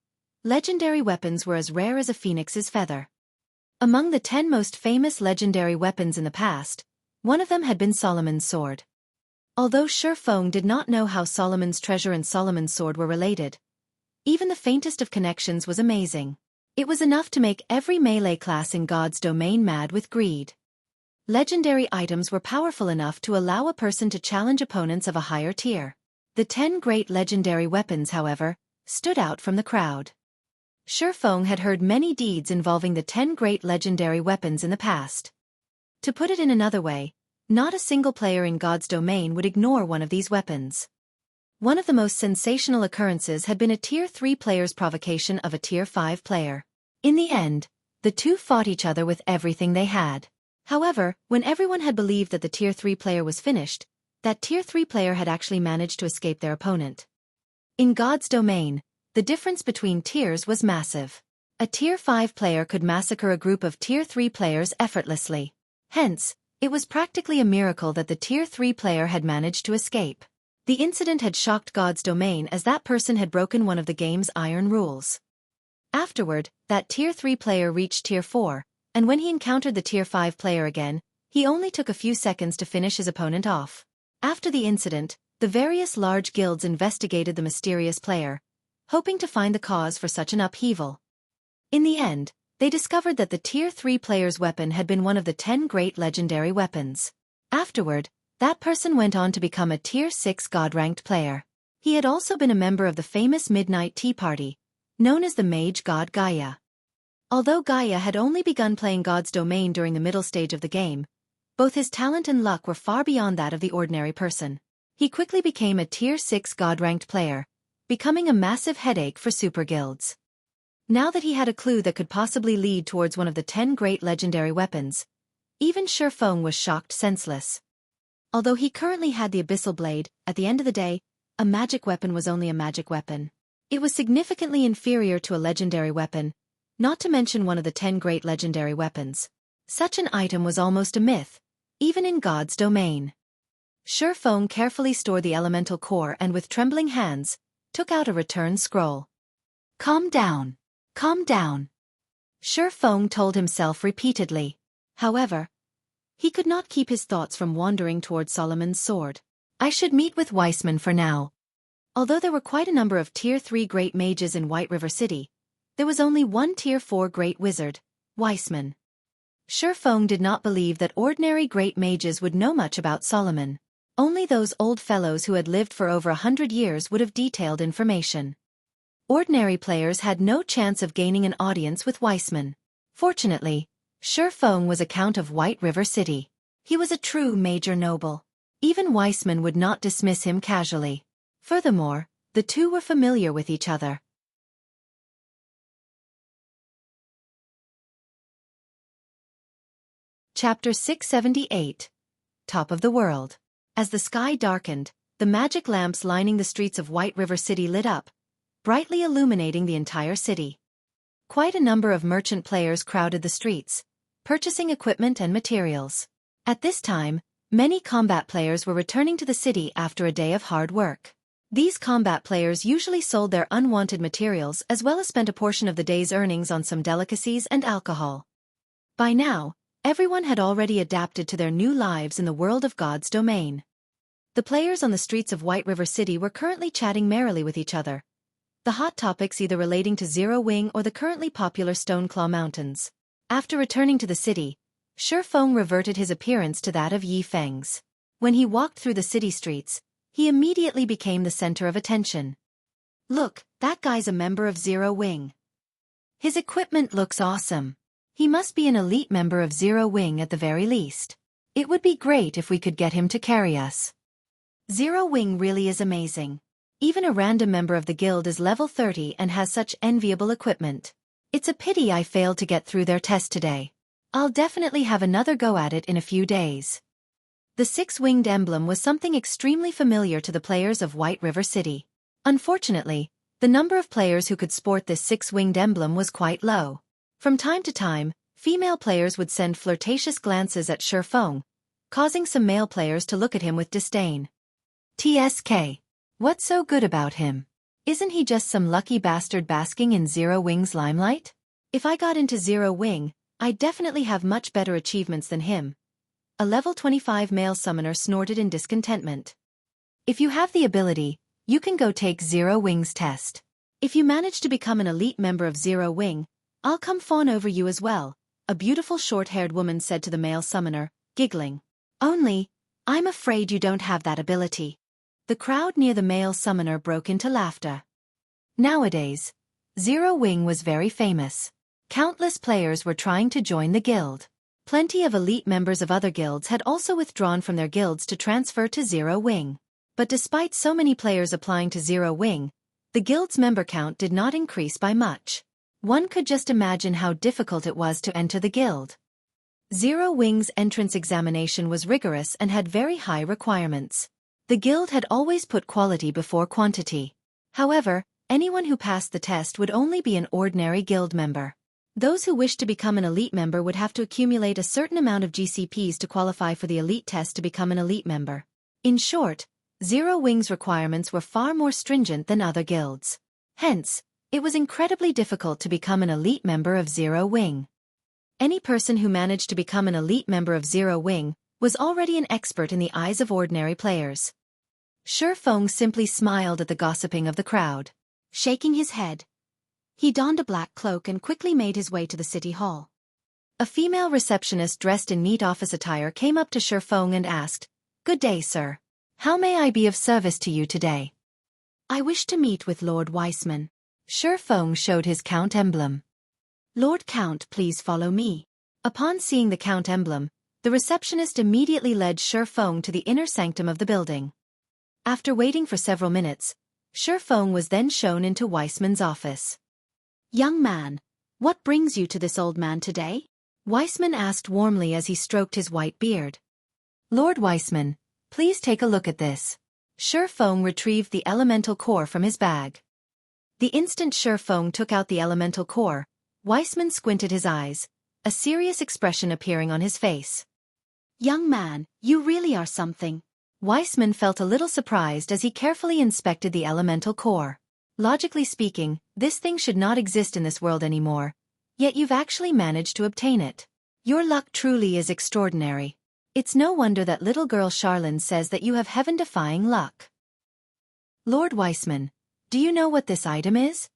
legendary weapons were as rare as a phoenix's feather. Among the 10 most famous legendary weapons in the past, one of them had been Solomon's sword. Although Xueqi did not know how Solomon's treasure and Solomon's sword were related, even the faintest of connections was amazing. It was enough to make every melee class in God's domain mad with greed. Legendary items were powerful enough to allow a person to challenge opponents of a higher tier. The 10 great legendary weapons, however, stood out from the crowd. Xueqi had heard many deeds involving the 10 great legendary weapons in the past. To put it in another way, not a single player in God's domain would ignore one of these weapons. One of the most sensational occurrences had been a Tier 3 player's provocation of a Tier 5 player. In the end, the two fought each other with everything they had. However, when everyone had believed that the Tier 3 player was finished, that Tier 3 player had actually managed to escape their opponent. In God's domain, the difference between tiers was massive. A Tier 5 player could massacre a group of Tier 3 players effortlessly. Hence, it was practically a miracle that the Tier 3 player had managed to escape. The incident had shocked God's domain as that person had broken one of the game's iron rules. Afterward, that Tier 3 player reached Tier 4, and when he encountered the Tier 5 player again, he only took a few seconds to finish his opponent off. After the incident, the various large guilds investigated the mysterious player, hoping to find the cause for such an upheaval. In the end, they discovered that the Tier 3 player's weapon had been one of the 10 great legendary weapons. Afterward, that person went on to become a Tier 6 God-ranked player. He had also been a member of the famous Midnight Tea Party, known as the mage god Gaia. Although Gaia had only begun playing God's domain during the middle stage of the game, both his talent and luck were far beyond that of the ordinary person. He quickly became a Tier 6 God-ranked player, becoming a massive headache for super guilds. Now that he had a clue that could possibly lead towards one of the 10 great legendary weapons, even Xueqi was shocked senseless. Although he currently had the Abyssal Blade, at the end of the day, a magic weapon was only a magic weapon. It was significantly inferior to a legendary weapon, not to mention one of the 10 great legendary weapons. Such an item was almost a myth, even in God's domain. Xueqi carefully stored the elemental core and with trembling hands, took out a return scroll. Calm down. Calm down. Xueqi told himself repeatedly. However, he could not keep his thoughts from wandering toward Solomon's sword. I should meet with Weissman for now. Although there were quite a number of Tier 3 great mages in White River City, there was only one Tier 4 great wizard, Weissman. Xueqi did not believe that ordinary great mages would know much about Solomon. Only those old fellows who had lived for over 100 years would have detailed information. Ordinary players had no chance of gaining an audience with Weissman. Fortunately, Xueqi was a count of White River City. He was a true major noble. Even Weissman would not dismiss him casually. Furthermore, the two were familiar with each other. Chapter 678. Top of the World. As the sky darkened, the magic lamps lining the streets of White River City lit up, brightly illuminating the entire city. Quite a number of merchant players crowded the streets, purchasing equipment and materials. At this time, many combat players were returning to the city after a day of hard work. These combat players usually sold their unwanted materials as well as spent a portion of the day's earnings on some delicacies and alcohol. By now, everyone had already adapted to their new lives in the world of God's domain. The players on the streets of White River City were currently chatting merrily with each other, the hot topics either relating to Zero Wing or the currently popular Stoneclaw Mountains. After returning to the city, Xueqi reverted his appearance to that of Yi Feng's. When he walked through the city streets, he immediately became the center of attention. Look, that guy's a member of Zero Wing. His equipment looks awesome. He must be an elite member of Zero Wing at the very least. It would be great if we could get him to carry us. Zero Wing really is amazing. Even a random member of the guild is level 30 and has such enviable equipment. It's a pity I failed to get through their test today. I'll definitely have another go at it in a few days. The six-winged emblem was something extremely familiar to the players of White River City. Unfortunately, the number of players who could sport this six-winged emblem was quite low. From time to time, female players would send flirtatious glances at Xueqi, causing some male players to look at him with disdain. TSK. What's so good about him? Isn't he just some lucky bastard basking in Zero Wing's limelight? If I got into Zero Wing, I'd definitely have much better achievements than him. A level 25 male summoner snorted in discontentment. If you have the ability, you can go take Zero Wing's test. If you manage to become an elite member of Zero Wing, I'll come fawn over you as well, a beautiful short-haired woman said to the male summoner, giggling. Only, I'm afraid you don't have that ability. The crowd near the male summoner broke into laughter. Nowadays, Zero Wing was very famous. Countless players were trying to join the guild. Plenty of elite members of other guilds had also withdrawn from their guilds to transfer to Zero Wing. But despite so many players applying to Zero Wing, the guild's member count did not increase by much. One could just imagine how difficult it was to enter the guild. Zero Wing's entrance examination was rigorous and had very high requirements. The guild had always put quality before quantity. However, anyone who passed the test would only be an ordinary guild member. Those who wished to become an elite member would have to accumulate a certain amount of GCPs to qualify for the elite test to become an elite member. In short, Zero Wing's requirements were far more stringent than other guilds. Hence, it was incredibly difficult to become an elite member of Zero Wing. Any person who managed to become an elite member of Zero Wing was already an expert in the eyes of ordinary players. Xueqi simply smiled at the gossiping of the crowd. Shaking his head, he donned a black cloak and quickly made his way to the city hall. A female receptionist dressed in neat office attire came up to Xueqi and asked, "Good day, sir. How may I be of service to you today?" "I wish to meet with Lord Weissman." Xueqi showed his count emblem. "Lord Count, please follow me." Upon seeing the count emblem, the receptionist immediately led Xueqi to the inner sanctum of the building. After waiting for several minutes, Xueqi was then shown into Weissman's office. "Young man, what brings you to this old man today?" Weissman asked warmly as he stroked his white beard. "Lord Weissman, please take a look at this." Xueqi retrieved the elemental core from his bag. The instant Xueqi took out the elemental core, Weissman squinted his eyes, a serious expression appearing on his face. Young man, you really are something. Weissman felt a little surprised as he carefully inspected the elemental core. Logically speaking, this thing should not exist in this world anymore, yet you've actually managed to obtain it. Your luck truly is extraordinary. It's no wonder that little girl Charlene says that you have heaven-defying luck. Lord Weissman, do you know what this item is?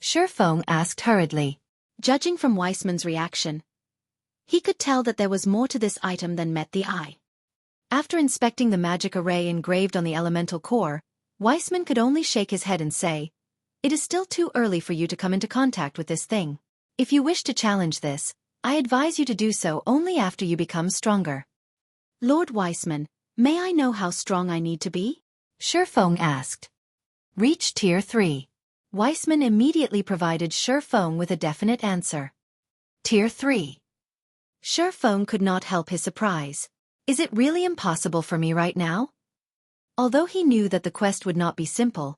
Xueqi asked hurriedly. Judging from Weissman's reaction, he could tell that there was more to this item than met the eye. After inspecting the magic array engraved on the elemental core, Weissman could only shake his head and say, "It is still too early for you to come into contact with this thing. If you wish to challenge this, I advise you to do so only after you become stronger." Lord Weissman, may I know how strong I need to be? Xueqi asked. Reach Tier 3. Weissman immediately provided Xueqi with a definite answer. Tier 3. Xueqi could not help his surprise. Is it really impossible for me right now? Although he knew that the quest would not be simple,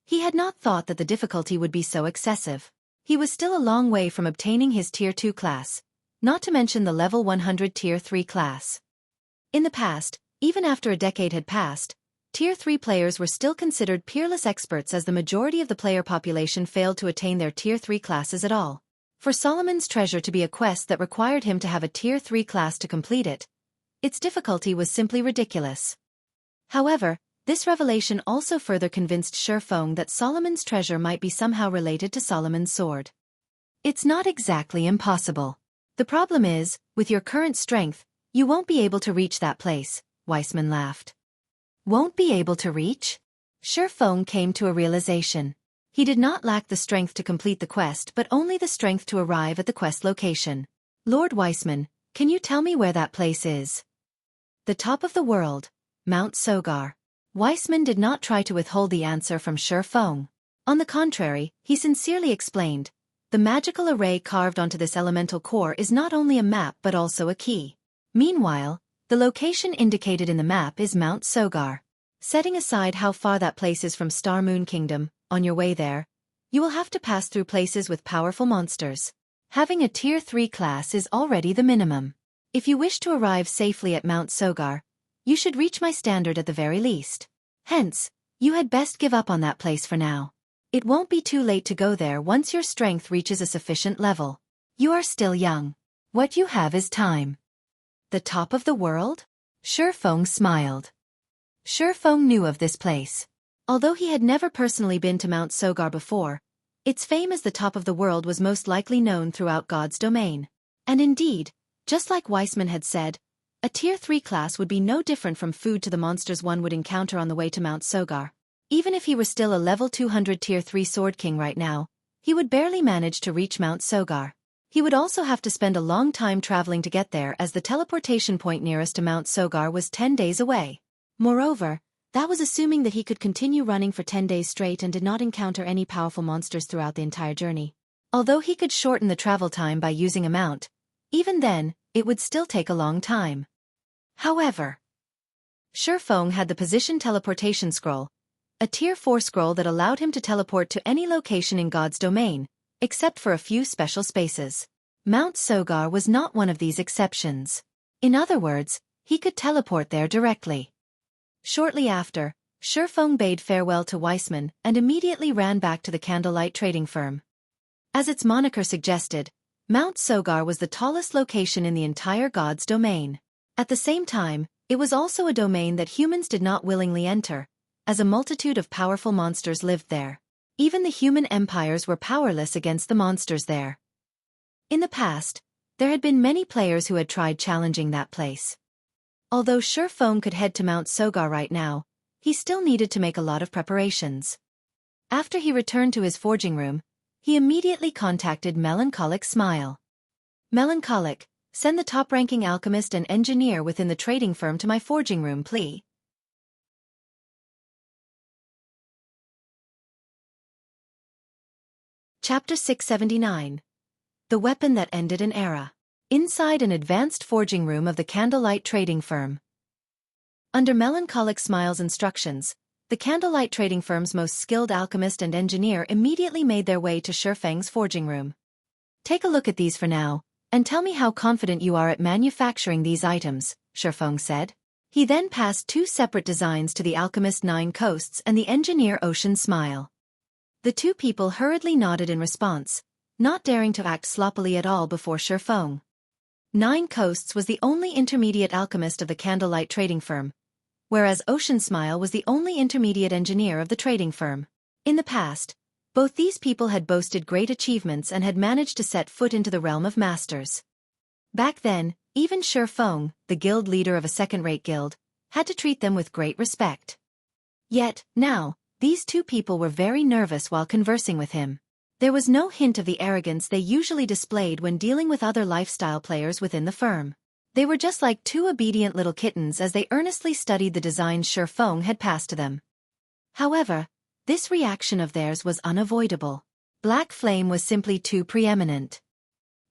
he had not thought that the difficulty would be so excessive. He was still a long way from obtaining his Tier 2 class, not to mention the level 100 Tier 3 class. In the past, even after a decade had passed, Tier 3 players were still considered peerless experts as the majority of the player population failed to attain their Tier 3 classes at all. For Solomon's Treasure to be a quest that required him to have a Tier 3 class to complete it, its difficulty was simply ridiculous. However, this revelation also further convinced Xueqi that Solomon's Treasure might be somehow related to Solomon's Sword. It's not exactly impossible. The problem is, with your current strength, you won't be able to reach that place, Weissman laughed. Won't be able to reach? Xueqi came to a realization. He did not lack the strength to complete the quest but only the strength to arrive at the quest location. Lord Weissman, can you tell me where that place is? The top of the world, Mount Sogar. Weissman did not try to withhold the answer from Xueqi. On the contrary, he sincerely explained, the magical array carved onto this elemental core is not only a map but also a key. Meanwhile, the location indicated in the map is Mount Sogar. Setting aside how far that place is from Star Moon Kingdom, on your way there, you will have to pass through places with powerful monsters. Having a Tier 3 class is already the minimum. If you wish to arrive safely at Mount Sogar, you should reach my standard at the very least. Hence, you had best give up on that place for now. It won't be too late to go there once your strength reaches a sufficient level. You are still young. What you have is time. The top of the world? Xueqi smiled. Xueqi knew of this place. Although he had never personally been to Mount Sogar before, its fame as the top of the world was most likely known throughout God's domain. And indeed, just like Weissman had said, a Tier 3 class would be no different from food to the monsters one would encounter on the way to Mount Sogar. Even if he were still a level 200 Tier 3 Sword King right now, he would barely manage to reach Mount Sogar. He would also have to spend a long time traveling to get there as the teleportation point nearest to Mount Sogar was 10 days away. Moreover, that was assuming that he could continue running for 10 days straight and did not encounter any powerful monsters throughout the entire journey. Although he could shorten the travel time by using a mount, even then, it would still take a long time. However, Xueqi had the position teleportation scroll, a Tier 4 scroll that allowed him to teleport to any location in God's domain, except for a few special spaces. Mount Sogar was not one of these exceptions. In other words, he could teleport there directly. Shortly after, Xueqi bade farewell to Weissman and immediately ran back to the candlelight trading firm. As its moniker suggested, Mount Sogar was the tallest location in the entire God's domain. At the same time, it was also a domain that humans did not willingly enter, as a multitude of powerful monsters lived there. Even the human empires were powerless against the monsters there. In the past, there had been many players who had tried challenging that place. Although Xueqi could head to Mount Sogar right now, he still needed to make a lot of preparations. After he returned to his forging room, he immediately contacted Melancholic Smile. Melancholic, send the top-ranking alchemist and engineer within the trading firm to my forging room, please. Chapter 679. The Weapon That Ended an Era. Inside an advanced forging room of the Candlelight Trading Firm. Under Melancholic Smile's instructions, the Candlelight Trading Firm's most skilled alchemist and engineer immediately made their way to Xueqi's forging room. Take a look at these for now, and tell me how confident you are at manufacturing these items, Xuefeng said. He then passed 2 separate designs to the alchemist Nine Coasts and the engineer Ocean Smile. The 2 people hurriedly nodded in response, not daring to act sloppily at all before Xuefeng. Nine Coasts was the only intermediate alchemist of the candlelight trading firm, whereas Ocean Smile was the only intermediate engineer of the trading firm. In the past, both these people had boasted great achievements and had managed to set foot into the realm of masters. Back then, even Xuefeng, the guild leader of a second-rate guild, had to treat them with great respect. Yet, now, these 2 people were very nervous while conversing with him. There was no hint of the arrogance they usually displayed when dealing with other lifestyle players within the firm. They were just like 2 obedient little kittens as they earnestly studied the designs Xuefeng had passed to them. However, this reaction of theirs was unavoidable. Black Flame was simply too preeminent.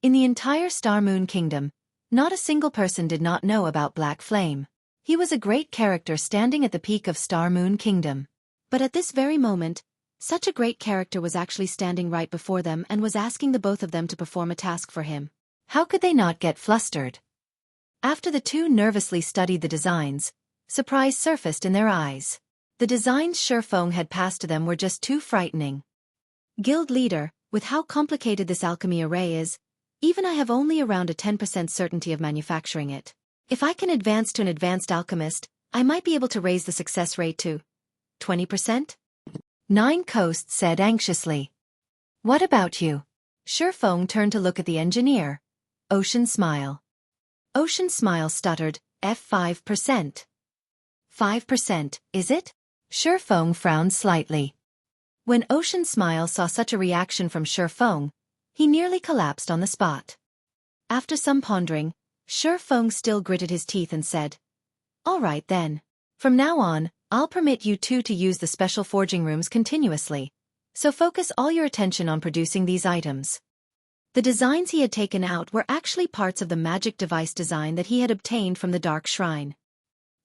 In the entire Star Moon Kingdom, not a single person did not know about Black Flame. He was a great character standing at the peak of Star Moon Kingdom. But at this very moment, such a great character was actually standing right before them and was asking the both of them to perform a task for him. How could they not get flustered? After the 2 nervously studied the designs, surprise surfaced in their eyes. The designs Xuefeng had passed to them were just too frightening. Guild leader, with how complicated this alchemy array is, even I have only around a 10% certainty of manufacturing it. If I can advance to an advanced alchemist, I might be able to raise the success rate to 20%? Nine Coasts said anxiously. What about you? Xuefeng turned to look at the engineer. Ocean Smile. Ocean Smile stuttered, F5%. 5%, is it? Xuefeng frowned slightly. When Ocean Smile saw such a reaction from Xuefeng, he nearly collapsed on the spot. After some pondering, Xuefeng still gritted his teeth and said, "All right then. From now on, I'll permit you 2 to use the special forging rooms continuously, so focus all your attention on producing these items." The designs he had taken out were actually parts of the magic device design that he had obtained from the Dark Shrine.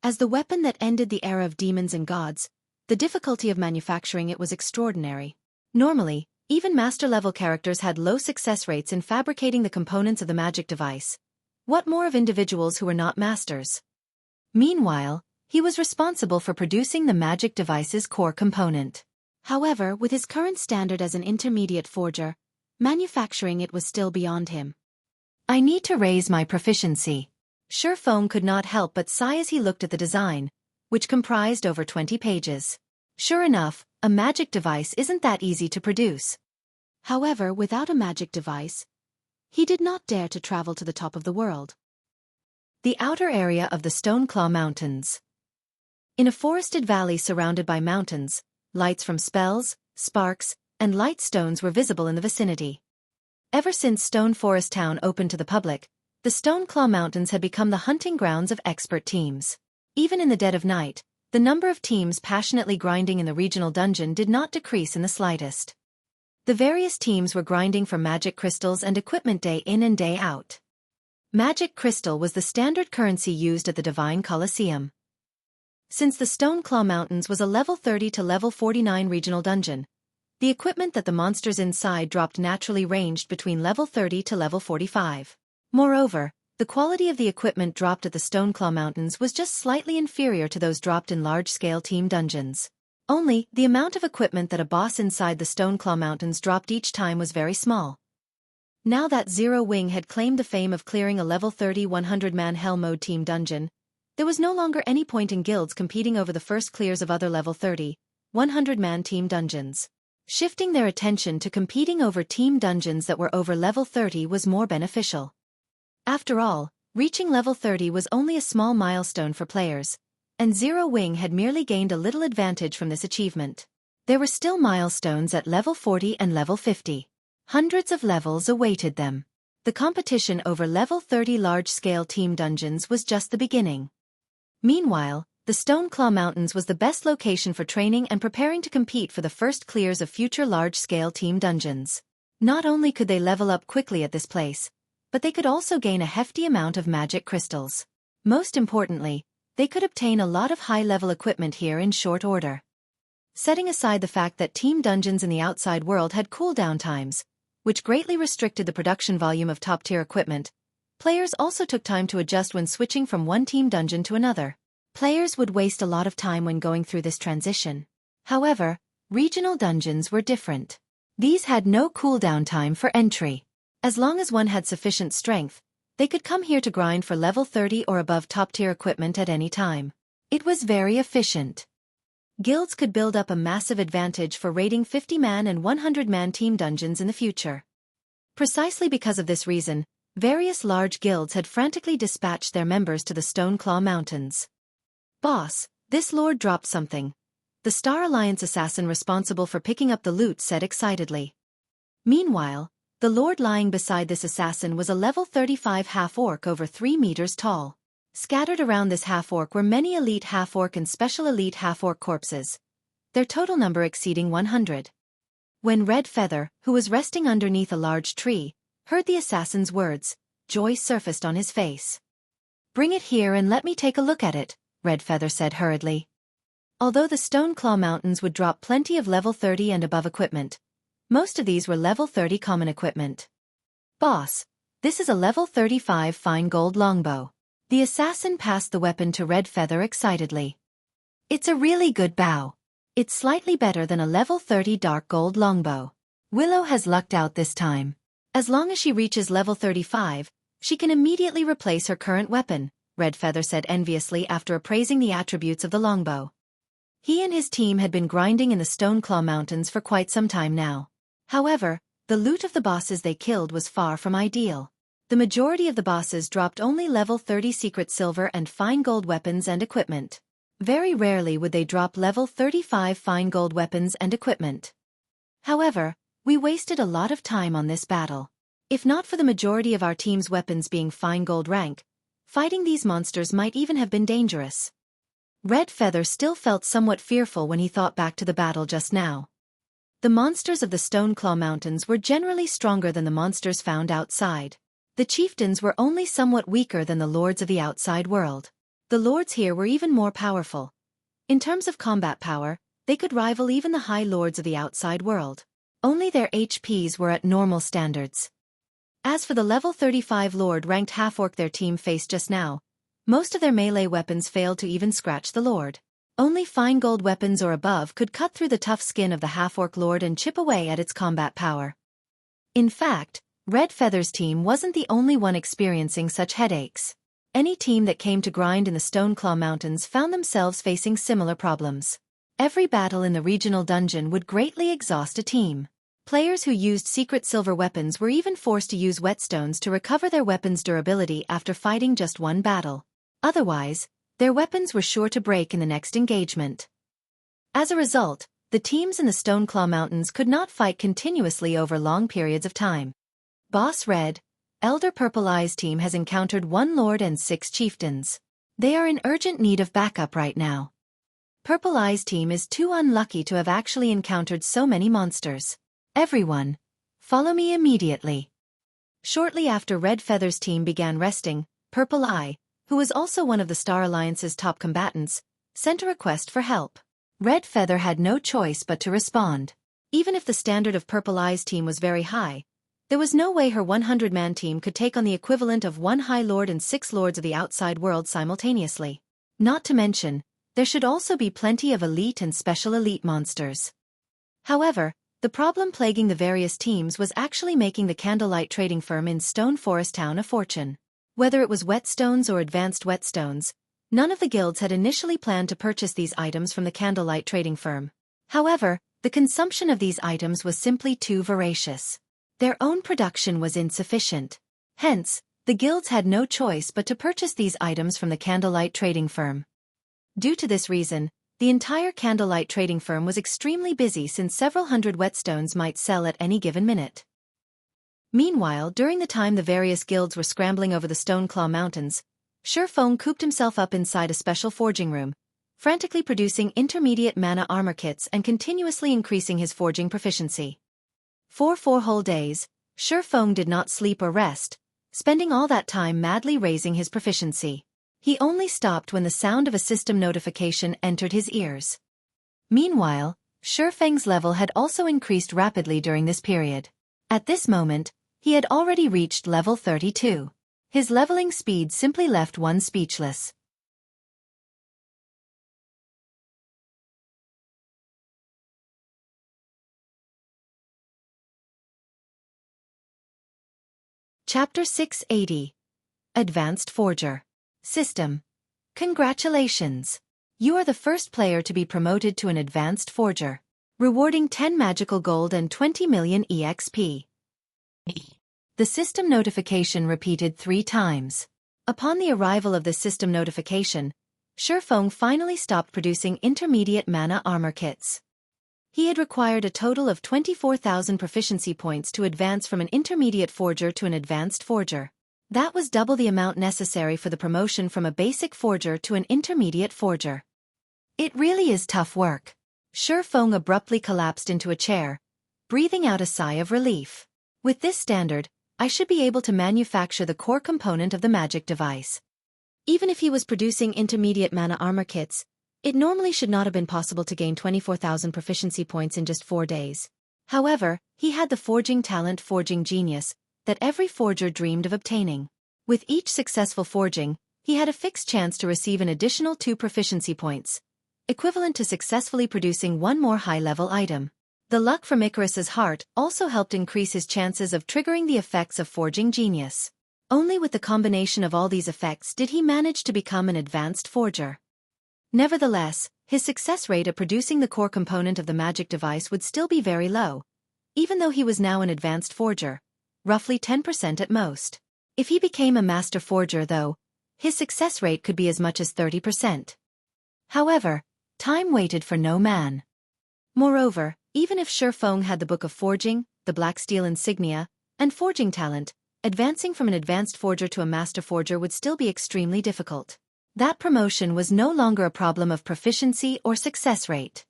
As the weapon that ended the era of demons and gods, the difficulty of manufacturing it was extraordinary. Normally, even master-level characters had low success rates in fabricating the components of the magic device. What more of individuals who were not masters? Meanwhile, he was responsible for producing the magic device's core component. However, with his current standard as an intermediate forger, manufacturing it was still beyond him. I need to raise my proficiency. Xuefeng could not help but sigh as he looked at the design, which comprised over 20 pages. Sure enough, a magic device isn't that easy to produce. However, without a magic device, he did not dare to travel to the top of the world. The outer area of the Stoneclaw Mountains. In a forested valley surrounded by mountains, lights from spells, sparks, and light stones were visible in the vicinity. Ever since Stone Forest Town opened to the public, the Stoneclaw Mountains had become the hunting grounds of expert teams. Even in the dead of night, the number of teams passionately grinding in the regional dungeon did not decrease in the slightest. The various teams were grinding for magic crystals and equipment day in and day out. Magic crystal was the standard currency used at the Divine Colosseum. Since the Stoneclaw Mountains was a level 30 to level 49 regional dungeon, the equipment that the monsters inside dropped naturally ranged between level 30 to level 45. Moreover, the quality of the equipment dropped at the Stoneclaw Mountains was just slightly inferior to those dropped in large-scale team dungeons. Only, the amount of equipment that a boss inside the Stoneclaw Mountains dropped each time was very small. Now that Zero Wing had claimed the fame of clearing a level 30 100-man Hell Mode team dungeon, there was no longer any point in guilds competing over the first clears of other level 30, 100-man team dungeons. Shifting their attention to competing over team dungeons that were over level 30 was more beneficial. After all, reaching level 30 was only a small milestone for players, and Zero Wing had merely gained a little advantage from this achievement. There were still milestones at level 40 and level 50. Hundreds of levels awaited them. The competition over level 30 large-scale team dungeons was just the beginning. Meanwhile, the Stoneclaw Mountains was the best location for training and preparing to compete for the first clears of future large-scale team dungeons. Not only could they level up quickly at this place, but they could also gain a hefty amount of magic crystals. Most importantly, they could obtain a lot of high-level equipment here in short order. Setting aside the fact that team dungeons in the outside world had cooldown times, which greatly restricted the production volume of top-tier equipment. Players also took time to adjust when switching from one team dungeon to another. Players would waste a lot of time when going through this transition. However, regional dungeons were different. These had no cooldown time for entry. As long as one had sufficient strength, they could come here to grind for level 30 or above top-tier equipment at any time. It was very efficient. Guilds could build up a massive advantage for raiding 50-man and 100-man team dungeons in the future. Precisely because of this reason, various large guilds had frantically dispatched their members to the Stoneclaw Mountains. "Boss, this lord dropped something," the Star Alliance assassin responsible for picking up the loot said excitedly. Meanwhile, the lord lying beside this assassin was a level 35 half-orc over 3 meters tall. Scattered around this half-orc were many elite half-orc and special elite half-orc corpses, their total number exceeding 100. When Red Feather, who was resting underneath a large tree, heard the assassin's words, joy surfaced on his face. "Bring it here and let me take a look at it," Red Feather said hurriedly. Although the Stoneclaw Mountains would drop plenty of level 30 and above equipment, most of these were level 30 common equipment. "Boss, this is a level 35 fine gold longbow." The assassin passed the weapon to Red Feather excitedly. "It's a really good bow. It's slightly better than a level 30 dark gold longbow. Willow has lucked out this time. As long as she reaches level 35, she can immediately replace her current weapon," Red Feather said enviously after appraising the attributes of the longbow. He and his team had been grinding in the Stoneclaw Mountains for quite some time now. However, the loot of the bosses they killed was far from ideal. The majority of the bosses dropped only level 30 secret silver and fine gold weapons and equipment. Very rarely would they drop level 35 fine gold weapons and equipment. However, we wasted a lot of time on this battle. If not for the majority of our team's weapons being fine gold rank, fighting these monsters might even have been dangerous. Red Feather still felt somewhat fearful when he thought back to the battle just now. The monsters of the Stoneclaw Mountains were generally stronger than the monsters found outside. The chieftains were only somewhat weaker than the lords of the outside world. The lords here were even more powerful. In terms of combat power, they could rival even the high lords of the outside world. Only their HPs were at normal standards. As for the level 35 lord-ranked half-orc their team faced just now, most of their melee weapons failed to even scratch the lord. Only fine gold weapons or above could cut through the tough skin of the half-orc lord and chip away at its combat power. In fact, Red Feather's team wasn't the only one experiencing such headaches. Any team that came to grind in the Stoneclaw Mountains found themselves facing similar problems. Every battle in the regional dungeon would greatly exhaust a team. Players who used secret silver weapons were even forced to use whetstones to recover their weapons' durability after fighting just one battle. Otherwise, their weapons were sure to break in the next engagement. As a result, the teams in the Stoneclaw Mountains could not fight continuously over long periods of time. Boss Red, Elder Purple Eye's team has encountered 1 lord and 6 chieftains. They are in urgent need of backup right now. Purple Eye's team is too unlucky to have actually encountered so many monsters. Everyone, follow me immediately. Shortly after Red Feather's team began resting, Purple Eye, who was also one of the Star Alliance's top combatants, sent a request for help. Red Feather had no choice but to respond. Even if the standard of Purple Eye's team was very high, there was no way her 100-man team could take on the equivalent of 1 High Lord and 6 Lords of the outside world simultaneously. Not to mention, there should also be plenty of elite and special elite monsters. However, the problem plaguing the various teams was actually making the Candlelight trading firm in Stone Forest Town a fortune. Whether it was whetstones or advanced whetstones, none of the guilds had initially planned to purchase these items from the Candlelight trading firm. However, the consumption of these items was simply too voracious. Their own production was insufficient. Hence, the guilds had no choice but to purchase these items from the Candlelight trading firm. Due to this reason, the entire Candlelight trading firm was extremely busy since several hundred whetstones might sell at any given minute. Meanwhile, during the time the various guilds were scrambling over the Stoneclaw Mountains, Xueqi cooped himself up inside a special forging room, frantically producing intermediate mana armor kits and continuously increasing his forging proficiency. For 4 whole days, Xueqi did not sleep or rest, spending all that time madly raising his proficiency. He only stopped when the sound of a system notification entered his ears. Meanwhile, Xueqi's level had also increased rapidly during this period. At this moment, he had already reached level 32. His leveling speed simply left one speechless. Chapter 680. Advanced Forger. System. Congratulations! You are the first player to be promoted to an Advanced Forger, rewarding 10 magical gold and 20 million EXP. The system notification repeated 3 times. Upon the arrival of the system notification, Xueqi finally stopped producing intermediate mana armor kits. He had required a total of 24,000 proficiency points to advance from an intermediate forger to an advanced forger. That was double the amount necessary for the promotion from a basic forger to an intermediate forger. It really is tough work. Xueqi abruptly collapsed into a chair, breathing out a sigh of relief. With this standard, I should be able to manufacture the core component of the magic device. Even if he was producing intermediate mana armor kits, it normally should not have been possible to gain 24,000 proficiency points in just 4 days. However, he had the forging talent, forging genius, that every forger dreamed of obtaining. With each successful forging, he had a fixed chance to receive an additional 2 proficiency points, equivalent to successfully producing 1 more high-level item. The luck from Icarus's heart also helped increase his chances of triggering the effects of forging genius. Only with the combination of all these effects did he manage to become an advanced forger. Nevertheless, his success rate at producing the core component of the magic device would still be very low, even though he was now an advanced forger, roughly 10% at most. If he became a master forger though, his success rate could be as much as 30%. However, time waited for no man. Moreover, even if Xueqi had the Book of Forging, the Black Steel Insignia, and forging talent, advancing from an advanced forger to a master forger would still be extremely difficult. That promotion was no longer a problem of proficiency or success rate.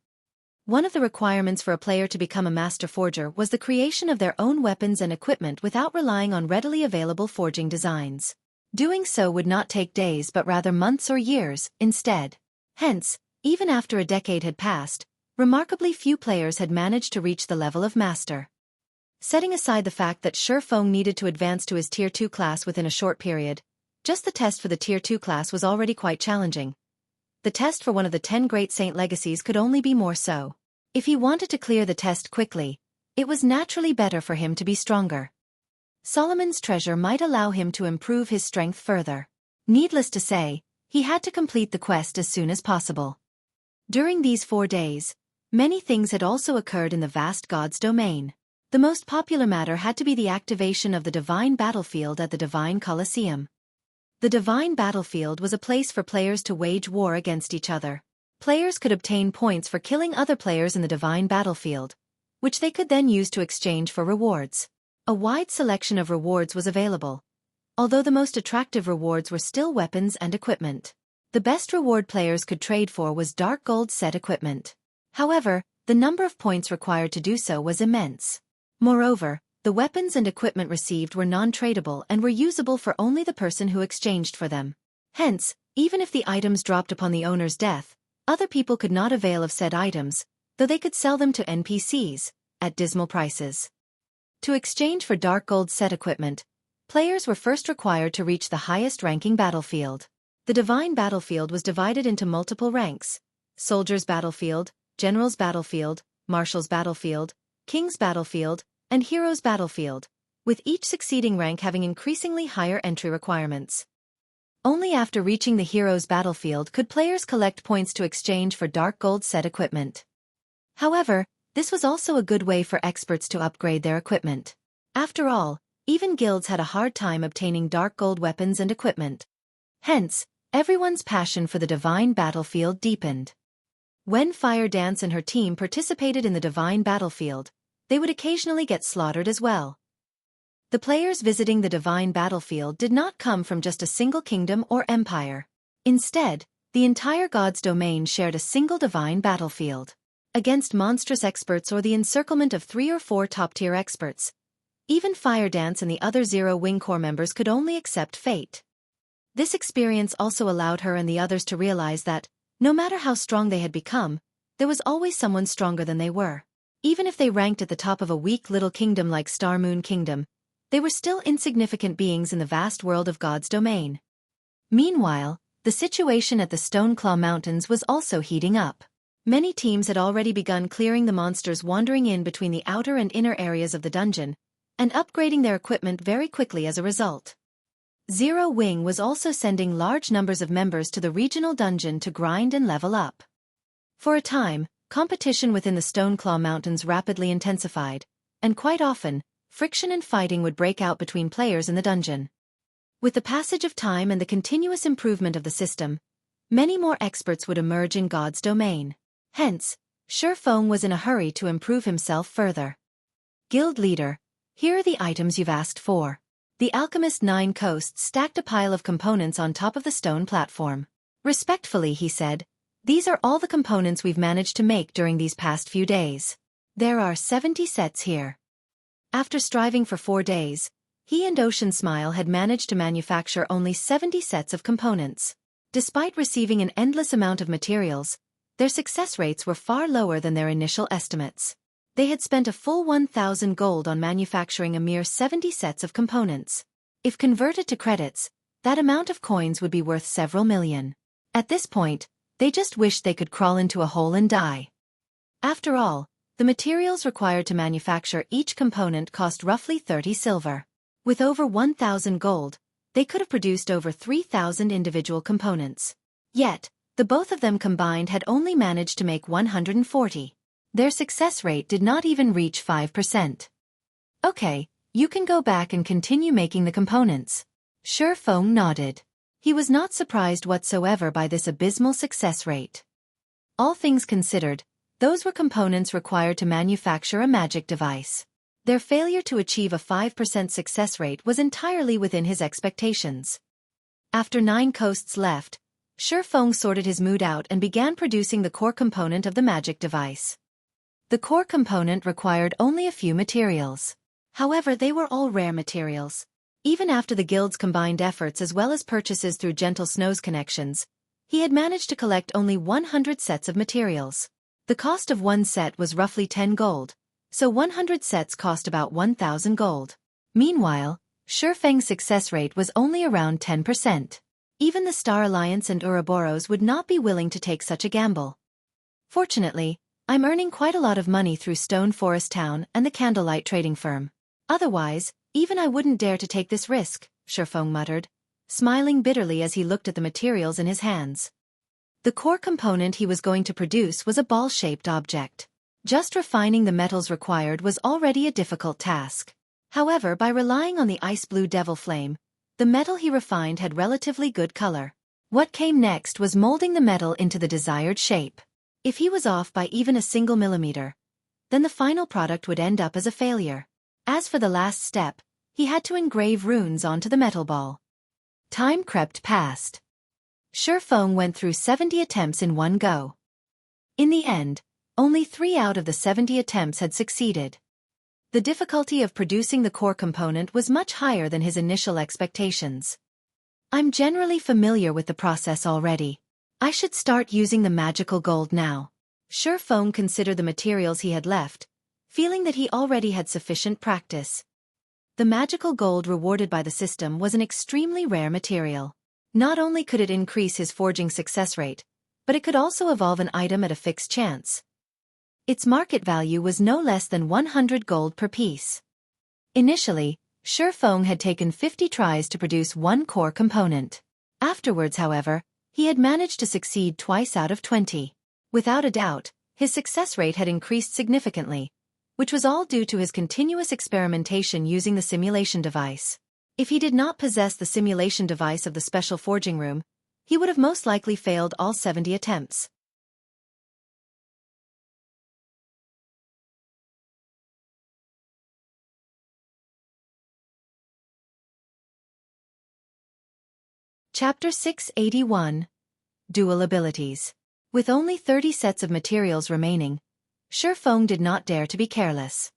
One of the requirements for a player to become a master forger was the creation of their own weapons and equipment without relying on readily available forging designs. Doing so would not take days but rather months or years, instead. Hence, even after a decade had passed, remarkably few players had managed to reach the level of master. Setting aside the fact that Xueqi needed to advance to his Tier 2 class within a short period, just the test for the Tier 2 class was already quite challenging. The test for one of the 10 Great Saint Legacies could only be more so. If he wanted to clear the test quickly, it was naturally better for him to be stronger. Solomon's treasure might allow him to improve his strength further. Needless to say, he had to complete the quest as soon as possible. During these 4 days, many things had also occurred in the vast God's domain. The most popular matter had to be the activation of the Divine Battlefield at the Divine Colosseum. The Divine Battlefield was a place for players to wage war against each other. Players could obtain points for killing other players in the Divine Battlefield, which they could then use to exchange for rewards. A wide selection of rewards was available, although the most attractive rewards were still weapons and equipment. The best reward players could trade for was dark gold set equipment. However, the number of points required to do so was immense. Moreover, the weapons and equipment received were non-tradable and were usable for only the person who exchanged for them. Hence, even if the items dropped upon the owner's death, other people could not avail of said items, though they could sell them to NPCs, at dismal prices. To exchange for dark gold set equipment, players were first required to reach the highest ranking battlefield. The Divine Battlefield was divided into multiple ranks: Soldier's Battlefield, General's Battlefield, Marshal's Battlefield, King's Battlefield, and Hero's Battlefield, with each succeeding rank having increasingly higher entry requirements. Only after reaching the Hero's Battlefield could players collect points to exchange for dark gold set equipment. However, this was also a good way for experts to upgrade their equipment. After all, even guilds had a hard time obtaining dark gold weapons and equipment. Hence, everyone's passion for the Divine Battlefield deepened. When Fire Dance and her team participated in the Divine Battlefield, they would occasionally get slaughtered as well. The players visiting the Divine Battlefield did not come from just a single kingdom or empire. Instead, the entire God's domain shared a single Divine Battlefield. Against monstrous experts or the encirclement of 3 or 4 top-tier experts, even Fire Dance and the other Zero Wing Corps members could only accept fate. This experience also allowed her and the others to realize that, no matter how strong they had become, there was always someone stronger than they were. Even if they ranked at the top of a weak little kingdom like Star Moon Kingdom, they were still insignificant beings in the vast world of God's domain. Meanwhile, the situation at the Stoneclaw Mountains was also heating up. Many teams had already begun clearing the monsters wandering in between the outer and inner areas of the dungeon, and upgrading their equipment very quickly as a result. Zero Wing was also sending large numbers of members to the regional dungeon to grind and level up. For a time, competition within the Stoneclaw Mountains rapidly intensified, and quite often, friction and fighting would break out between players in the dungeon. With the passage of time and the continuous improvement of the system, many more experts would emerge in God's domain. Hence, Xueqi was in a hurry to improve himself further. Guild leader, here are the items you've asked for. The alchemist 9 Coasts stacked a pile of components on top of the stone platform. Respectfully, he said, these are all the components we've managed to make during these past few days. There are 70 sets here. After striving for 4 days, he and Ocean Smile had managed to manufacture only 70 sets of components. Despite receiving an endless amount of materials, their success rates were far lower than their initial estimates. They had spent a full 1,000 gold on manufacturing a mere 70 sets of components. If converted to credits, that amount of coins would be worth several million. At this point, they just wished they could crawl into a hole and die. After all, the materials required to manufacture each component cost roughly 30 silver. With over 1,000 gold, they could have produced over 3,000 individual components. Yet, the both of them combined had only managed to make 140. Their success rate did not even reach 5%. Okay, you can go back and continue making the components. Xueqi nodded. He was not surprised whatsoever by this abysmal success rate. All things considered, those were components required to manufacture a magic device. Their failure to achieve a 5% success rate was entirely within his expectations. After 9 Coasts left, Xueqi sorted his mood out and began producing the core component of the magic device. The core component required only a few materials. However, they were all rare materials. Even after the guild's combined efforts as well as purchases through Gentle Snow's connections, he had managed to collect only 100 sets of materials. The cost of one set was roughly 10 gold, so 100 sets cost about 1,000 gold. Meanwhile, Xueqi's success rate was only around 10%. Even the Star Alliance and Ouroboros would not be willing to take such a gamble. Fortunately, I'm earning quite a lot of money through Stone Forest Town and the Candlelight Trading Firm. Otherwise, even I wouldn't dare to take this risk, Xueqi muttered, smiling bitterly as he looked at the materials in his hands. The core component he was going to produce was a ball-shaped object. Just refining the metals required was already a difficult task. However, by relying on the ice blue devil flame, the metal he refined had relatively good color. What came next was molding the metal into the desired shape. If he was off by even a single millimeter, then the final product would end up as a failure. As for the last step, he had to engrave runes onto the metal ball. Time crept past. Xueqi went through 70 attempts in one go. In the end, only 3 out of the 70 attempts had succeeded. The difficulty of producing the core component was much higher than his initial expectations. I'm generally familiar with the process already. I should start using the magical gold now. Xueqi considered the materials he had left, feeling that he already had sufficient practice. The magical gold rewarded by the system was an extremely rare material. Not only could it increase his forging success rate, but it could also evolve an item at a fixed chance. Its market value was no less than 100 gold per piece. Initially, Xueqi had taken 50 tries to produce one core component. Afterwards, however, he had managed to succeed twice out of 20. Without a doubt, his success rate had increased significantly, which was all due to his continuous experimentation using the simulation device. If he did not possess the simulation device of the special forging room, he would have most likely failed all 70 attempts. Chapter 681. Dual Abilities. With only 30 sets of materials remaining, Xueqi did not dare to be careless.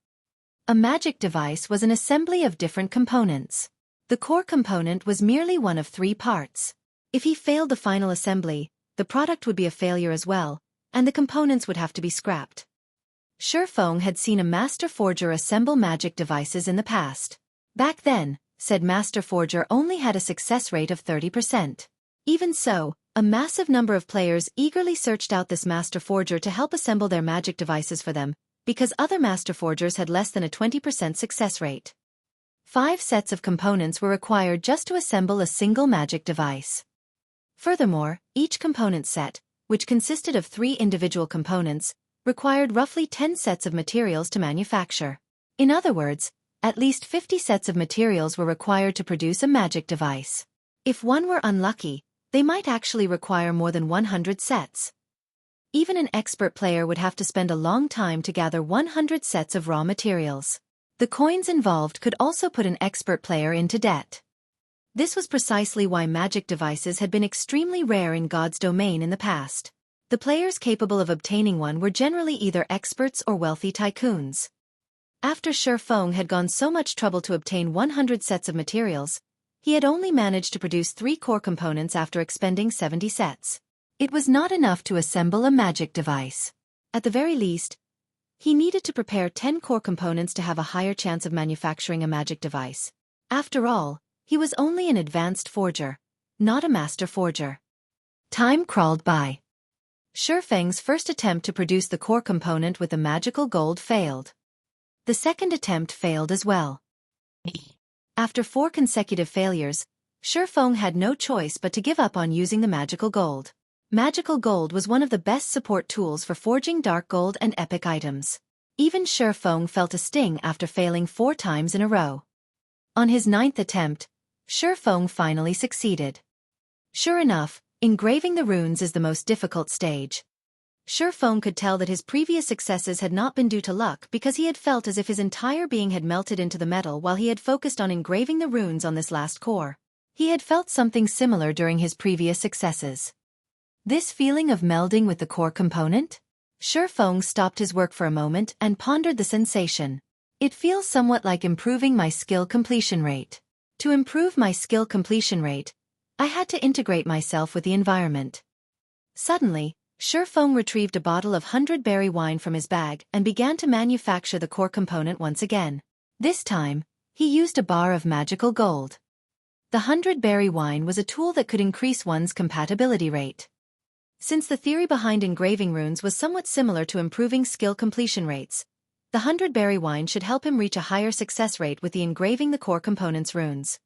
A magic device was an assembly of different components. The core component was merely one of 3 parts. If he failed the final assembly, the product would be a failure as well, and the components would have to be scrapped. Xueqi had seen a master forger assemble magic devices in the past. Back then, said master forger only had a success rate of 30%. Even so, a massive number of players eagerly searched out this master forger to help assemble their magic devices for them, because other master forgers had less than a 20% success rate. 5 sets of components were required just to assemble a single magic device. Furthermore, each component set, which consisted of 3 individual components, required roughly 10 sets of materials to manufacture. In other words, at least 50 sets of materials were required to produce a magic device. If one were unlucky, they might actually require more than 100 sets. Even an expert player would have to spend a long time to gather 100 sets of raw materials. The coins involved could also put an expert player into debt. This was precisely why magic devices had been extremely rare in God's domain in the past. The players capable of obtaining one were generally either experts or wealthy tycoons. After Xueqi had gone so much trouble to obtain 100 sets of materials, he had only managed to produce 3 core components after expending 70 sets. It was not enough to assemble a magic device. At the very least, he needed to prepare 10 core components to have a higher chance of manufacturing a magic device. After all, he was only an advanced forger, not a master forger. Time crawled by. Xueqi's first attempt to produce the core component with the magical gold failed. The second attempt failed as well. After 4 consecutive failures, Xueqi had no choice but to give up on using the magical gold. Magical gold was one of the best support tools for forging dark gold and epic items. Even Xueqi felt a sting after failing 4 times in a row. On his 9th attempt, Xueqi finally succeeded. Sure enough, engraving the runes is the most difficult stage. Xueqi could tell that his previous successes had not been due to luck because he had felt as if his entire being had melted into the metal while he had focused on engraving the runes on this last core. He had felt something similar during his previous successes. This feeling of melding with the core component? Xueqi stopped his work for a moment and pondered the sensation. It feels somewhat like improving my skill completion rate. To improve my skill completion rate, I had to integrate myself with the environment. Suddenly, Xueqi retrieved a bottle of 100-berry wine from his bag and began to manufacture the core component once again. This time, he used a bar of magical gold. The 100-berry wine was a tool that could increase one's compatibility rate. Since the theory behind engraving runes was somewhat similar to improving skill completion rates, the 100-berry wine should help him reach a higher success rate with the engraving the core components runes.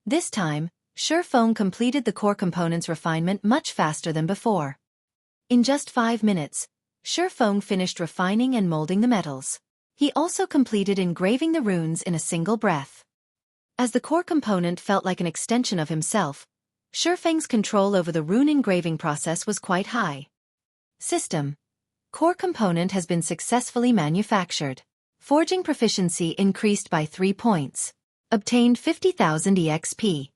This time, Xueqi completed the core components refinement much faster than before. In just 5 minutes, Xueqi finished refining and molding the metals. He also completed engraving the runes in a single breath. As the core component felt like an extension of himself, Xueqi's control over the rune engraving process was quite high. System. Core component has been successfully manufactured. Forging proficiency increased by 3 points. Obtained 50,000 EXP.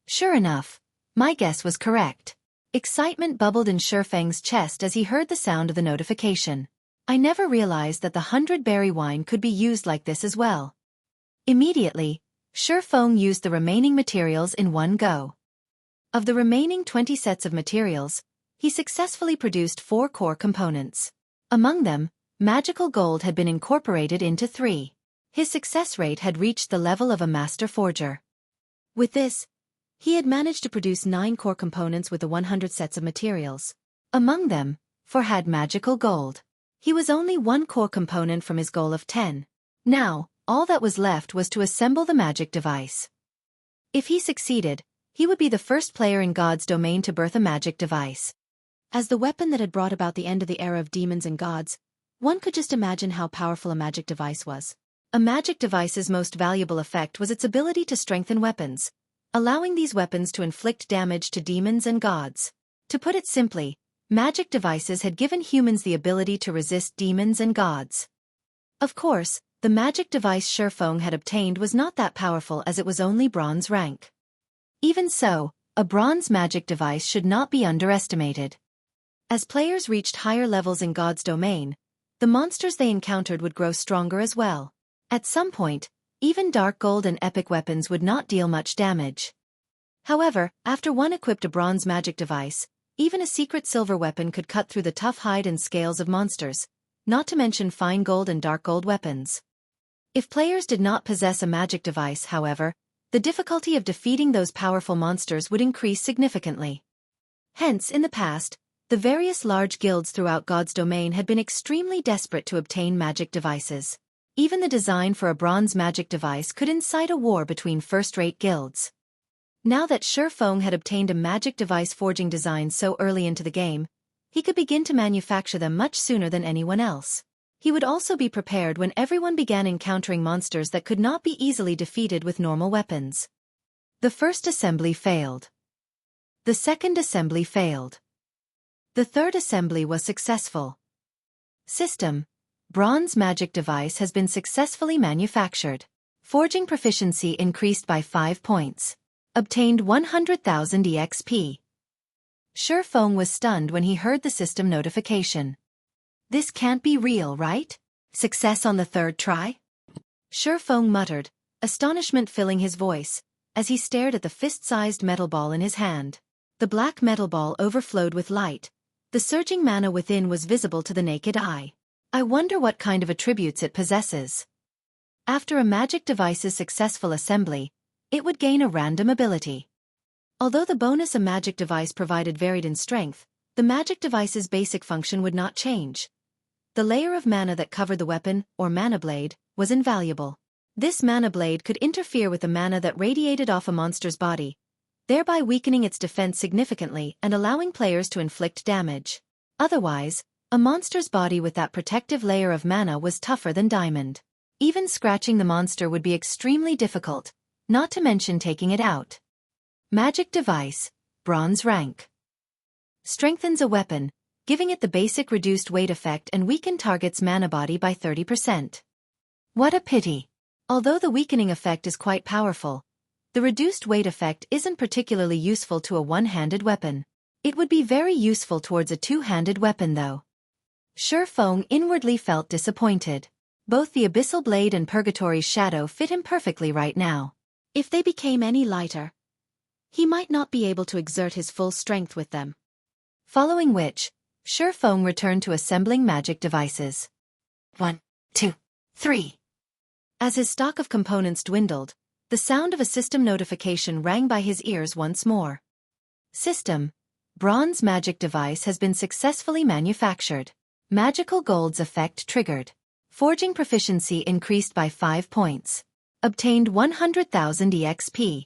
Sure enough, my guess was correct. Excitement bubbled in Xueqi's chest as he heard the sound of the notification. I never realized that the 100-berry wine could be used like this as well. Immediately, Xueqi used the remaining materials in one go. Of the remaining 20 sets of materials, he successfully produced 4 core components. Among them, magical gold had been incorporated into 3. His success rate had reached the level of a master forger. With this, he had managed to produce 9 core components with the 100 sets of materials. Among them, 4 had magical gold. He was only 1 core component from his goal of 10. Now, all that was left was to assemble the magic device. If he succeeded, he would be the first player in God's domain to birth a magic device. As the weapon that had brought about the end of the era of demons and gods, one could just imagine how powerful a magic device was. A magic device's most valuable effect was its ability to strengthen weapons, allowing these weapons to inflict damage to demons and gods. To put it simply, magic devices had given humans the ability to resist demons and gods. Of course, the magic device Xueqi had obtained was not that powerful as it was only bronze rank. Even so, a bronze magic device should not be underestimated. As players reached higher levels in God's domain, the monsters they encountered would grow stronger as well. At some point, even dark gold and epic weapons would not deal much damage. However, after one equipped a bronze magic device, even a secret silver weapon could cut through the tough hide and scales of monsters, not to mention fine gold and dark gold weapons. If players did not possess a magic device, however, the difficulty of defeating those powerful monsters would increase significantly. Hence, in the past, the various large guilds throughout God's domain had been extremely desperate to obtain magic devices. Even the design for a bronze magic device could incite a war between first-rate guilds. Now that Xueqi had obtained a magic device forging design so early into the game, he could begin to manufacture them much sooner than anyone else. He would also be prepared when everyone began encountering monsters that could not be easily defeated with normal weapons. The first assembly failed. The second assembly failed. The third assembly was successful. System: Bronze magic device has been successfully manufactured. Forging proficiency increased by 5 points. Obtained 100,000 EXP. Xueqi was stunned when he heard the system notification. This can't be real, right? Success on the third try? Xueqi muttered, astonishment filling his voice, as he stared at the fist-sized metal ball in his hand. The black metal ball overflowed with light. The surging mana within was visible to the naked eye. I wonder what kind of attributes it possesses. After a magic device's successful assembly, it would gain a random ability. Although the bonus a magic device provided varied in strength, the magic device's basic function would not change. The layer of mana that covered the weapon, or mana blade, was invaluable. This mana blade could interfere with the mana that radiated off a monster's body, thereby weakening its defense significantly and allowing players to inflict damage. Otherwise, a monster's body with that protective layer of mana was tougher than diamond. Even scratching the monster would be extremely difficult, not to mention taking it out. Magic device, bronze rank. Strengthens a weapon, giving it the basic reduced weight effect and weaken target's mana body by 30%. What a pity. Although the weakening effect is quite powerful, the reduced weight effect isn't particularly useful to a one-handed weapon. It would be very useful towards a two-handed weapon though. Xueqi inwardly felt disappointed. Both the Abyssal Blade and Purgatory's Shadow fit him perfectly right now. If they became any lighter, he might not be able to exert his full strength with them. Following which, Xueqi returned to assembling magic devices. 1, 2, 3. As his stock of components dwindled, the sound of a system notification rang by his ears once more. System: Bronze magic device has been successfully manufactured. Magical gold's effect triggered. Forging proficiency increased by 5 points. Obtained 100,000 EXP.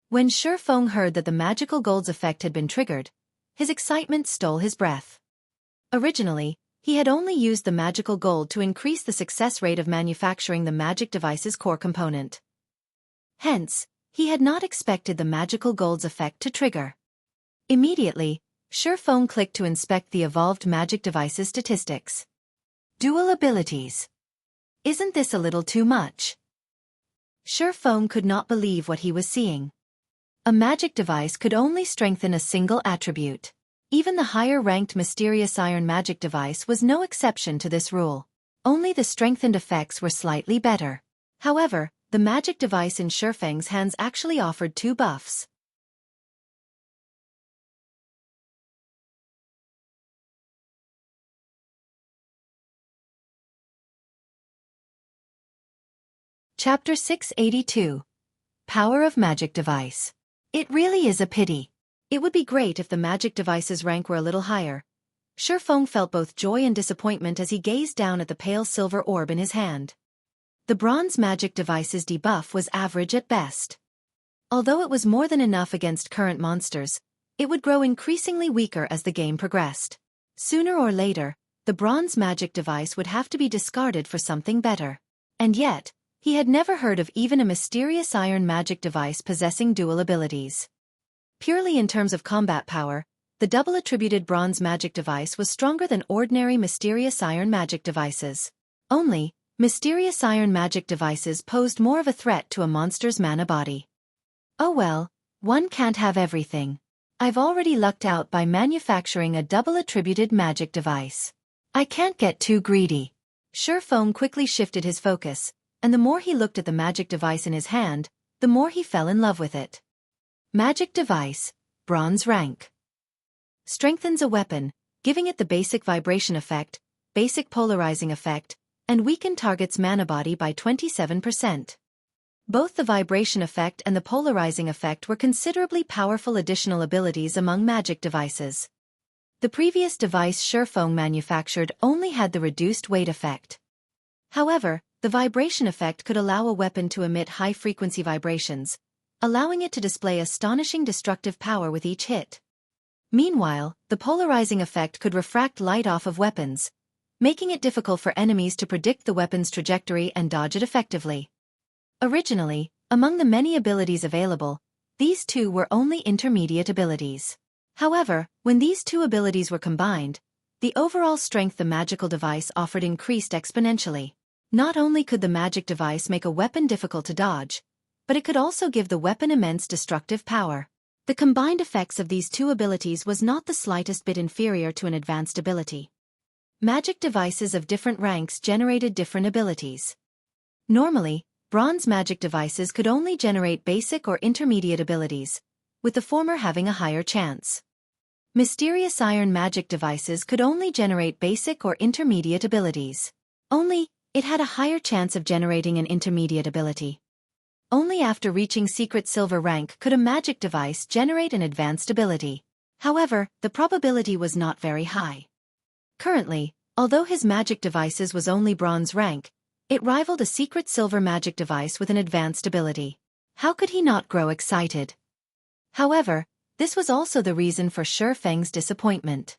When Xueqi heard that the magical gold's effect had been triggered, his excitement stole his breath. Originally, he had only used the magical gold to increase the success rate of manufacturing the magic device's core component. Hence, he had not expected the magical gold's effect to trigger. Immediately, Xueqi clicked to inspect the evolved magic device's statistics. Dual abilities. Isn't this a little too much? Xueqi could not believe what he was seeing. A magic device could only strengthen a single attribute. Even the higher-ranked mysterious iron magic device was no exception to this rule. Only the strengthened effects were slightly better. However, the magic device in Xueqi's hands actually offered 2 buffs. Chapter 682. Power of Magic Device. It really is a pity. It would be great if the magic device's rank were a little higher. Xueqi felt both joy and disappointment as he gazed down at the pale silver orb in his hand. The bronze magic device's debuff was average at best. Although it was more than enough against current monsters, it would grow increasingly weaker as the game progressed. Sooner or later, the bronze magic device would have to be discarded for something better. And yet, he had never heard of even a mysterious iron magic device possessing dual abilities. Purely in terms of combat power, the double-attributed bronze magic device was stronger than ordinary mysterious iron magic devices. Only, mysterious iron magic devices posed more of a threat to a monster's mana body. Oh well, one can't have everything. I've already lucked out by manufacturing a double-attributed magic device. I can't get too greedy. Xueqi quickly shifted his focus, and the more he looked at the magic device in his hand, the more he fell in love with it. Magic device, bronze rank. Strengthens a weapon, giving it the basic vibration effect, basic polarizing effect, and weaken target's mana body by 27%. Both the vibration effect and the polarizing effect were considerably powerful additional abilities among magic devices. The previous device Xueqi manufactured only had the reduced weight effect. However, the vibration effect could allow a weapon to emit high-frequency vibrations, allowing it to display astonishing destructive power with each hit. Meanwhile, the polarizing effect could refract light off of weapons, making it difficult for enemies to predict the weapon's trajectory and dodge it effectively. Originally, among the many abilities available, these two were only intermediate abilities. However, when these two abilities were combined, the overall strength the magical device offered increased exponentially. Not only could the magic device make a weapon difficult to dodge, but it could also give the weapon immense destructive power. The combined effects of these two abilities was not the slightest bit inferior to an advanced ability. Magic devices of different ranks generated different abilities. Normally, bronze magic devices could only generate basic or intermediate abilities, with the former having a higher chance. Mysterious iron magic devices could only generate basic or intermediate abilities. Only, it had a higher chance of generating an intermediate ability. Only after reaching secret silver rank could a magic device generate an advanced ability. However, the probability was not very high. Currently, although his magic devices was only bronze rank, it rivaled a secret silver magic device with an advanced ability. How could he not grow excited? However, this was also the reason for Xueqi's disappointment.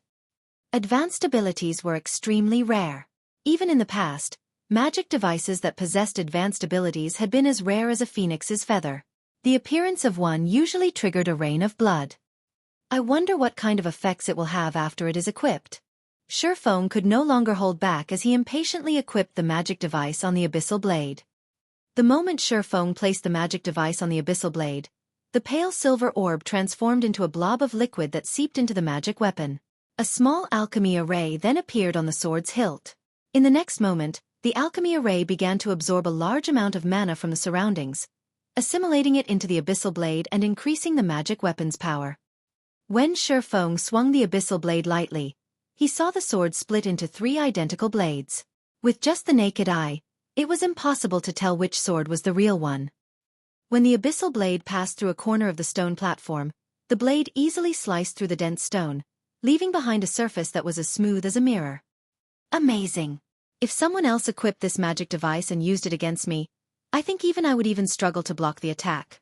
Advanced abilities were extremely rare. Even in the past, magic devices that possessed advanced abilities had been as rare as a phoenix's feather. The appearance of one usually triggered a rain of blood. I wonder what kind of effects it will have after it is equipped. Xueqi could no longer hold back as he impatiently equipped the magic device on the Abyssal blade. The moment Xueqi placed the magic device on the Abyssal blade, the pale silver orb transformed into a blob of liquid that seeped into the magic weapon. A small alchemy array then appeared on the sword's hilt. In the next moment, the alchemy array began to absorb a large amount of mana from the surroundings, assimilating it into the Abyssal blade and increasing the magic weapon's power. When Xueqi swung the Abyssal blade lightly, he saw the sword split into 3 identical blades. With just the naked eye, it was impossible to tell which sword was the real one. When the Abyssal blade passed through a corner of the stone platform, the blade easily sliced through the dense stone, leaving behind a surface that was as smooth as a mirror. Amazing! If someone else equipped this magic device and used it against me, I think I would even struggle to block the attack.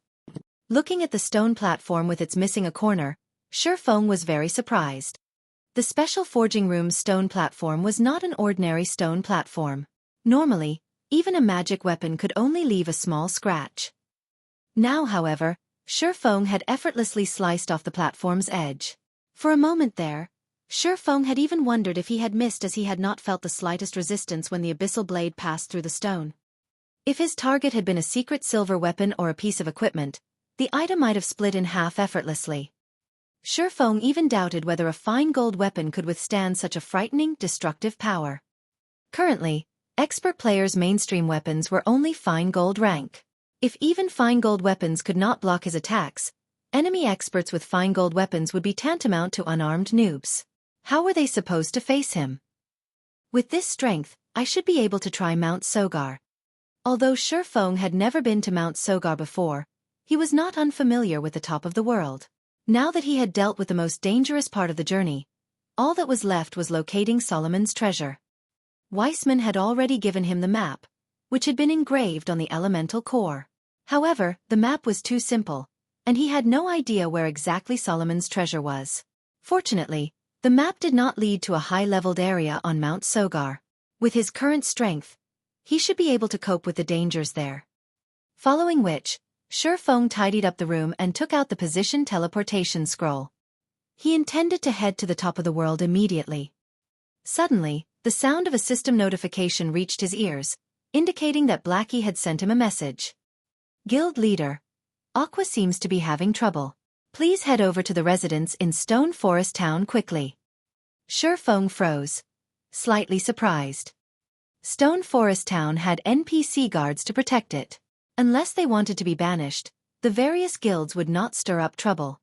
Looking at the stone platform with its missing a corner, Xueqi was very surprised. The special forging room's stone platform was not an ordinary stone platform. Normally, even a magic weapon could only leave a small scratch. Now, however, Xueqi had effortlessly sliced off the platform's edge. For a moment there, Xueqi had even wondered if he had missed, as he had not felt the slightest resistance when the Abyssal blade passed through the stone. If his target had been a secret silver weapon or a piece of equipment, the item might have split in half effortlessly. Xueqi even doubted whether a fine gold weapon could withstand such a frightening, destructive power. Currently, expert players' mainstream weapons were only fine gold rank. If even fine gold weapons could not block his attacks, enemy experts with fine gold weapons would be tantamount to unarmed noobs. How were they supposed to face him? With this strength, I should be able to try Mount Sogar. Although Xueqi had never been to Mount Sogar before, he was not unfamiliar with the top of the world. Now that he had dealt with the most dangerous part of the journey, all that was left was locating Solomon's treasure. Weissman had already given him the map, which had been engraved on the elemental core. However, the map was too simple, and he had no idea where exactly Solomon's treasure was. Fortunately, the map did not lead to a high-leveled area on Mount Sogar. With his current strength, he should be able to cope with the dangers there. Following which, Xueqi tidied up the room and took out the position teleportation scroll. He intended to head to the top of the world immediately. Suddenly, the sound of a system notification reached his ears, indicating that Blackie had sent him a message. Guild leader, Aqua seems to be having trouble. Please head over to the residence in Stone Forest Town quickly. Xueqi froze, slightly surprised. Stone Forest Town had NPC guards to protect it. Unless they wanted to be banished, the various guilds would not stir up trouble.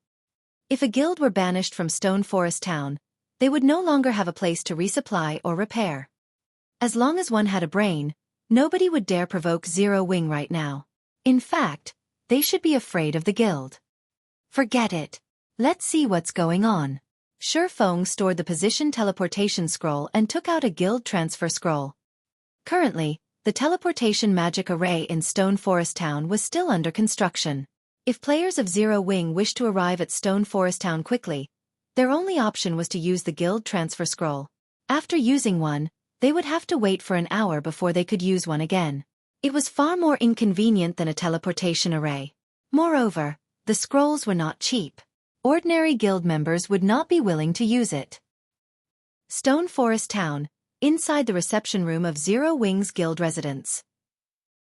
If a guild were banished from Stone Forest Town, they would no longer have a place to resupply or repair. As long as one had a brain, nobody would dare provoke Zero Wing right now. In fact, they should be afraid of the guild. Forget it. Let's see what's going on. Xueqi stored the position teleportation scroll and took out a guild transfer scroll. Currently, the teleportation magic array in Stone Forest Town was still under construction. If players of Zero Wing wished to arrive at Stone Forest Town quickly, their only option was to use the guild transfer scroll. After using one, they would have to wait for an hour before they could use one again. It was far more inconvenient than a teleportation array. Moreover, the scrolls were not cheap. Ordinary guild members would not be willing to use it. Stone Forest Town, inside the reception room of Zero Wing's guild residence.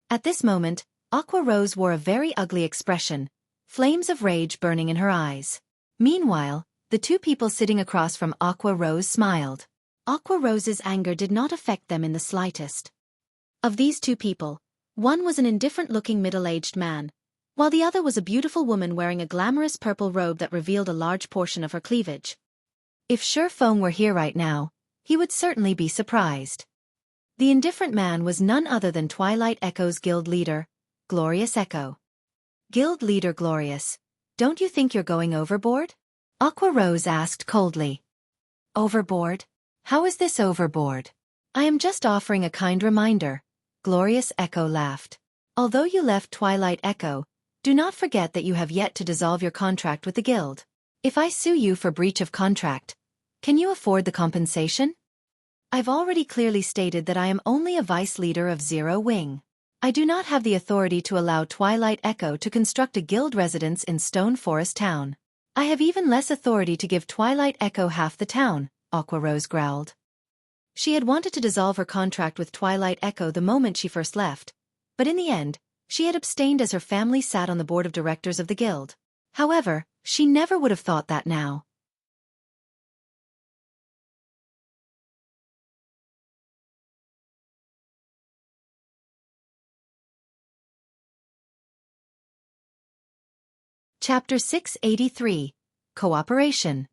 At this moment, Aqua Rose wore a very ugly expression, flames of rage burning in her eyes. Meanwhile, the two people sitting across from Aqua Rose smiled. Aqua Rose's anger did not affect them in the slightest. Of these two people, one was an indifferent-looking middle-aged man, while the other was a beautiful woman wearing a glamorous purple robe that revealed a large portion of her cleavage. If Xueqi were here right now, he would certainly be surprised. The indifferent man was none other than Twilight Echo's guild leader, Glorious Echo. Guild leader Glorious, don't you think you're going overboard? Aqua Rose asked coldly. Overboard? How is this overboard? I am just offering a kind reminder, Glorious Echo laughed. Although you left Twilight Echo, do not forget that you have yet to dissolve your contract with the guild. If I sue you for breach of contract, can you afford the compensation? I've already clearly stated that I am only a vice leader of Zero Wing. I do not have the authority to allow Twilight Echo to construct a guild residence in Stone Forest Town. I have even less authority to give Twilight Echo half the town, Aqua Rose growled. She had wanted to dissolve her contract with Twilight Echo the moment she first left, but in the end, she had abstained as her family sat on the board of directors of the guild. However, she never would have thought that now. Chapter 683, Cooperation.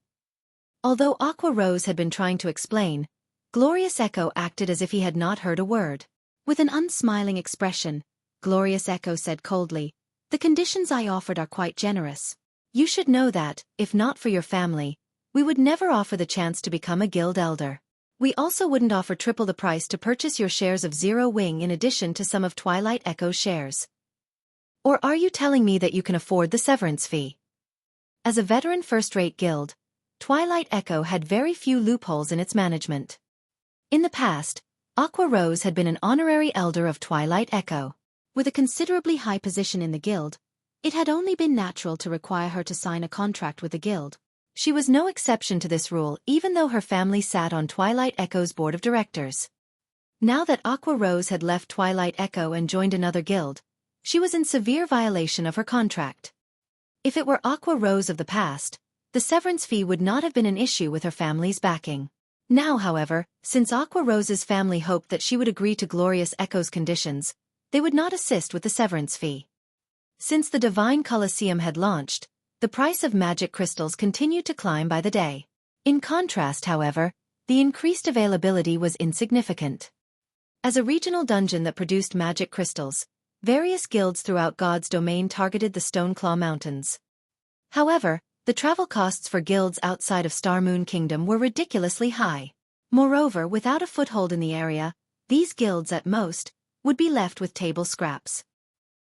Although Aqua Rose had been trying to explain, Glorious Echo acted as if he had not heard a word. With an unsmiling expression, Glorious Echo said coldly, "The conditions I offered are quite generous. You should know that, if not for your family, we would never offer the chance to become a guild elder. We also wouldn't offer triple the price to purchase your shares of Zero Wing in addition to some of Twilight Echo's shares. Or are you telling me that you can afford the severance fee?" As a veteran first-rate guild, Twilight Echo had very few loopholes in its management. In the past, Aqua Rose had been an honorary elder of Twilight Echo. With a considerably high position in the guild, it had only been natural to require her to sign a contract with the guild. She was no exception to this rule even though her family sat on Twilight Echo's board of directors. Now that Aqua Rose had left Twilight Echo and joined another guild, she was in severe violation of her contract. If it were Aqua Rose of the past, the severance fee would not have been an issue with her family's backing. Now, however, since Aqua Rose's family hoped that she would agree to Glorious Echo's conditions, they would not assist with the severance fee. Since the Divine Colosseum had launched, the price of magic crystals continued to climb by the day. In contrast, however, the increased availability was insignificant. As a regional dungeon that produced magic crystals, various guilds throughout God's domain targeted the Stoneclaw Mountains. However, the travel costs for guilds outside of Star Moon Kingdom were ridiculously high. Moreover, without a foothold in the area, these guilds at most would be left with table scraps.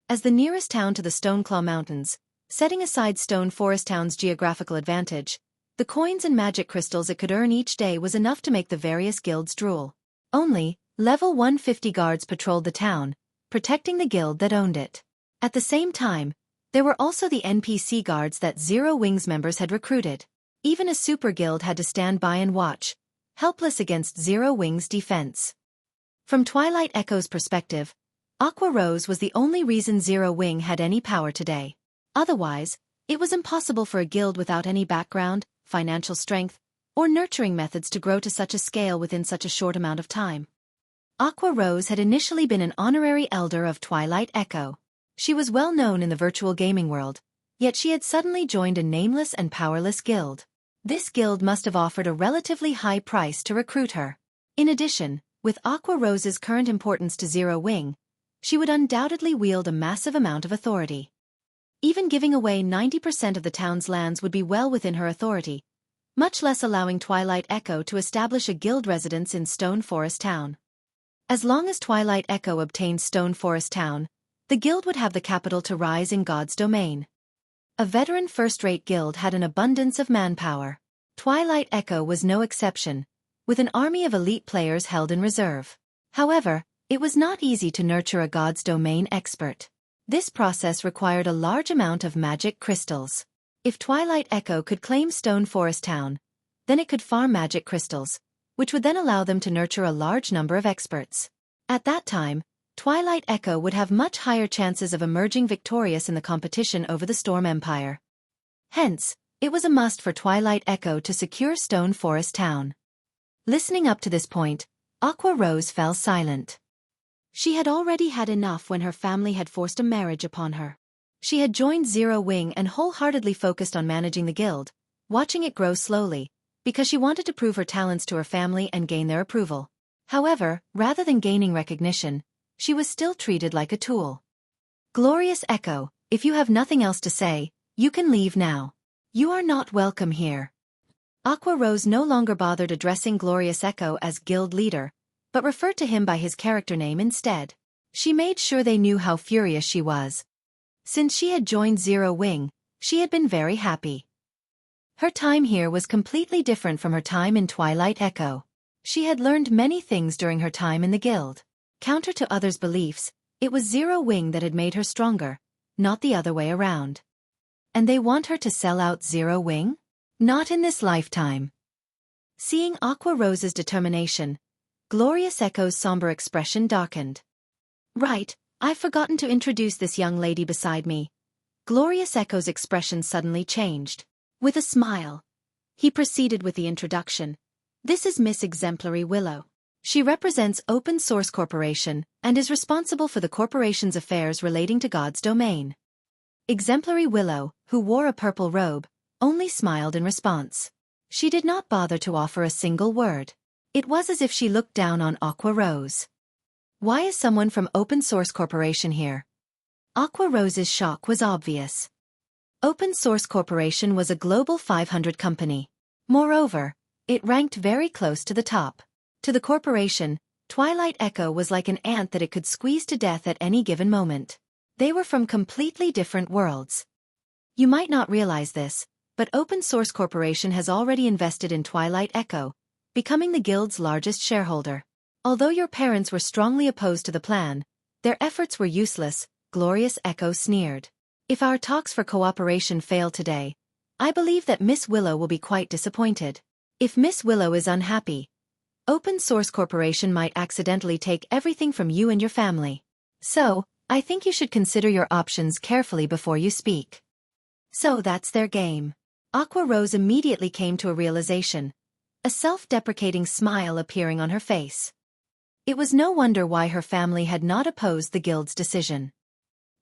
As the nearest town to the Stoneclaw Mountains, setting aside Stone Forest Town's geographical advantage, the coins and magic crystals it could earn each day was enough to make the various guilds drool. Only, level 150 guards patrolled the town, protecting the guild that owned it. At the same time, there were also the NPC guards that Zero Wing's members had recruited. Even a super guild had to stand by and watch, helpless against Zero Wing's defense. From Twilight Echo's perspective, Aqua Rose was the only reason Zero Wing had any power today. Otherwise, it was impossible for a guild without any background, financial strength, or nurturing methods to grow to such a scale within such a short amount of time. Aqua Rose had initially been an honorary elder of Twilight Echo. She was well known in the virtual gaming world, yet she had suddenly joined a nameless and powerless guild. This guild must have offered a relatively high price to recruit her. In addition, With Aqua Rose's current importance to Zero Wing, she would undoubtedly wield a massive amount of authority. Even giving away 90% of the town's lands would be well within her authority, much less allowing Twilight Echo to establish a guild residence in Stone Forest Town. As long as Twilight Echo obtained Stone Forest Town, the guild would have the capital to rise in God's domain. A veteran first-rate guild had an abundance of manpower. Twilight Echo was no exception, with an army of elite players held in reserve. However, it was not easy to nurture a God's domain expert. This process required a large amount of magic crystals. If Twilight Echo could claim Stone Forest Town, then it could farm magic crystals, which would then allow them to nurture a large number of experts. At that time, Twilight Echo would have much higher chances of emerging victorious in the competition over the Storm Empire. Hence, it was a must for Twilight Echo to secure Stone Forest Town. Listening up to this point, Aqua Rose fell silent. She had already had enough when her family had forced a marriage upon her. She had joined Zero Wing and wholeheartedly focused on managing the guild, watching it grow slowly, because she wanted to prove her talents to her family and gain their approval. However, rather than gaining recognition, she was still treated like a tool. Glorious Echo, if you have nothing else to say, you can leave now. You are not welcome here. Aqua Rose no longer bothered addressing Glorious Echo as guild leader, but referred to him by his character name instead. She made sure they knew how furious she was. Since she had joined Zero Wing, she had been very happy. Her time here was completely different from her time in Twilight Echo. She had learned many things during her time in the guild. Counter to others' beliefs, it was Zero Wing that had made her stronger, not the other way around. And they want her to sell out Zero Wing? Not in this lifetime. Seeing Aqua Rose's determination, Glorious Echo's somber expression darkened. Right, I've forgotten to introduce this young lady beside me. Glorious Echo's expression suddenly changed. With a smile, he proceeded with the introduction. This is Miss Exemplary Willow. She represents Open Source Corporation and is responsible for the corporation's affairs relating to God's domain. Exemplary Willow, who wore a purple robe, only smiled in response. She did not bother to offer a single word. It was as if she looked down on Aqua Rose. Why is someone from Open Source Corporation here? Aqua Rose's shock was obvious. Open Source Corporation was a Global 500 company. Moreover, it ranked very close to the top. To the corporation, Twilight Echo was like an ant that it could squeeze to death at any given moment. They were from completely different worlds. You might not realize this, but Open Source Corporation has already invested in Twilight Echo, becoming the guild's largest shareholder. Although your parents were strongly opposed to the plan, their efforts were useless, Glorious Echo sneered. If our talks for cooperation fail today, I believe that Miss Willow will be quite disappointed. If Miss Willow is unhappy, Open Source Corporation might accidentally take everything from you and your family. So, I think you should consider your options carefully before you speak. So that's their game. Aqua Rose immediately came to a realization, a self-deprecating smile appearing on her face. It was no wonder why her family had not opposed the guild's decision.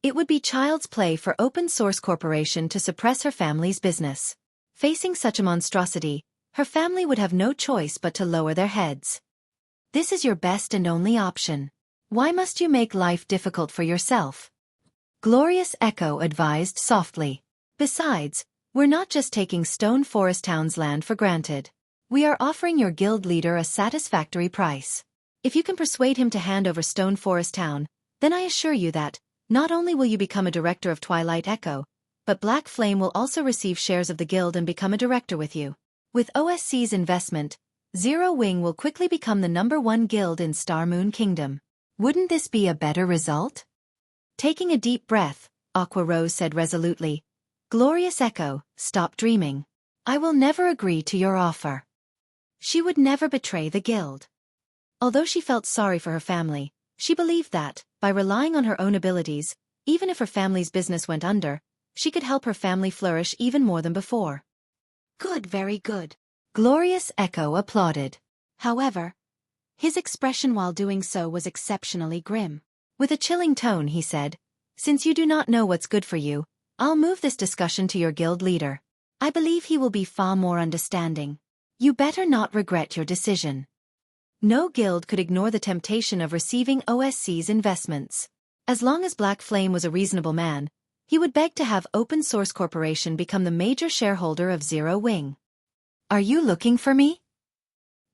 It would be child's play for Open Source Corporation to suppress her family's business. Facing such a monstrosity, her family would have no choice but to lower their heads. This is your best and only option. Why must you make life difficult for yourself? Glorious Echo advised softly. Besides, we're not just taking Stone Forest Town's land for granted. We are offering your guild leader a satisfactory price. If you can persuade him to hand over Stone Forest Town, then I assure you that, not only will you become a director of Twilight Echo, but Black Flame will also receive shares of the guild and become a director with you. With OSC's investment, Zero Wing will quickly become the #1 guild in Star Moon Kingdom. Wouldn't this be a better result? Taking a deep breath, Aqua Rose said resolutely, Glorious Echo, stop dreaming. I will never agree to your offer. She would never betray the guild. Although she felt sorry for her family, she believed that, by relying on her own abilities, even if her family's business went under, she could help her family flourish even more than before. Good, very good. Glorious Echo applauded. However, his expression while doing so was exceptionally grim. With a chilling tone he said, Since you do not know what's good for you, I'll move this discussion to your guild leader. I believe he will be far more understanding. You better not regret your decision. No guild could ignore the temptation of receiving OSC's investments. As long as Black Flame was a reasonable man, he would beg to have Open Source Corporation become the major shareholder of Zero Wing. Are you looking for me?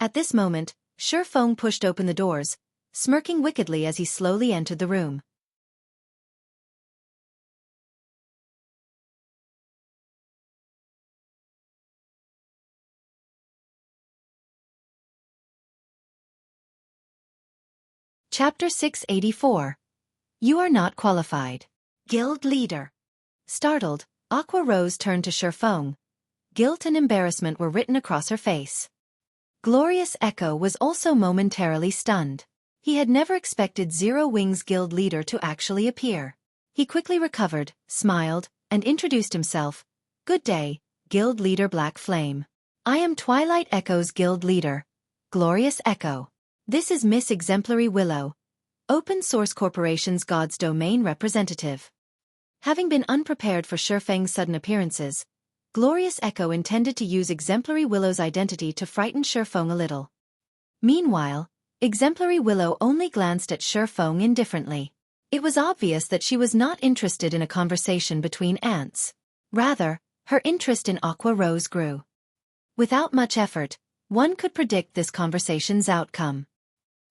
At this moment, Xueqi pushed open the doors, smirking wickedly as he slowly entered the room. Chapter 684. You are not qualified. Guild leader. Startled, Aqua Rose turned to Xueqi. Guilt and embarrassment were written across her face. Glorious Echo was also momentarily stunned. He had never expected Zero Wing's guild leader to actually appear. He quickly recovered, smiled, and introduced himself. Good day, Guild Leader Black Flame. I am Twilight Echo's guild leader, Glorious Echo. This is Miss Exemplary Willow, Open Source Corporation's God's Domain representative. Having been unprepared for Xueqi's sudden appearances, Glorious Echo intended to use Exemplary Willow's identity to frighten Xueqi a little. Meanwhile, Exemplary Willow only glanced at Xueqi indifferently. It was obvious that she was not interested in a conversation between ants. Rather, her interest in Aqua Rose grew. Without much effort, one could predict this conversation's outcome.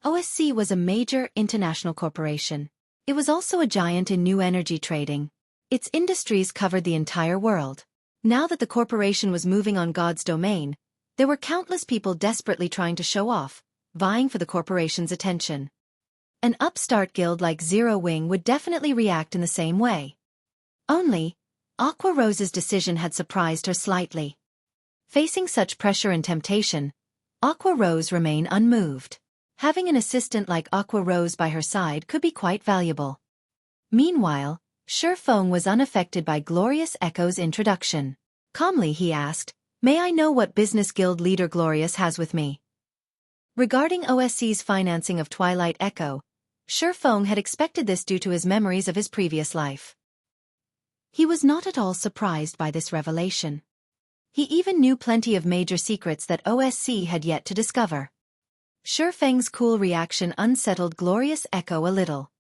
OSC was a major international corporation. It was also a giant in new energy trading. Its industries covered the entire world. Now that the corporation was moving on God's domain, there were countless people desperately trying to show off, vying for the corporation's attention. An upstart guild like Zero Wing would definitely react in the same way. Only, Aqua Rose's decision had surprised her slightly. Facing such pressure and temptation, Aqua Rose remained unmoved. Having an assistant like Aqua Rose by her side could be quite valuable. Meanwhile, Xueqi was unaffected by Glorious Echo's introduction. Calmly he asked, "May I know what business guild leader Glorious has with me?" Regarding OSC's financing of Twilight Echo, Xueqi had expected this due to his memories of his previous life. He was not at all surprised by this revelation. He even knew plenty of major secrets that OSC had yet to discover. Xueqi's cool reaction unsettled Glorious Echo a little.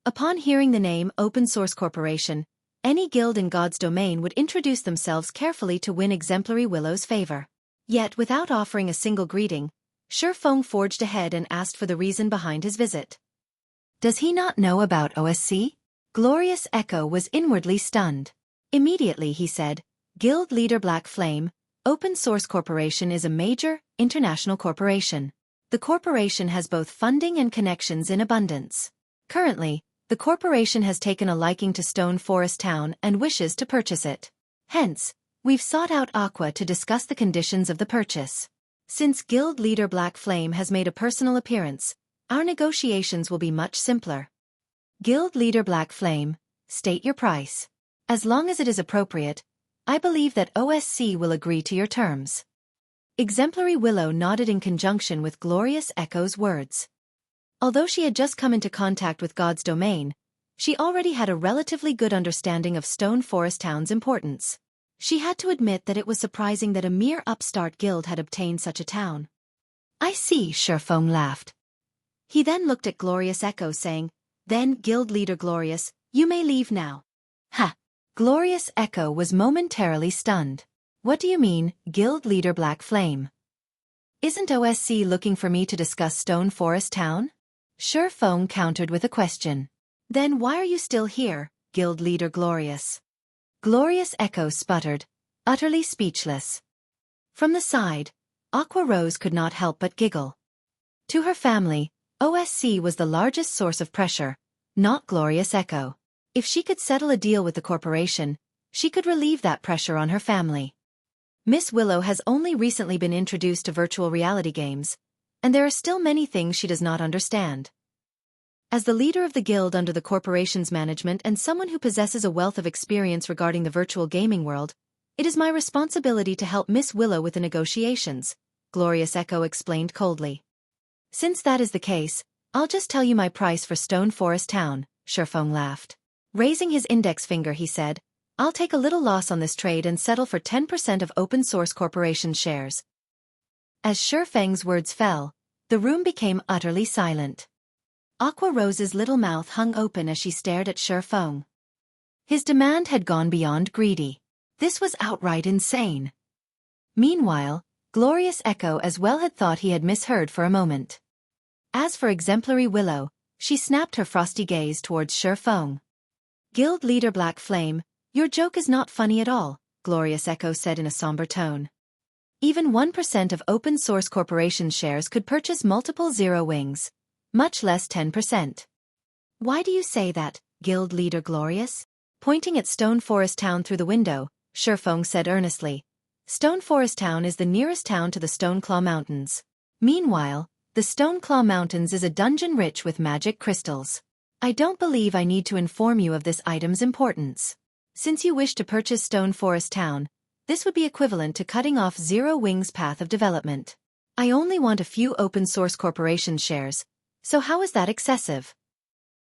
Upon hearing the name Open Source Corporation, any guild in God's domain would introduce themselves carefully to win Exemplary Willow's favor. Yet without offering a single greeting, Xueqi forged ahead and asked for the reason behind his visit. Does he not know about OSC? Glorious Echo was inwardly stunned. Immediately he said, Guild Leader Black Flame, Open Source Corporation is a major, international corporation. The corporation has both funding and connections in abundance. Currently, the corporation has taken a liking to Stone Forest Town and wishes to purchase it. Hence, we've sought out Aqua to discuss the conditions of the purchase. Since Guild Leader Black Flame has made a personal appearance, our negotiations will be much simpler. Guild Leader Black Flame, state your price. As long as it is appropriate, I believe that OSC will agree to your terms. Exemplary Willow nodded in conjunction with Glorious Echo's words. Although she had just come into contact with God's domain, she already had a relatively good understanding of Stone Forest Town's importance. She had to admit that it was surprising that a mere upstart guild had obtained such a town. I see, Xueqi laughed. He then looked at Glorious Echo saying, Then, Guild Leader Glorious, you may leave now. Ha! Glorious Echo was momentarily stunned. What do you mean, Guild Leader Black Flame? Isn't OSC looking for me to discuss Stone Forest Town? Xueqi countered with a question. Then why are you still here, Guild Leader Glorious? Glorious Echo sputtered, utterly speechless. From the side, Aqua Rose could not help but giggle. To her family, OSC was the largest source of pressure, not Glorious Echo. If she could settle a deal with the corporation, she could relieve that pressure on her family. Miss Willow has only recently been introduced to virtual reality games, and there are still many things she does not understand. As the leader of the guild under the corporation's management and someone who possesses a wealth of experience regarding the virtual gaming world, it is my responsibility to help Miss Willow with the negotiations, Glorious Echo explained coldly. Since that is the case, I'll just tell you my price for Stone Forest Town, Xueqi laughed. Raising his index finger he said, I'll take a little loss on this trade and settle for 10% of Open Source Corporation shares. As Xueqi's words fell, The room became utterly silent. Aqua Rose's little mouth hung open as she stared at Xueqi. His demand had gone beyond greedy. This was outright insane. Meanwhile, Glorious Echo as well had thought he had misheard for a moment. As for Exemplary Willow, she snapped her frosty gaze towards Xueqi. Guild leader Black Flame, your joke is not funny at all, Glorious Echo said in a somber tone. Even 1% of open source corporation shares could purchase multiple Zero Wings, much less 10%. Why do you say that, Guild leader Glorious? Pointing at Stone Forest Town through the window, Xueqi said earnestly. Stone Forest Town is the nearest town to the Stoneclaw Mountains. Meanwhile, the Stoneclaw Mountains is a dungeon rich with magic crystals. I don't believe I need to inform you of this item's importance. Since you wish to purchase Stone Forest Town, this would be equivalent to cutting off Zero Wings' path of development. I only want a few open source corporation shares, so how is that excessive?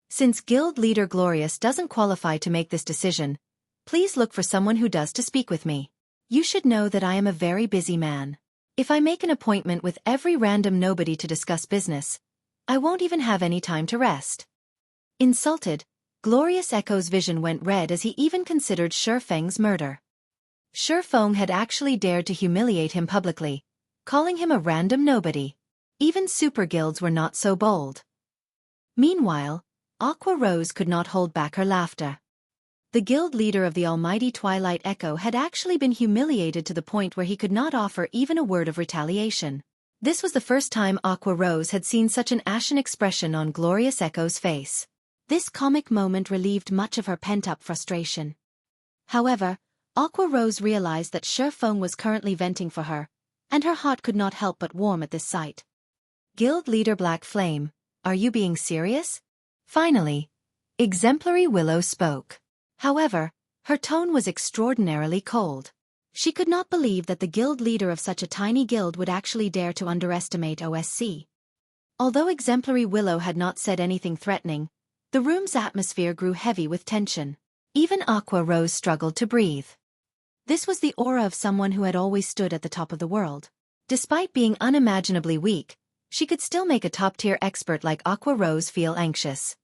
Since Guild Leader Glorious doesn't qualify to make this decision, please look for someone who does to speak with me. You should know that I am a very busy man. If I make an appointment with every random nobody to discuss business, I won't even have any time to rest. Insulted, Glorious Echo's vision went red as he even considered Xueqi's murder. Xueqi had actually dared to humiliate him publicly, calling him a random nobody. Even super guilds were not so bold. Meanwhile, Aqua Rose could not hold back her laughter. The guild leader of the almighty Twilight Echo had actually been humiliated to the point where he could not offer even a word of retaliation. This was the first time Aqua Rose had seen such an ashen expression on Glorious Echo's face. This comic moment relieved much of her pent-up frustration. However, Aqua Rose realized that Xueqi was currently venting for her, and her heart could not help but warm at this sight. Guild leader Black Flame, are you being serious? Finally, Exemplary Willow spoke. However, her tone was extraordinarily cold. She could not believe that the guild leader of such a tiny guild would actually dare to underestimate OSC. Although Exemplary Willow had not said anything threatening, the room's atmosphere grew heavy with tension. Even Aqua Rose struggled to breathe. This was the aura of someone who had always stood at the top of the world. Despite being unimaginably weak, she could still make a top-tier expert like Aqua Rose feel anxious.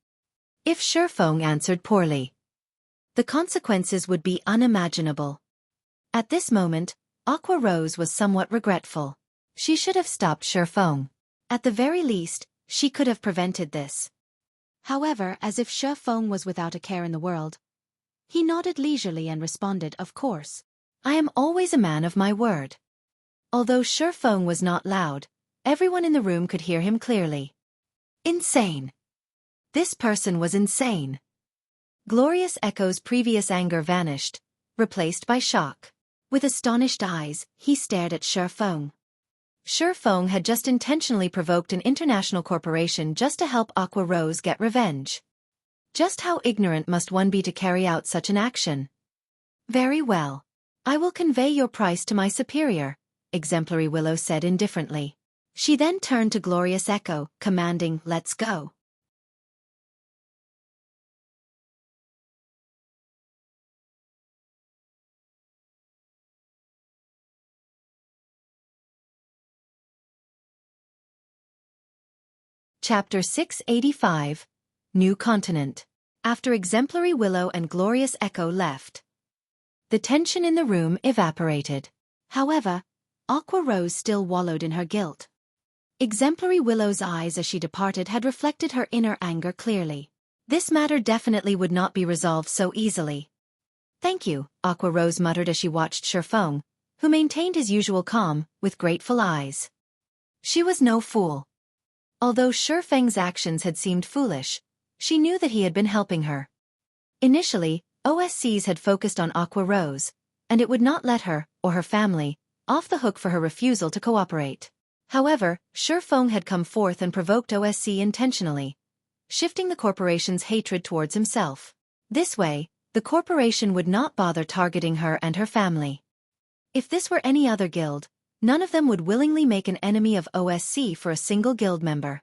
If Xueqi answered poorly, the consequences would be unimaginable. At this moment, Aqua Rose was somewhat regretful. She should have stopped Xueqi. At the very least, she could have prevented this. However, as if Xueqi was without a care in the world, he nodded leisurely and responded, of course. I am always a man of my word. Although Xueqi was not loud, everyone in the room could hear him clearly. Insane. This person was insane. Glorious Echo's previous anger vanished, replaced by shock. With astonished eyes, he stared at Xueqi. Xueqi had just intentionally provoked an international corporation just to help Aqua Rose get revenge. Just how ignorant must one be to carry out such an action? Very well. I will convey your price to my superior, Exemplary Willow said indifferently. She then turned to Glorious Echo, commanding, let's go. Chapter 685, New Continent. After Exemplary Willow and Glorious Echo left, the tension in the room evaporated. However, Aqua Rose still wallowed in her guilt. Exemplary Willow's eyes as she departed had reflected her inner anger clearly. This matter definitely would not be resolved so easily. Thank you, Aqua Rose muttered as she watched Xueqi, who maintained his usual calm, with grateful eyes. She was no fool. Although Xueqi's actions had seemed foolish, she knew that he had been helping her. Initially, OSCs had focused on Aqua Rose, and it would not let her, or her family, off the hook for her refusal to cooperate. However, Xueqi had come forth and provoked OSC intentionally, shifting the corporation's hatred towards himself. This way, the corporation would not bother targeting her and her family. If this were any other guild, none of them would willingly make an enemy of OSC for a single guild member.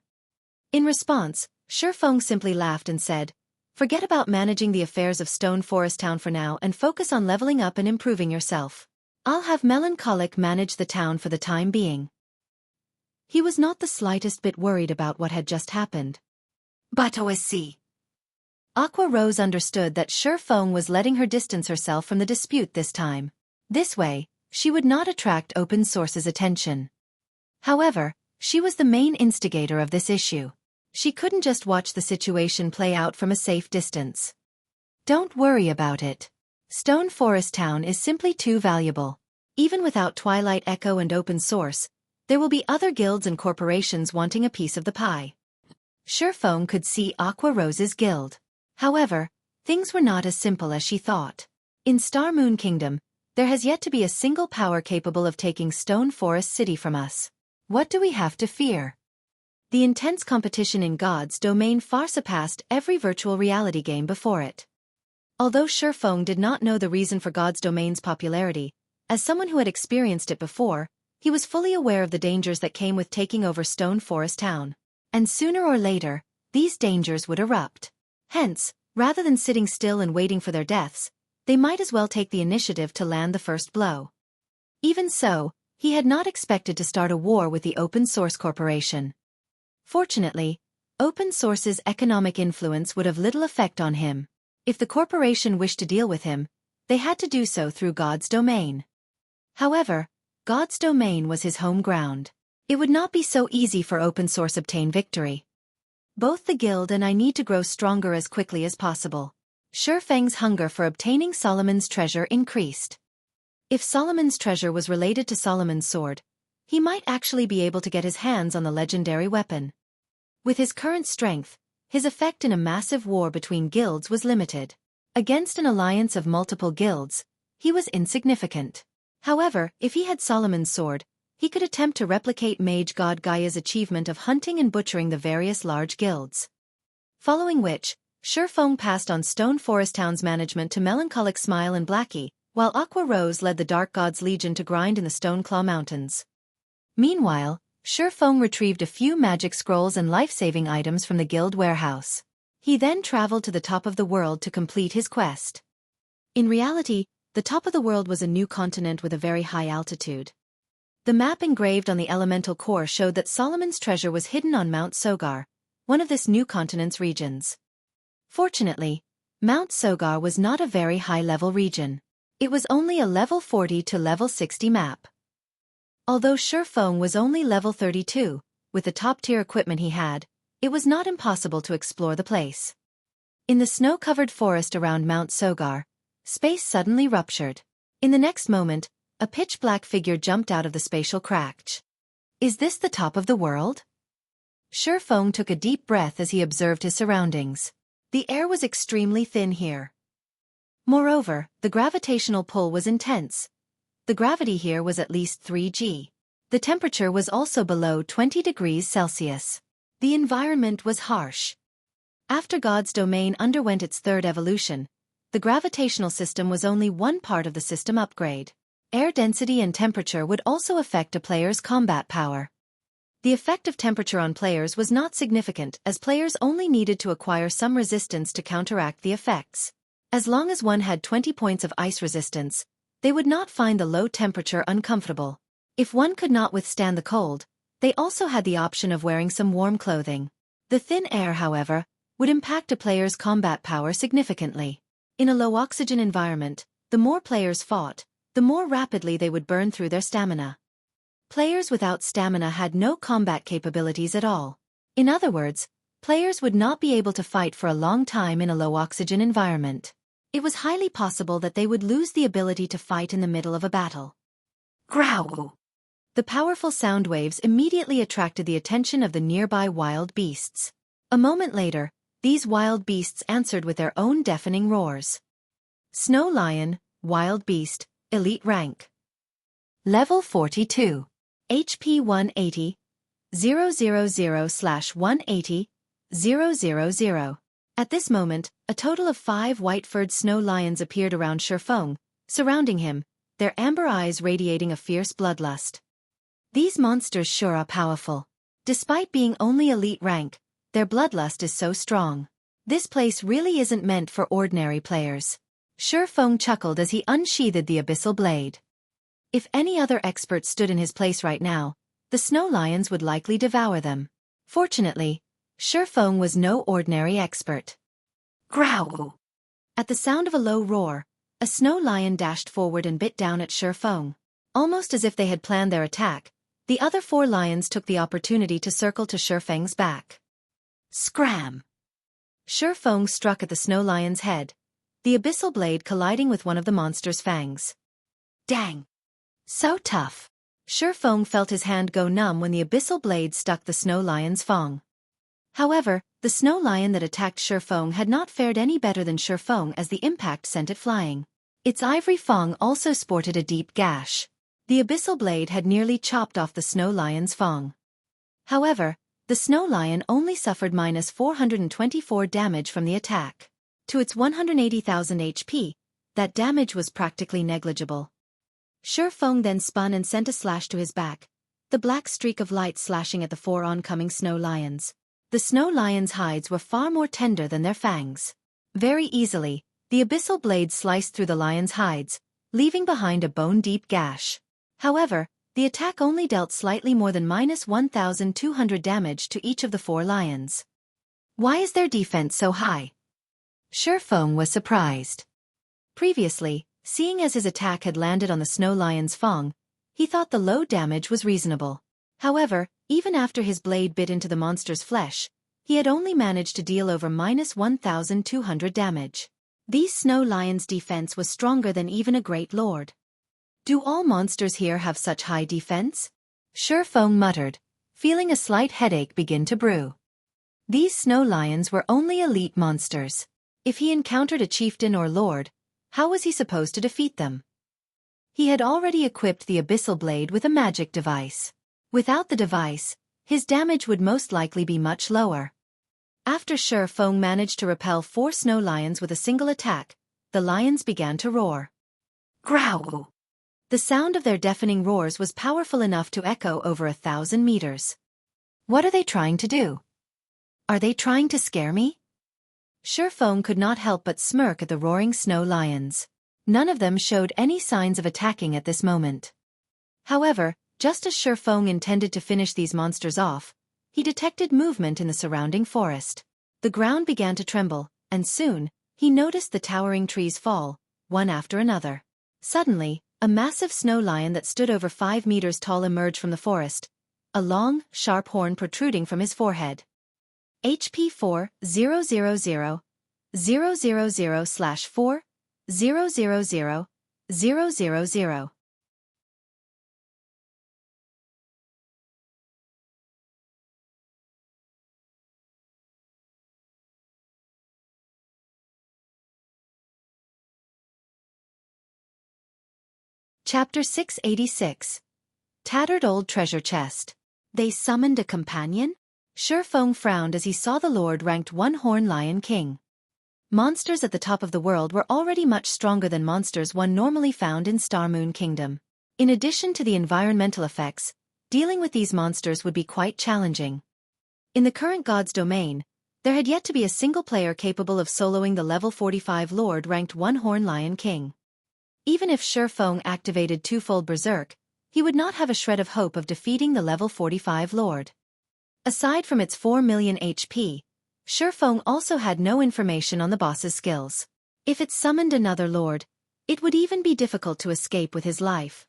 In response, Xueqi simply laughed and said, forget about managing the affairs of Stone Forest Town for now and focus on leveling up and improving yourself. I'll have Melancholic manage the town for the time being. He was not the slightest bit worried about what had just happened. But OSC. Aqua Rose understood that Xueqi was letting her distance herself from the dispute this time. This way, she would not attract Open Source's attention. However, she was the main instigator of this issue. She couldn't just watch the situation play out from a safe distance. Don't worry about it. Stone Forest Town is simply too valuable. Even without Twilight Echo and Open Source, there will be other guilds and corporations wanting a piece of the pie. Xueqi could see Aqua Rose's guild. However, things were not as simple as she thought. In Star Moon Kingdom, there has yet to be a single power capable of taking Stone Forest City from us. What do we have to fear? The intense competition in God's Domain far surpassed every virtual reality game before it. Although Xueqi did not know the reason for God's Domain's popularity, as someone who had experienced it before, he was fully aware of the dangers that came with taking over Stone Forest Town. And sooner or later, these dangers would erupt. Hence, rather than sitting still and waiting for their deaths, they might as well take the initiative to land the first blow. Even so, he had not expected to start a war with the Open Source Corporation. Fortunately, Open Source's economic influence would have little effect on him. If the corporation wished to deal with him, they had to do so through God's Domain. However, God's Domain was his home ground. It would not be so easy for Open Source obtain victory. Both the guild and I need to grow stronger as quickly as possible. Xueqi's hunger for obtaining Solomon's treasure increased. If Solomon's treasure was related to Solomon's sword, he might actually be able to get his hands on the legendary weapon. With his current strength, his effect in a massive war between guilds was limited. Against an alliance of multiple guilds, he was insignificant. However, if he had Solomon's sword, he could attempt to replicate Mage God Gaia's achievement of hunting and butchering the various large guilds. Following which, Xueqi passed on Stone Forest Town's management to Melancholic Smile and Blackie, while Aqua Rose led the Dark Gods Legion to grind in the Stone Claw Mountains. Meanwhile, Xueqi retrieved a few magic scrolls and life-saving items from the guild warehouse. He then traveled to the top of the world to complete his quest. In reality, the top of the world was a new continent with a very high altitude. The map engraved on the elemental core showed that Solomon's treasure was hidden on Mount Sogar, one of this new continent's regions. Fortunately, Mount Sogar was not a very high-level region. It was only a level 40 to level 60 map. Although Xueqi was only level 32, with the top-tier equipment he had, it was not impossible to explore the place. In the snow-covered forest around Mount Sogar, space suddenly ruptured. In the next moment, a pitch-black figure jumped out of the spatial crack. Is this the top of the world? Xueqi took a deep breath as he observed his surroundings. The air was extremely thin here. Moreover, the gravitational pull was intense. The gravity here was at least 3G. The temperature was also below 20 degrees Celsius. The environment was harsh. After God's Domain underwent its third evolution, the gravitational system was only one part of the system upgrade. Air density and temperature would also affect a player's combat power. The effect of temperature on players was not significant as players only needed to acquire some resistance to counteract the effects. As long as one had 20 points of ice resistance, they would not find the low temperature uncomfortable. If one could not withstand the cold, they also had the option of wearing some warm clothing. The thin air, however, would impact a player's combat power significantly. In a low-oxygen environment, the more players fought, the more rapidly they would burn through their stamina. Players without stamina had no combat capabilities at all. In other words, players would not be able to fight for a long time in a low-oxygen environment. It was highly possible that they would lose the ability to fight in the middle of a battle. Growl! The powerful sound waves immediately attracted the attention of the nearby wild beasts. A moment later, these wild beasts answered with their own deafening roars. Snow Lion, Wild Beast, Elite Rank. Level 42. HP 180, 000/180, 000. At this moment, a total of 5 white-furred snow lions appeared around Xueqi, surrounding him, their amber eyes radiating a fierce bloodlust. These monsters sure are powerful. Despite being only elite rank, their bloodlust is so strong. This place really isn't meant for ordinary players. Xueqi chuckled as he unsheathed the abyssal blade. If any other expert stood in his place right now, the snow lions would likely devour them. Fortunately, Xueqi was no ordinary expert. Growl! At the sound of a low roar, a snow lion dashed forward and bit down at Xueqi. Almost as if they had planned their attack, the other 4 lions took the opportunity to circle to Xueqi's back. Scram! Xueqi struck at the snow lion's head, the abyssal blade colliding with one of the monster's fangs. Dang! So tough! Xueqi felt his hand go numb when the abyssal blade stuck the snow lion's fang. However, the snow lion that attacked Xueqi had not fared any better than Xueqi as the impact sent it flying. Its ivory fang also sported a deep gash. The abyssal blade had nearly chopped off the snow lion's fang. However, the snow lion only suffered -424 damage from the attack. To its 180,000 HP, that damage was practically negligible. Xueqi then spun and sent a slash to his back, the black streak of light slashing at the 4 oncoming snow lions. The snow lions' hides were far more tender than their fangs. Very easily, the abyssal blade sliced through the lions' hides, leaving behind a bone-deep gash. However, the attack only dealt slightly more than -1,200 damage to each of the 4 lions. Why is their defense so high? Xueqi was surprised. Previously, seeing as his attack had landed on the snow lion's fang, he thought the low damage was reasonable. However, even after his blade bit into the monster's flesh, he had only managed to deal over -1,200 damage. These snow lions' defense was stronger than even a great lord. Do all monsters here have such high defense? Xueqi muttered, feeling a slight headache begin to brew. These snow lions were only elite monsters. If he encountered a chieftain or lord, how was he supposed to defeat them? He had already equipped the abyssal blade with a magic device. Without the device, his damage would most likely be much lower. After Xueqi managed to repel 4 snow lions with a single attack, the lions began to roar. Growl! The sound of their deafening roars was powerful enough to echo over 1,000 meters. What are they trying to do? Are they trying to scare me? Xueqi could not help but smirk at the roaring snow lions. None of them showed any signs of attacking at this moment. However, just as Xueqi intended to finish these monsters off, he detected movement in the surrounding forest. The ground began to tremble, and soon, he noticed the towering trees fall, one after another. Suddenly, a massive snow lion that stood over 5 meters tall emerged from the forest, a long, sharp horn protruding from his forehead. HP 4-000/4-000-000. Chapter 686. Tattered Old Treasure Chest. They summoned a companion? Xueqi frowned as he saw the Lord-ranked one-horn lion king. Monsters at the top of the world were already much stronger than monsters one normally found in Star Moon Kingdom. In addition to the environmental effects, dealing with these monsters would be quite challenging. In the current God's domain, there had yet to be a single player capable of soloing the level 45 Lord-ranked one-horn lion king. Even if Xueqi activated twofold Berserk, he would not have a shred of hope of defeating the level 45 Lord. Aside from its 4 million HP, Xueqi also had no information on the boss's skills. If it summoned another Lord, it would even be difficult to escape with his life.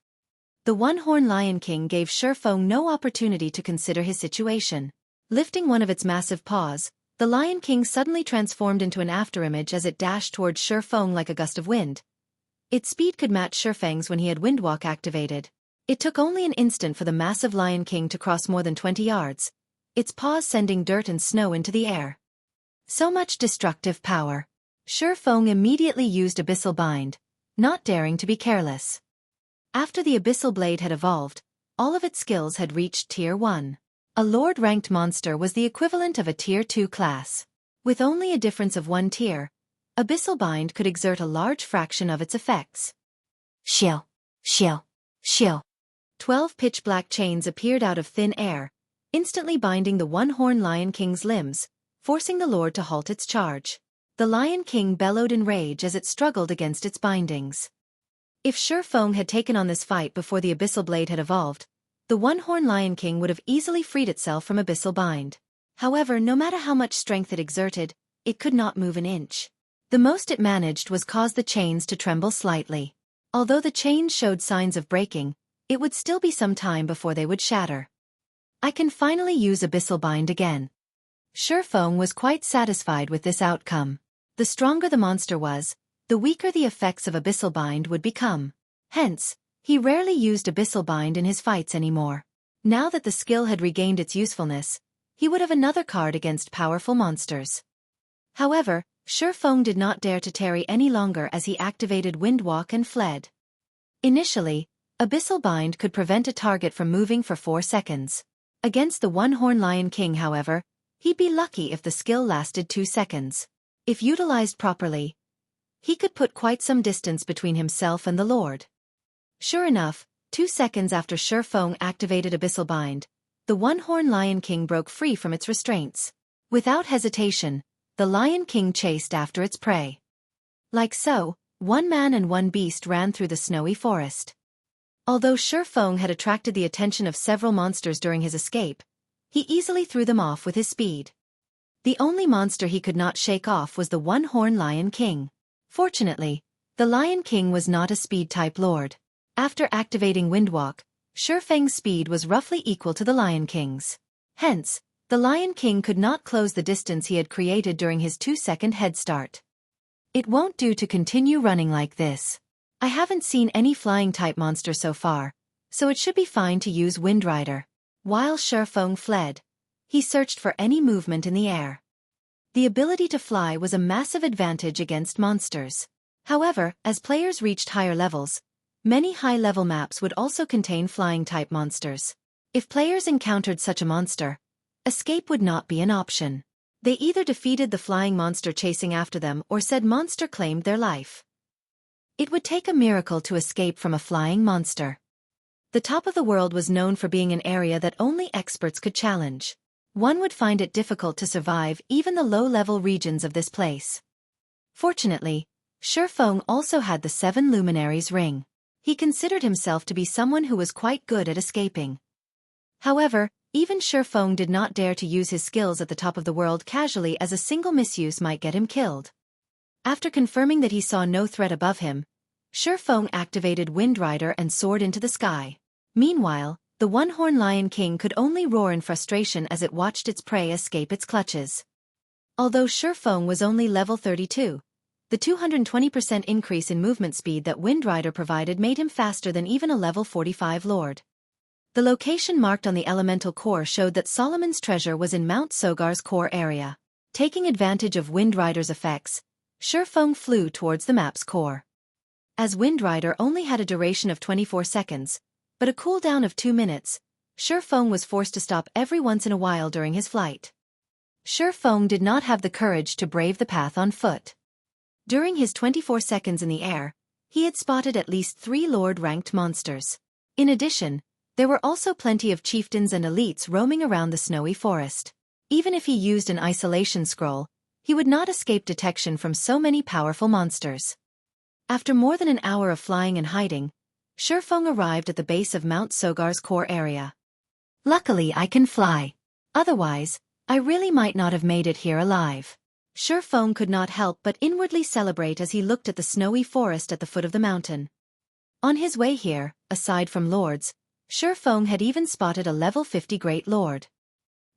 The one-horn Lion King gave Xueqi no opportunity to consider his situation. Lifting one of its massive paws, the Lion King suddenly transformed into an afterimage as it dashed towards Xueqi like a gust of wind. Its speed could match Xueqi's when he had Windwalk activated. It took only an instant for the massive Lion King to cross more than 20 yards, its paws sending dirt and snow into the air. So much destructive power. Xueqi immediately used Abyssal Bind, not daring to be careless. After the Abyssal Blade had evolved, all of its skills had reached Tier 1. A Lord-ranked monster was the equivalent of a Tier 2 class. With only a difference of 1 tier, Abyssal Bind could exert a large fraction of its effects. Shill, shill, shill. 12 pitch-black chains appeared out of thin air, instantly binding the one-horn Lion King's limbs, forcing the Lord to halt its charge. The Lion King bellowed in rage as it struggled against its bindings. If Xueqi had taken on this fight before the Abyssal Blade had evolved, the one-horned Lion King would have easily freed itself from Abyssal bind. However, no matter how much strength it exerted, it could not move an inch. The most it managed was cause the chains to tremble slightly. Although the chains showed signs of breaking, it would still be some time before they would shatter. I can finally use Abyssal bind again. Xueqi was quite satisfied with this outcome. The stronger the monster was, the weaker the effects of Abyssal bind would become. Hence, he rarely used Abyssal bind in his fights anymore. Now that the skill had regained its usefulness, he would have another card against powerful monsters. However, Xueqi did not dare to tarry any longer as he activated Windwalk and fled. Initially, Abyssal bind could prevent a target from moving for 4 seconds. Against the one-horned Lion King, however, he'd be lucky if the skill lasted 2 seconds. If utilized properly, he could put quite some distance between himself and the Lord. Sure enough, 2 seconds after Xueqi activated Abyssal bind, the one-horned Lion King broke free from its restraints. Without hesitation, the Lion King chased after its prey. Like so, one man and one beast ran through the snowy forest. Although Xueqi had attracted the attention of several monsters during his escape, he easily threw them off with his speed. The only monster he could not shake off was the one-horned Lion King. Fortunately, the Lion King was not a speed-type lord. After activating Windwalk, Xueqi's speed was roughly equal to the Lion King's. Hence, the Lion King could not close the distance he had created during his 2-second head start. It won't do to continue running like this. I haven't seen any flying-type monster so far, so it should be fine to use Windrider. While Xueqi fled, he searched for any movement in the air. The ability to fly was a massive advantage against monsters. However, as players reached higher levels, many high-level maps would also contain flying-type monsters. If players encountered such a monster, escape would not be an option. They either defeated the flying monster chasing after them or said monster claimed their life. It would take a miracle to escape from a flying monster. The top of the world was known for being an area that only experts could challenge. One would find it difficult to survive even the low-level regions of this place. Fortunately, Xueqi also had the 7 Luminaries ring. He considered himself to be someone who was quite good at escaping. However, even Xueqi did not dare to use his skills at the top of the world casually, as a single misuse might get him killed. After confirming that he saw no threat above him, Xueqi activated Windrider and soared into the sky. Meanwhile, the one-horned Lion King could only roar in frustration as it watched its prey escape its clutches. Although Xueqi was only level 32, the 220% increase in movement speed that Windrider provided made him faster than even a level 45 lord. The location marked on the elemental core showed that Solomon's treasure was in Mount Sogar's core area. Taking advantage of Windrider's effects, Xueqi flew towards the map's core. As Windrider only had a duration of 24 seconds, but a cooldown of 2 minutes, Xueqi was forced to stop every once in a while during his flight. Xueqi did not have the courage to brave the path on foot. During his 24 seconds in the air, he had spotted at least 3 Lord-ranked monsters. In addition, there were also plenty of chieftains and elites roaming around the snowy forest. Even if he used an isolation scroll, he would not escape detection from so many powerful monsters. After more than an hour of flying and hiding, Xueqi arrived at the base of Mount Sogar's core area. Luckily I can fly. Otherwise, I really might not have made it here alive. Xueqi could not help but inwardly celebrate as he looked at the snowy forest at the foot of the mountain. On his way here, aside from lords, Xueqi had even spotted a level 50 Great Lord.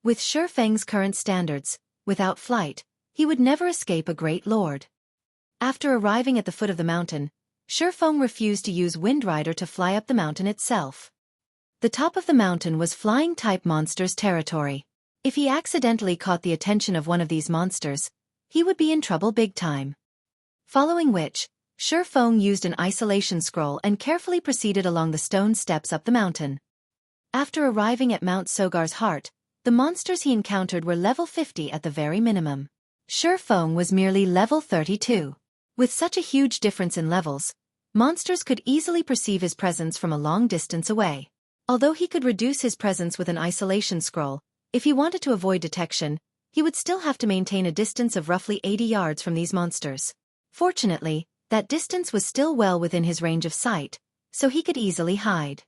With Xueqi's current standards, without flight, he would never escape a Great Lord. After arriving at the foot of the mountain, Xueqi refused to use Windrider to fly up the mountain itself. The top of the mountain was flying-type monsters' territory. If he accidentally caught the attention of one of these monsters, he would be in trouble big time. Following which, Xueqi used an isolation scroll and carefully proceeded along the stone steps up the mountain. After arriving at Mount Sogar's heart, the monsters he encountered were level 50 at the very minimum. Xueqi was merely level 32. With such a huge difference in levels, monsters could easily perceive his presence from a long distance away. Although he could reduce his presence with an isolation scroll, if he wanted to avoid detection, he would still have to maintain a distance of roughly 80 yards from these monsters. Fortunately, that distance was still well within his range of sight, so he could easily hide.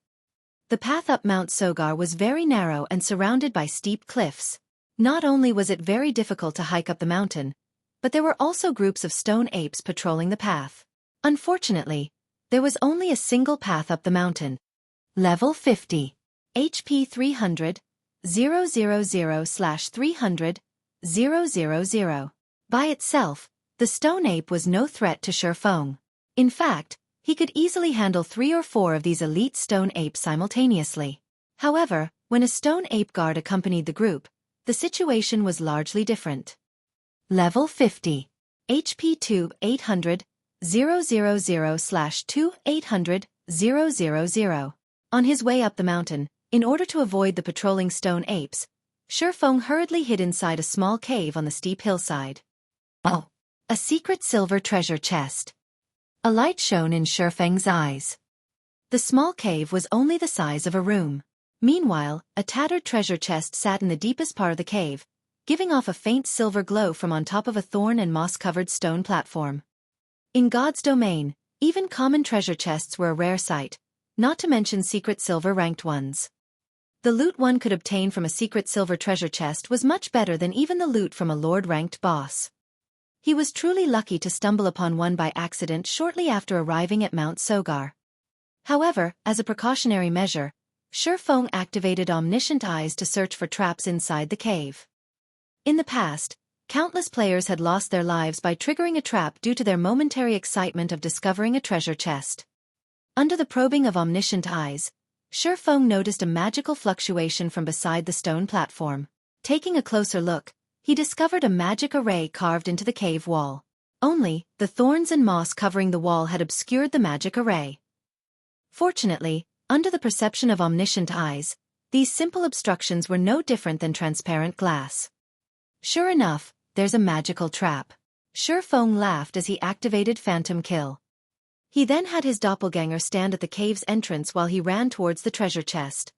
The path up Mount Sogar was very narrow and surrounded by steep cliffs. Not only was it very difficult to hike up the mountain, but there were also groups of stone apes patrolling the path. Unfortunately, there was only a single path up the mountain. Level 50. HP 300, 000/300, 000. By itself, the stone ape was no threat to Xueqi. In fact, he could easily handle 3 or 4 of these elite stone apes simultaneously. However, when a stone ape guard accompanied the group, the situation was largely different. Level 50. HP 2 800, 000/2 800, 000. On his way up the mountain, in order to avoid the patrolling stone apes, Xueqi hurriedly hid inside a small cave on the steep hillside. Oh! A secret silver treasure chest. A light shone in Xueqi's eyes. The small cave was only the size of a room. Meanwhile, a tattered treasure chest sat in the deepest part of the cave, giving off a faint silver glow from on top of a thorn and moss-covered stone platform. In God's domain, even common treasure chests were a rare sight, not to mention secret silver-ranked ones. The loot one could obtain from a secret silver treasure chest was much better than even the loot from a lord-ranked boss. He was truly lucky to stumble upon one by accident shortly after arriving at Mount Sogar. However, as a precautionary measure, Xueqi activated omniscient eyes to search for traps inside the cave. In the past, countless players had lost their lives by triggering a trap due to their momentary excitement of discovering a treasure chest. Under the probing of omniscient eyes, Xueqi noticed a magical fluctuation from beside the stone platform. Taking a closer look, he discovered a magic array carved into the cave wall. Only, the thorns and moss covering the wall had obscured the magic array. Fortunately, under the perception of omniscient eyes, these simple obstructions were no different than transparent glass. Sure enough, there's a magical trap. Xueqi laughed as he activated Phantom Kill. He then had his doppelganger stand at the cave's entrance while he ran towards the treasure chest.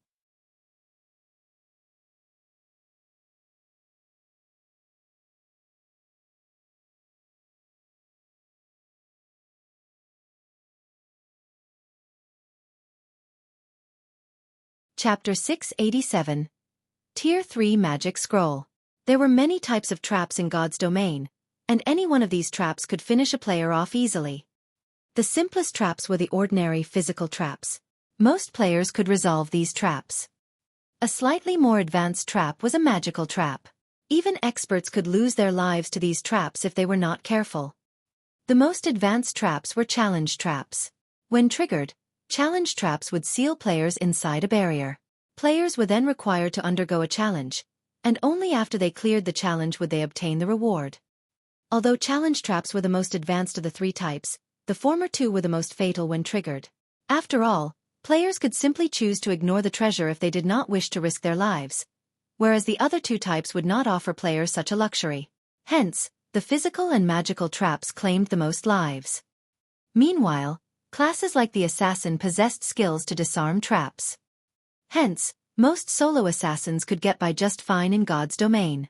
Chapter 687. Tier 3 Magic Scroll. There were many types of traps in God's domain, and any one of these traps could finish a player off easily. The simplest traps were the ordinary physical traps. Most players could resolve these traps. A slightly more advanced trap was a magical trap. Even experts could lose their lives to these traps if they were not careful. The most advanced traps were challenge traps. When triggered, challenge traps would seal players inside a barrier. Players were then required to undergo a challenge, and only after they cleared the challenge would they obtain the reward. Although challenge traps were the most advanced of the 3 types, the former 2 were the most fatal when triggered. After all, players could simply choose to ignore the treasure if they did not wish to risk their lives, whereas the other 2 types would not offer players such a luxury. Hence, the physical and magical traps claimed the most lives. Meanwhile, classes like the assassin possessed skills to disarm traps. Hence, most solo assassins could get by just fine in God's domain.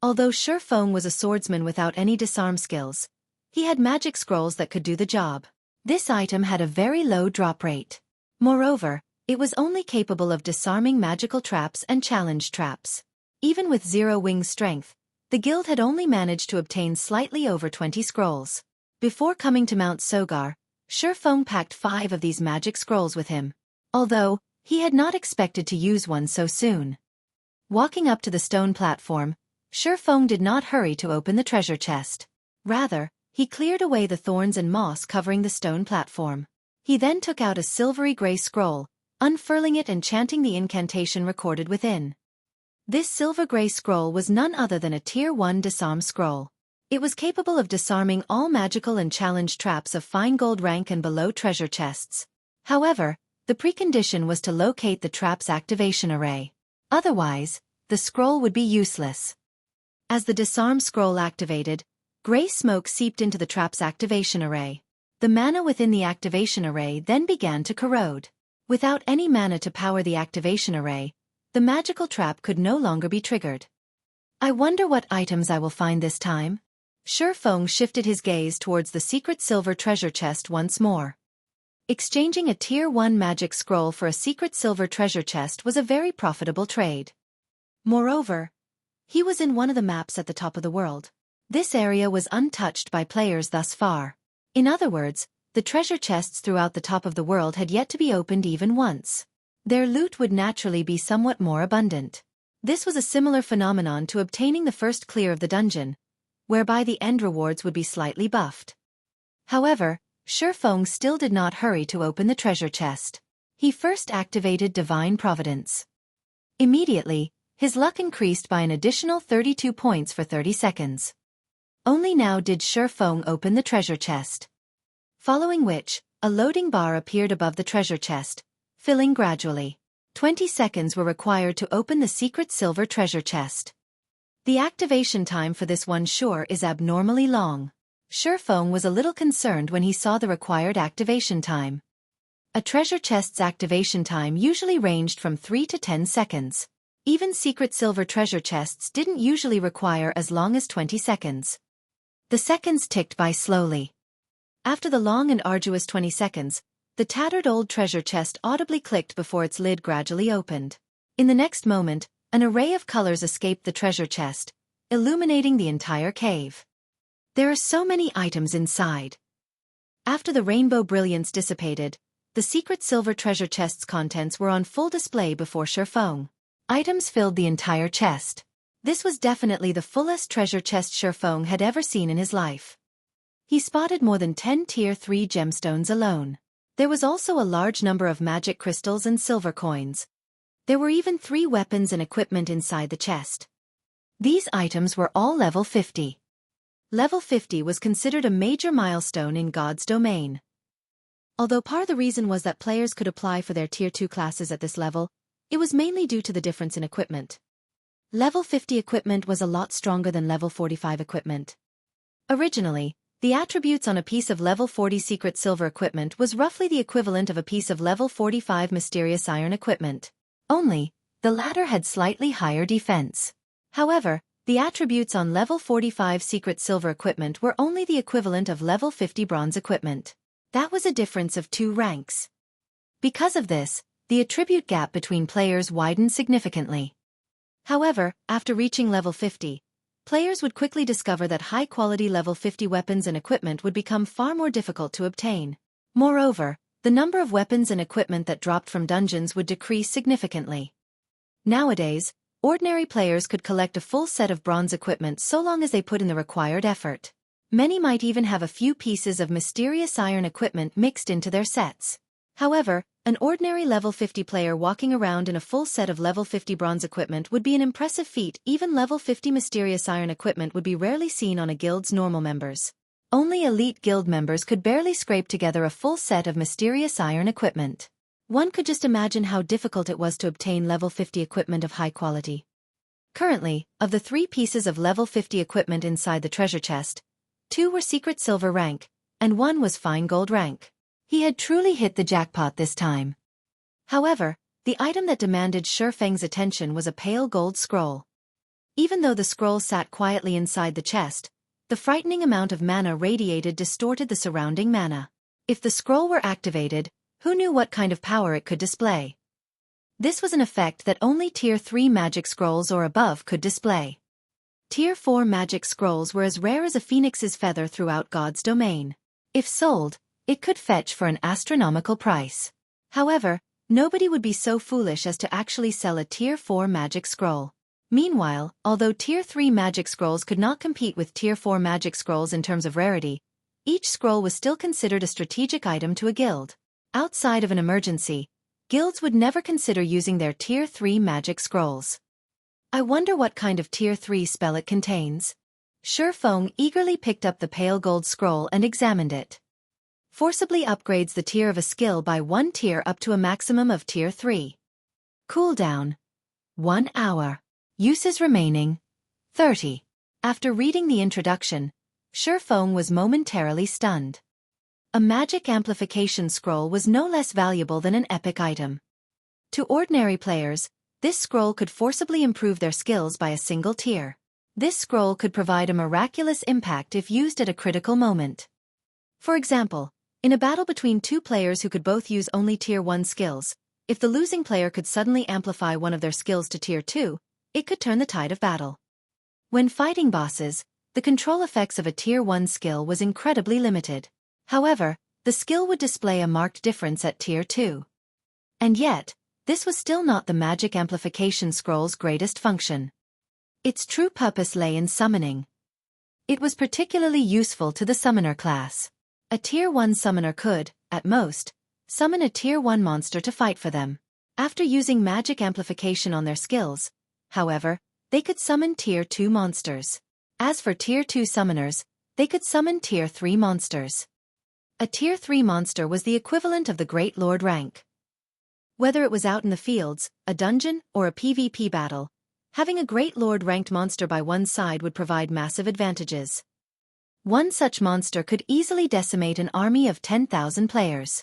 Although Xueqi was a swordsman without any disarm skills, he had magic scrolls that could do the job. This item had a very low drop rate. Moreover, it was only capable of disarming magical traps and challenge traps. Even with 0 wing strength, the guild had only managed to obtain slightly over 20 scrolls. Before coming to Mount Sogar, Xueqi packed 5 of these magic scrolls with him. Although, he had not expected to use one so soon. Walking up to the stone platform, Xueqi did not hurry to open the treasure chest. Rather, he cleared away the thorns and moss covering the stone platform. He then took out a silvery gray scroll, unfurling it and chanting the incantation recorded within. This silver-gray scroll was none other than a Tier 1 disarm scroll. It was capable of disarming all magical and challenge traps of fine gold rank and below treasure chests. However, the precondition was to locate the trap's activation array. Otherwise, the scroll would be useless. As the disarm scroll activated, gray smoke seeped into the trap's activation array. The mana within the activation array then began to corrode. Without any mana to power the activation array, the magical trap could no longer be triggered. I wonder what items I will find this time? Xueqi shifted his gaze towards the secret silver treasure chest once more. Exchanging a Tier 1 magic scroll for a secret silver treasure chest was a very profitable trade. Moreover, he was in one of the maps at the top of the world. This area was untouched by players thus far. In other words, the treasure chests throughout the top of the world had yet to be opened even once. Their loot would naturally be somewhat more abundant. This was a similar phenomenon to obtaining the first clear of the dungeon, whereby the end rewards would be slightly buffed. However, Xueqi still did not hurry to open the treasure chest. He first activated Divine Providence. Immediately, his luck increased by an additional 32 points for 30 seconds. Only now did Xueqi open the treasure chest. Following which, a loading bar appeared above the treasure chest, filling gradually. 20 seconds were required to open the secret silver treasure chest. The activation time for this one sure is abnormally long. Xueqi was a little concerned when he saw the required activation time. A treasure chest's activation time usually ranged from 3 to 10 seconds. Even secret silver treasure chests didn't usually require as long as 20 seconds. The seconds ticked by slowly. After the long and arduous 20 seconds, the tattered old treasure chest audibly clicked before its lid gradually opened. In the next moment, an array of colors escaped the treasure chest, illuminating the entire cave. There are so many items inside. After the rainbow brilliance dissipated, the secret silver treasure chest's contents were on full display before Xueqi. Items filled the entire chest. This was definitely the fullest treasure chest Xueqi had ever seen in his life. He spotted more than 10 Tier 3 gemstones alone. There was also a large number of magic crystals and silver coins. There were even 3 weapons and equipment inside the chest. These items were all level 50. Level 50 was considered a major milestone in God's domain. Although part of the reason was that players could apply for their Tier 2 classes at this level, it was mainly due to the difference in equipment. Level 50 equipment was a lot stronger than level 45 equipment. Originally, the attributes on a piece of level 40 secret silver equipment was roughly the equivalent of a piece of level 45 mysterious iron equipment. Only, the latter had slightly higher defense. However, the attributes on level 45 secret silver equipment were only the equivalent of level 50 bronze equipment. That was a difference of 2 ranks. Because of this, the attribute gap between players widened significantly. However, after reaching level 50, players would quickly discover that high-quality level 50 weapons and equipment would become far more difficult to obtain. Moreover, the number of weapons and equipment that dropped from dungeons would decrease significantly. Nowadays, ordinary players could collect a full set of bronze equipment so long as they put in the required effort. Many might even have a few pieces of mysterious iron equipment mixed into their sets. However, an ordinary level 50 player walking around in a full set of level 50 bronze equipment would be an impressive feat. Even level 50 mysterious iron equipment would be rarely seen on a guild's normal members. Only elite guild members could barely scrape together a full set of mysterious iron equipment. One could just imagine how difficult it was to obtain level 50 equipment of high quality. Currently, of the 3 pieces of level 50 equipment inside the treasure chest, 2 were secret silver rank, and 1 was fine gold rank. He had truly hit the jackpot this time. However, the item that demanded Xueqi's attention was a pale gold scroll. Even though the scroll sat quietly inside the chest, the frightening amount of mana radiated distorted the surrounding mana. If the scroll were activated, who knew what kind of power it could display? This was an effect that only Tier 3 magic scrolls or above could display. Tier 4 magic scrolls were as rare as a phoenix's feather throughout God's domain. If sold, it could fetch for an astronomical price. However, nobody would be so foolish as to actually sell a Tier 4 magic scroll. Meanwhile, although Tier 3 magic scrolls could not compete with Tier 4 magic scrolls in terms of rarity, each scroll was still considered a strategic item to a guild. Outside of an emergency, guilds would never consider using their Tier 3 magic scrolls. I wonder what kind of Tier 3 spell it contains. Xueqi eagerly picked up the pale gold scroll and examined it. Forcibly upgrades the tier of a skill by 1 tier up to a maximum of Tier 3. Cooldown: 1 hour. Uses remaining: 30. After reading the introduction, Xueqi was momentarily stunned. A magic amplification scroll was no less valuable than an epic item. To ordinary players, this scroll could forcibly improve their skills by a single tier. This scroll could provide a miraculous impact if used at a critical moment. For example, In a battle between two players who could both use only Tier 1 skills, if the losing player could suddenly amplify one of their skills to Tier 2, it could turn the tide of battle. When fighting bosses, the control effects of a Tier 1 skill was incredibly limited. However, the skill would display a marked difference at Tier 2. And yet, this was still not the magic amplification scroll's greatest function. Its true purpose lay in summoning. It was particularly useful to the summoner class. A Tier 1 summoner could, at most, summon a Tier 1 monster to fight for them. After using magic amplification on their skills, however, they could summon Tier 2 monsters. As for Tier 2 summoners, they could summon Tier 3 monsters. A Tier 3 monster was the equivalent of the Great Lord rank. Whether it was out in the fields, a dungeon, or a PvP battle, having a Great Lord ranked monster by one's side would provide massive advantages. One such monster could easily decimate an army of 10,000 players.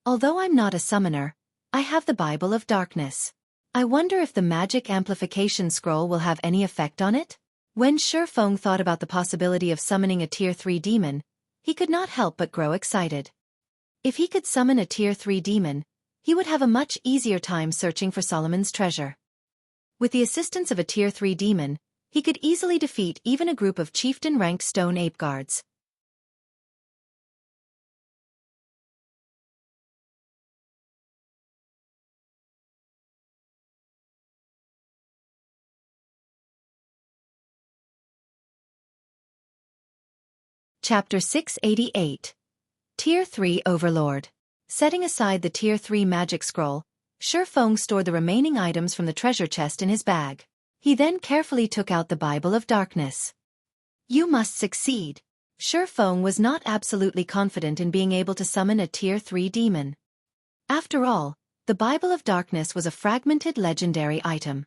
Although I'm not a summoner, I have the Bible of Darkness. I wonder if the magic amplification scroll will have any effect on it? When Xueqi thought about the possibility of summoning a Tier 3 demon, he could not help but grow excited. If he could summon a Tier 3 demon, he would have a much easier time searching for Solomon's treasure. With the assistance of a Tier 3 demon, he could easily defeat even a group of chieftain-ranked stone ape guards. Chapter 688. Tier 3 Overlord. Setting aside the Tier 3 magic scroll, Xueqi stored the remaining items from the treasure chest in his bag. He then carefully took out the Bible of Darkness. You must succeed. Xueqi was not absolutely confident in being able to summon a Tier 3 demon. After all, the Bible of Darkness was a fragmented legendary item.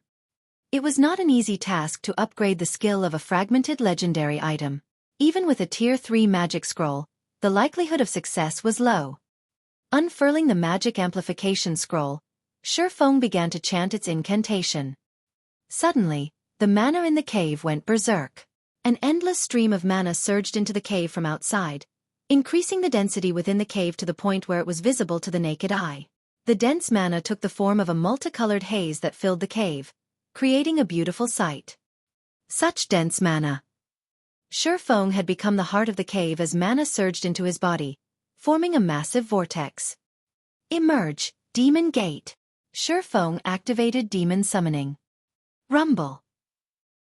It was not an easy task to upgrade the skill of a fragmented legendary item. Even with a Tier 3 magic scroll, the likelihood of success was low. Unfurling the magic amplification scroll, Xueqi began to chant its incantation. Suddenly, the mana in the cave went berserk. An endless stream of mana surged into the cave from outside, increasing the density within the cave to the point where it was visible to the naked eye. The dense mana took the form of a multicolored haze that filled the cave, creating a beautiful sight. Such dense mana. Xueqi had become the heart of the cave as mana surged into his body, forming a massive vortex. Emerge, Demon Gate. Xueqi activated demon summoning. Rumble.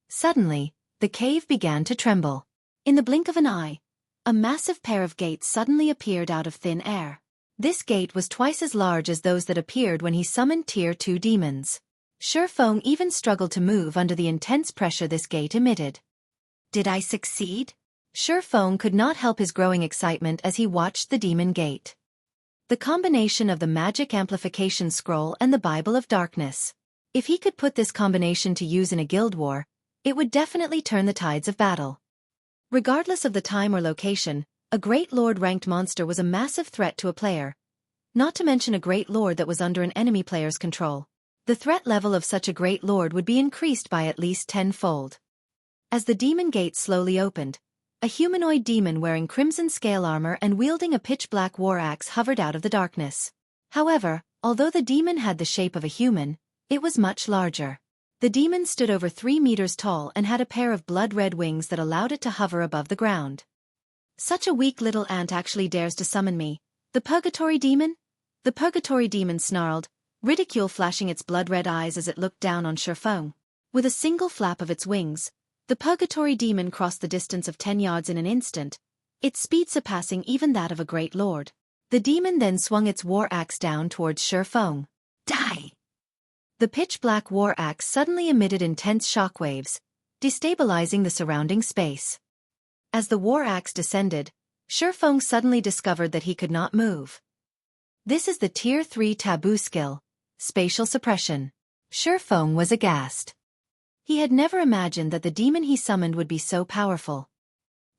Suddenly, the cave began to tremble. In the blink of an eye, a massive pair of gates suddenly appeared out of thin air. This gate was twice as large as those that appeared when he summoned Tier 2 demons. Xueqi even struggled to move under the intense pressure this gate emitted. Did I succeed? Xueqi could not help his growing excitement as he watched the demon gate. The combination of the magic amplification scroll and the Bible of Darkness. If he could put this combination to use in a guild war, it would definitely turn the tides of battle. Regardless of the time or location, a Great Lord ranked monster was a massive threat to a player, not to mention a Great Lord that was under an enemy player's control. The threat level of such a Great Lord would be increased by at least 10-fold. As the demon gate slowly opened, a humanoid demon wearing crimson scale armor and wielding a pitch-black war axe hovered out of the darkness. However, although the demon had the shape of a human, it was much larger. The demon stood over 3 meters tall and had a pair of blood-red wings that allowed it to hover above the ground. Such a weak little ant actually dares to summon me. The Purgatory Demon? The Purgatory Demon snarled, ridicule flashing its blood-red eyes as it looked down on Xueqi. With a single flap of its wings, the Purgatory Demon crossed the distance of 10 yards in an instant, its speed surpassing even that of a Great Lord. The demon then swung its war axe down towards Xueqi. Die! The pitch-black war axe suddenly emitted intense shockwaves, destabilizing the surrounding space. As the war axe descended, Xueqi suddenly discovered that he could not move. This is the Tier 3 taboo skill, Spatial Suppression. Xueqi was aghast. He had never imagined that the demon he summoned would be so powerful.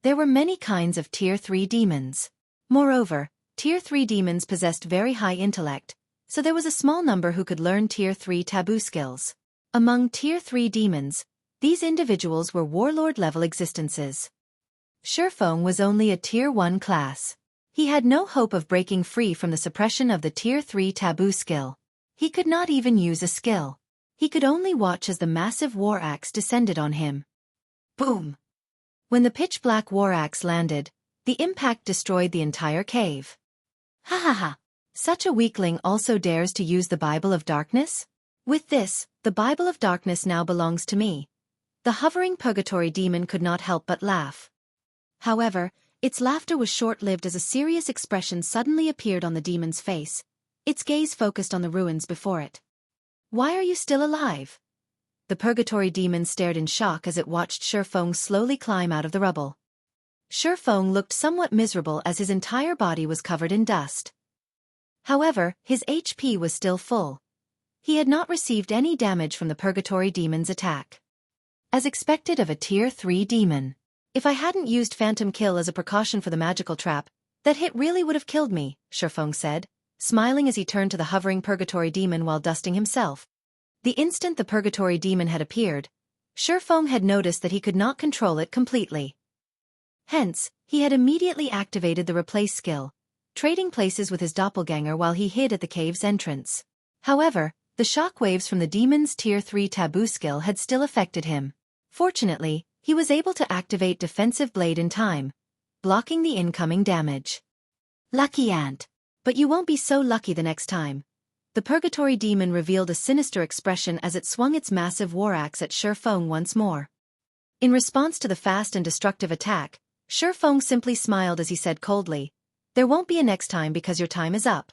There were many kinds of Tier 3 demons. Moreover, Tier 3 demons possessed very high intellect, so there was a small number who could learn Tier 3 taboo skills. Among Tier 3 demons, these individuals were warlord-level existences. Xueqi was only a Tier 1 class. He had no hope of breaking free from the suppression of the Tier 3 taboo skill. He could not even use a skill. He could only watch as the massive war axe descended on him. Boom! When the pitch-black war axe landed, the impact destroyed the entire cave. Ha ha ha! Such a weakling also dares to use the Bible of Darkness? With this, the Bible of Darkness now belongs to me. The hovering purgatory demon could not help but laugh. However, its laughter was short-lived as a serious expression suddenly appeared on the demon's face. Its gaze focused on the ruins before it. Why are you still alive? The purgatory demon stared in shock as it watched Xueqi slowly climb out of the rubble. Xueqi looked somewhat miserable as his entire body was covered in dust. However, his HP was still full. He had not received any damage from the purgatory demon's attack. As expected of a Tier 3 demon. If I hadn't used Phantom Kill as a precaution for the magical trap, that hit really would have killed me, Xueqi said, smiling as he turned to the hovering purgatory demon while dusting himself. The instant the purgatory demon had appeared, Xueqi had noticed that he could not control it completely. Hence, he had immediately activated the replace skill, trading places with his doppelganger while he hid at the cave's entrance. However, the shockwaves from the demon's Tier 3 taboo skill had still affected him. Fortunately, he was able to activate Defensive Blade in time, blocking the incoming damage. Lucky ant. But you won't be so lucky the next time. The purgatory demon revealed a sinister expression as it swung its massive war axe at Xueqi once more. In response to the fast and destructive attack, Xueqi simply smiled as he said coldly, "There won't be a next time because your time is up."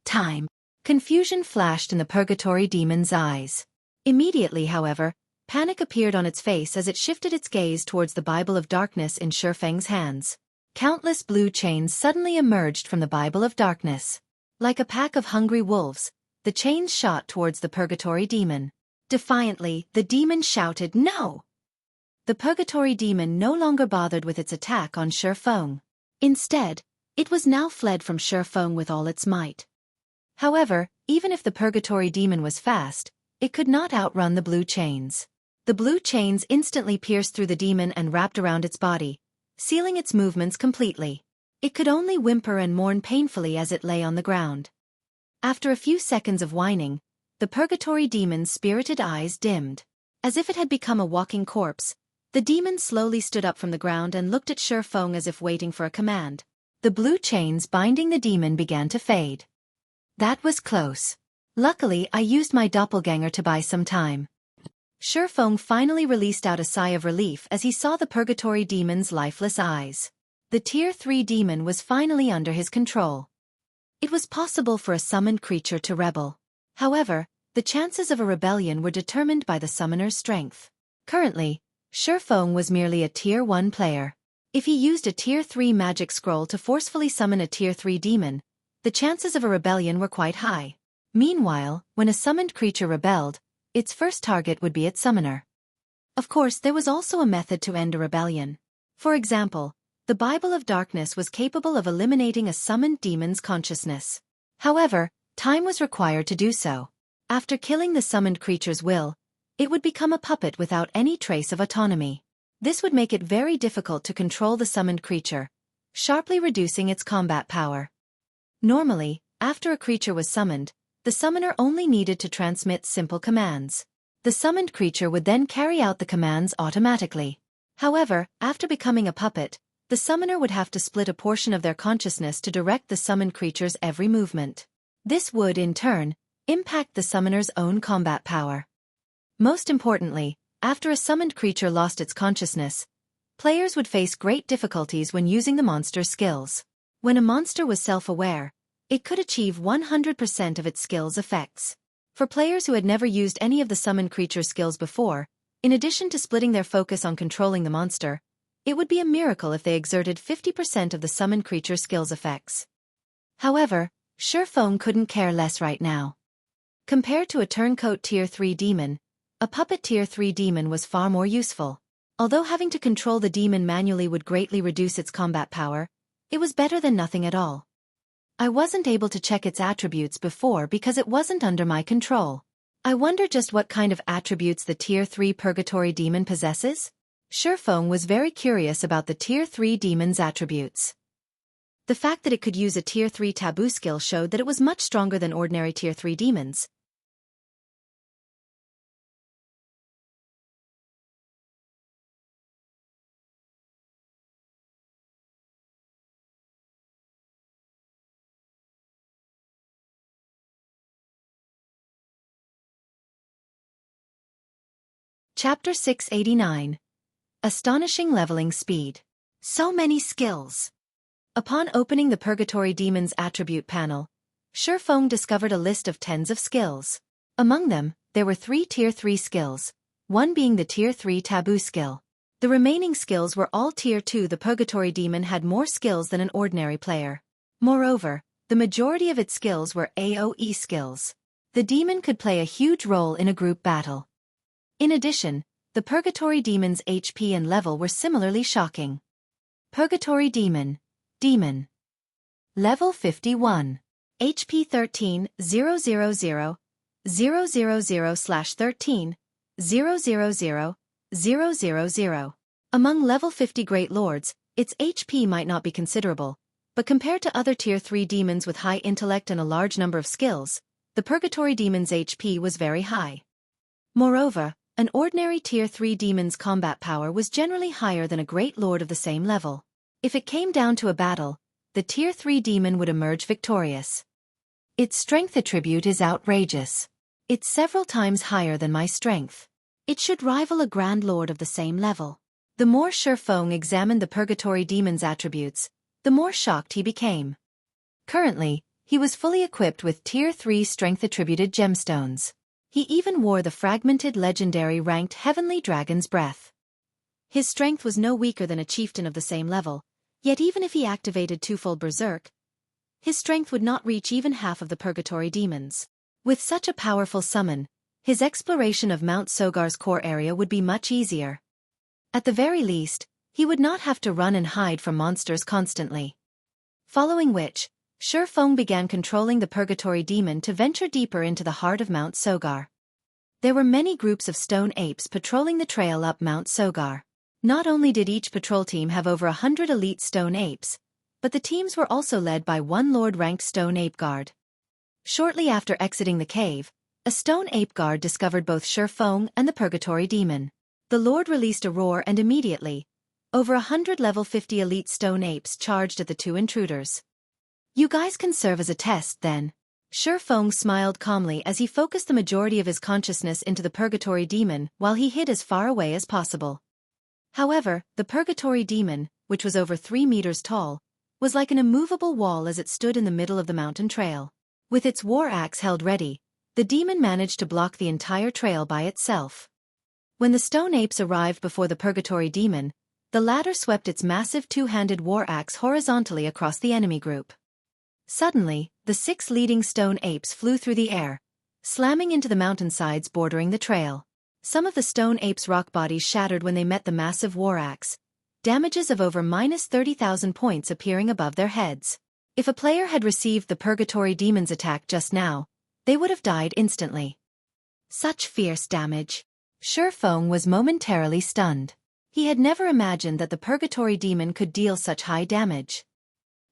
Time. Confusion flashed in the purgatory demon's eyes. Immediately, however, panic appeared on its face as it shifted its gaze towards the Bible of Darkness in Xueqi's hands. Countless blue chains suddenly emerged from the Bible of Darkness. Like a pack of hungry wolves, the chains shot towards the purgatory demon. Defiantly, the demon shouted, "No!" The purgatory demon no longer bothered with its attack on Xueqi. Instead, it was now fled from Xueqi with all its might. However, even if the purgatory demon was fast, it could not outrun the blue chains. The blue chains instantly pierced through the demon and wrapped around its body, sealing its movements completely. It could only whimper and mourn painfully as it lay on the ground. After a few seconds of whining, the purgatory demon's spirited eyes dimmed. As if it had become a walking corpse, the demon slowly stood up from the ground and looked at Xueqi as if waiting for a command. The blue chains binding the demon began to fade. That was close. Luckily, I used my doppelganger to buy some time. Xueqi finally released out a sigh of relief as he saw the purgatory demon's lifeless eyes. The Tier 3 demon was finally under his control. It was possible for a summoned creature to rebel. However, the chances of a rebellion were determined by the summoner's strength. Currently, Xueqi was merely a Tier 1 player. If he used a Tier 3 magic scroll to forcefully summon a Tier 3 demon, the chances of a rebellion were quite high. Meanwhile, when a summoned creature rebelled, its first target would be its summoner. Of course, there was also a method to end a rebellion. For example, the Bible of Darkness was capable of eliminating a summoned demon's consciousness. However, time was required to do so. After killing the summoned creature's will, it would become a puppet without any trace of autonomy. This would make it very difficult to control the summoned creature, sharply reducing its combat power. Normally, after a creature was summoned, the summoner only needed to transmit simple commands. The summoned creature would then carry out the commands automatically. However, after becoming a puppet, the summoner would have to split a portion of their consciousness to direct the summoned creature's every movement. This would, in turn, impact the summoner's own combat power. Most importantly, after a summoned creature lost its consciousness, players would face great difficulties when using the monster's skills. When a monster was self-aware, it could achieve 100% of its skills' effects. For players who had never used any of the summoned creature's skills before, in addition to splitting their focus on controlling the monster, it would be a miracle if they exerted 50% of the summoned creature's skills' effects. However, Xueqi couldn't care less right now. Compared to a turncoat Tier 3 demon, a puppet Tier 3 demon was far more useful. Although having to control the demon manually would greatly reduce its combat power, it was better than nothing at all. I wasn't able to check its attributes before because it wasn't under my control. I wonder just what kind of attributes the Tier 3 purgatory demon possesses? Xueqi was very curious about the Tier 3 demon's attributes. The fact that it could use a Tier 3 taboo skill showed that it was much stronger than ordinary Tier 3 demons. Chapter 689. Astonishing Leveling Speed. So many skills. Upon opening the Purgatory Demon's attribute panel, Xueqi discovered a list of tens of skills. Among them, there were 3 Tier 3 skills, one being the Tier 3 taboo skill. The remaining skills were all Tier 2. The Purgatory Demon had more skills than an ordinary player. Moreover, the majority of its skills were AoE skills. The demon could play a huge role in a group battle. In addition, the Purgatory Demon's HP and level were similarly shocking. Purgatory Demon. Demon. Level 51. HP 13, 000, 000/13, 000, 000. Among level 50 Great Lords, its HP might not be considerable, but compared to other Tier 3 demons with high intellect and a large number of skills, the Purgatory Demon's HP was very high. Moreover, an ordinary Tier 3 demon's combat power was generally higher than a Great Lord of the same level. If it came down to a battle, the Tier 3 demon would emerge victorious. Its strength attribute is outrageous. It's several times higher than my strength. It should rival a Grand Lord of the same level. The more Xueqi examined the Purgatory Demon's attributes, the more shocked he became. Currently, he was fully equipped with Tier 3 strength-attributed gemstones. He even wore the fragmented legendary ranked Heavenly Dragon's Breath. His strength was no weaker than a chieftain of the same level, yet even if he activated twofold Berserk, his strength would not reach even half of the Purgatory Demon's. With such a powerful summon, his exploration of Mount Sogar's core area would be much easier. At the very least, he would not have to run and hide from monsters constantly. Following which, Xueqi began controlling the Purgatory Demon to venture deeper into the heart of Mount Sogar. There were many groups of stone apes patrolling the trail up Mount Sogar. Not only did each patrol team have over 100 elite stone apes, but the teams were also led by one Lord-ranked stone ape guard. Shortly after exiting the cave, a stone ape guard discovered both Xueqi and the Purgatory Demon. The Lord released a roar and immediately, over 100 level 50 elite stone apes charged at the two intruders. "You guys can serve as a test, then." Xueqi smiled calmly as he focused the majority of his consciousness into the Purgatory Demon while he hid as far away as possible. However, the Purgatory Demon, which was over 3 meters tall, was like an immovable wall as it stood in the middle of the mountain trail. With its war axe held ready, the demon managed to block the entire trail by itself. When the stone apes arrived before the Purgatory Demon, the latter swept its massive two-handed war axe horizontally across the enemy group. Suddenly, the 6 leading stone apes flew through the air, slamming into the mountainsides bordering the trail. Some of the stone apes' rock bodies shattered when they met the massive war axe, damages of over -30,000 points appearing above their heads. If a player had received the Purgatory Demon's attack just now, they would have died instantly. Such fierce damage. Xueqi was momentarily stunned. He had never imagined that the Purgatory Demon could deal such high damage.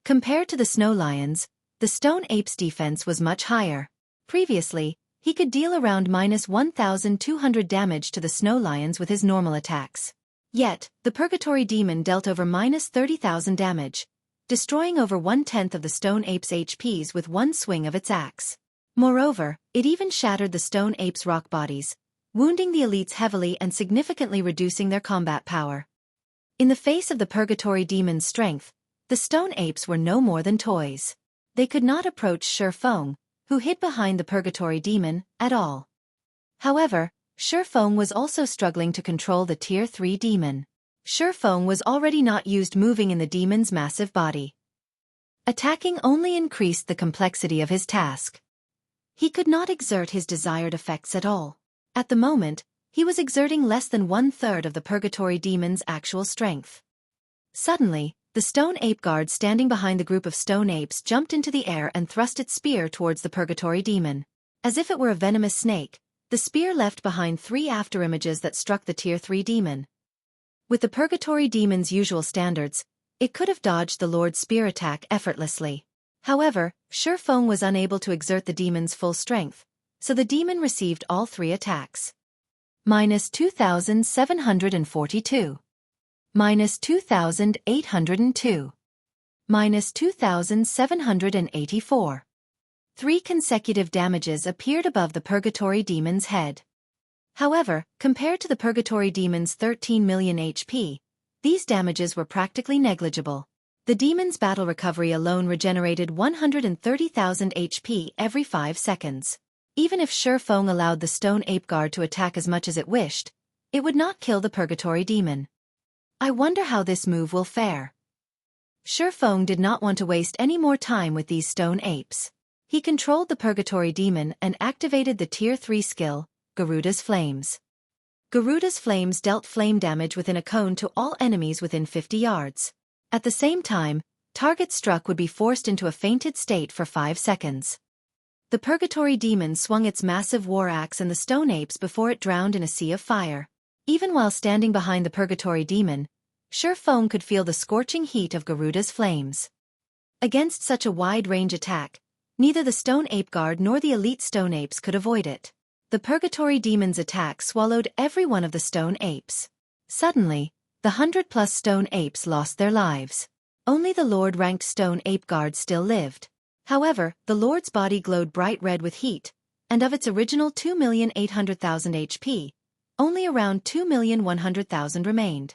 Compared to the Snow Lions, the Stone Ape's defense was much higher. Previously, he could deal around -1,200 damage to the Snow Lions with his normal attacks. Yet, the Purgatory Demon dealt over -30,000 damage, destroying over 1/10 of the Stone Ape's HPs with one swing of its axe. Moreover, it even shattered the Stone Ape's rock bodies, wounding the elites heavily and significantly reducing their combat power. In the face of the Purgatory Demon's strength, the Stone Apes were no more than toys. They could not approach Xueqi, who hid behind the Purgatory Demon, at all. However, Xueqi was also struggling to control the Tier 3 demon. Xueqi was already not used moving in the demon's massive body. Attacking only increased the complexity of his task. He could not exert his desired effects at all. At the moment, he was exerting less than 1/3 of the Purgatory Demon's actual strength. Suddenly, the Stone Ape guard standing behind the group of Stone Apes jumped into the air and thrust its spear towards the Purgatory Demon. As if it were a venomous snake, the spear left behind 3 afterimages that struck the Tier 3 demon. With the Purgatory Demon's usual standards, It could have dodged the Lord's spear attack effortlessly. However, Xueqi was unable to exert the demon's full strength, so the demon received all 3 attacks. Minus 2,742. Minus 2,802. Minus 2,784. 3 consecutive damages appeared above the Purgatory Demon's head. However, compared to the Purgatory Demon's 13 million HP, these damages were practically negligible. The demon's battle recovery alone regenerated 130,000 HP every 5 seconds. Even if Xueqi allowed the Stone Ape Guard to attack as much as it wished, it would not kill the Purgatory Demon. I wonder how this move will fare. Xueqi did not want to waste any more time with these stone apes. He controlled the Purgatory Demon and activated the Tier 3 skill, Garuda's Flames. Garuda's Flames dealt flame damage within a cone to all enemies within 50 yards. At the same time, targets struck would be forced into a fainted state for 5 seconds. The Purgatory Demon swung its massive war axe and the stone apes before it drowned in a sea of fire. Even while standing behind the Purgatory Demon, Xueqi could feel the scorching heat of Garuda's Flames. Against such a wide-range attack, neither the Stone Ape Guard nor the elite stone apes could avoid it. The Purgatory Demon's attack swallowed every one of the stone apes. Suddenly, the 100+ stone apes lost their lives. Only the Lord-ranked Stone Ape Guard still lived. However, the Lord's body glowed bright red with heat, and of its original 2,800,000 HP, only around 2,100,000 remained.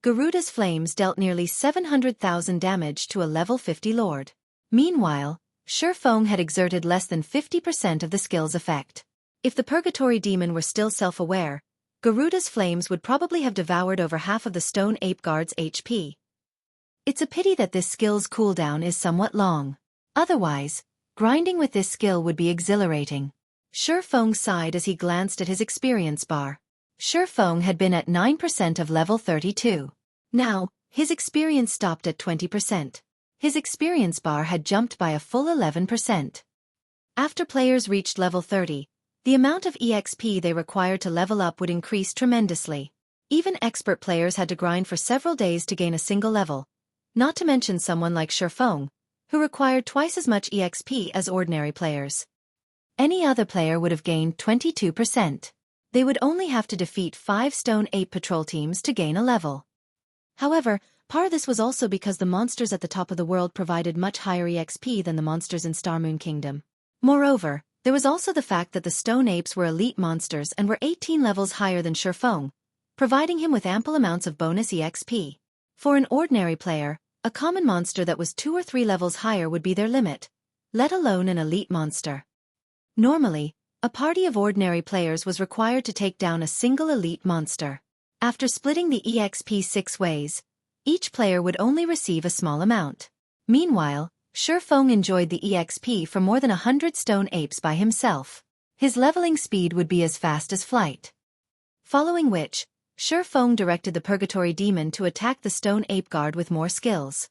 Garuda's Flames dealt nearly 700,000 damage to a level 50 Lord. Meanwhile, Xueqi had exerted less than 50% of the skill's effect. If the Purgatory Demon were still self-aware, Garuda's Flames would probably have devoured over half of the Stone Ape Guard's HP. It's a pity that this skill's cooldown is somewhat long. Otherwise, grinding with this skill would be exhilarating. Xueqi sighed as he glanced at his experience bar. Xueqi had been at 9% of level 32. Now, his experience stopped at 20%. His experience bar had jumped by a full 11%. After players reached level 30, the amount of EXP they required to level up would increase tremendously. Even expert players had to grind for several days to gain a single level, not to mention someone like Xueqi, who required twice as much EXP as ordinary players. Any other player would have gained 22%. They would only have to defeat 5 Stone Ape patrol teams to gain a level. However, part of this was also because the monsters at the top of the world provided much higher EXP than the monsters in Starmoon Kingdom. Moreover, there was also the fact that the Stone Apes were elite monsters and were 18 levels higher than Xueqi, providing him with ample amounts of bonus EXP. For an ordinary player, a common monster that was 2 or 3 levels higher would be their limit, let alone an elite monster. Normally, a party of ordinary players was required to take down a single elite monster. After splitting the EXP 6 ways, each player would only receive a small amount. Meanwhile, Xueqi enjoyed the EXP for more than 100 stone apes by himself. His leveling speed would be as fast as flight. Following which, Xueqi directed the Purgatory Demon to attack the Stone Ape Guard with more skills.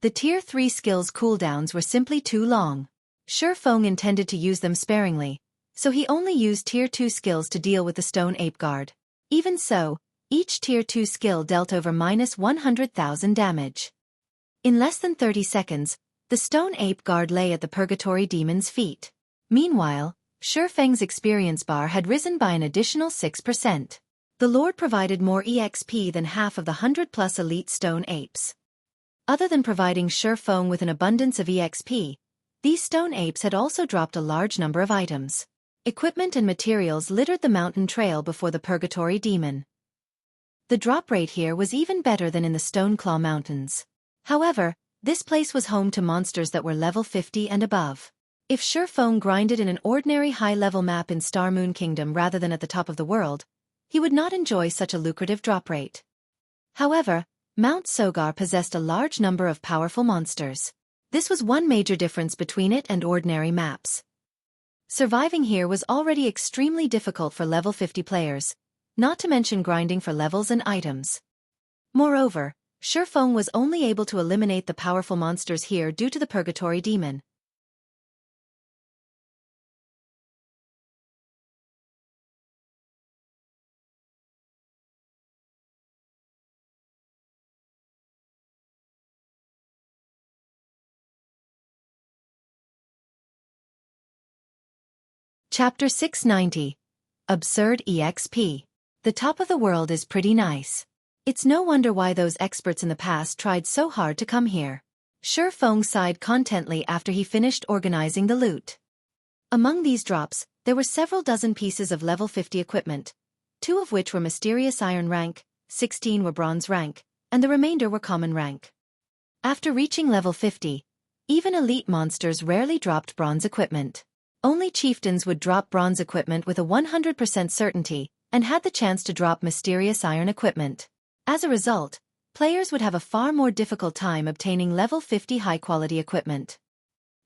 The Tier 3 skills cooldowns were simply too long. Xueqi intended to use them sparingly, so he only used Tier 2 skills to deal with the Stone Ape Guard. Even so, each Tier 2 skill dealt over minus 100,000 damage. In less than 30 seconds, the Stone Ape Guard lay at the Purgatory Demon's feet. Meanwhile, Xueqi's experience bar had risen by an additional 6%. The Lord provided more EXP than half of the 100+ elite stone apes. Other than providing Xueqi with an abundance of EXP, these stone apes had also dropped a large number of items. Equipment and materials littered the mountain trail before the Purgatory Demon. The drop rate here was even better than in the Stoneclaw Mountains. However, this place was home to monsters that were level 50 and above. If Xueqi grinded in an ordinary high-level map in Starmoon Kingdom rather than at the top of the world, he would not enjoy such a lucrative drop rate. However, Mount Sogar possessed a large number of powerful monsters. This was one major difference between it and ordinary maps. Surviving here was already extremely difficult for level 50 players, not to mention grinding for levels and items. Moreover, Xueqi was only able to eliminate the powerful monsters here due to the Purgatory Demon. Chapter 690. Absurd EXP. The top of the world is pretty nice. It's no wonder why those experts in the past tried so hard to come here. Xueqi sighed contentedly after he finished organizing the loot. Among these drops, there were several dozen pieces of level 50 equipment, 2 of which were mysterious iron rank, 16 were bronze rank, and the remainder were common rank. After reaching level 50, even elite monsters rarely dropped bronze equipment. Only chieftains would drop bronze equipment with a 100% certainty, and had the chance to drop mysterious iron equipment. As a result, players would have a far more difficult time obtaining level 50 high-quality equipment.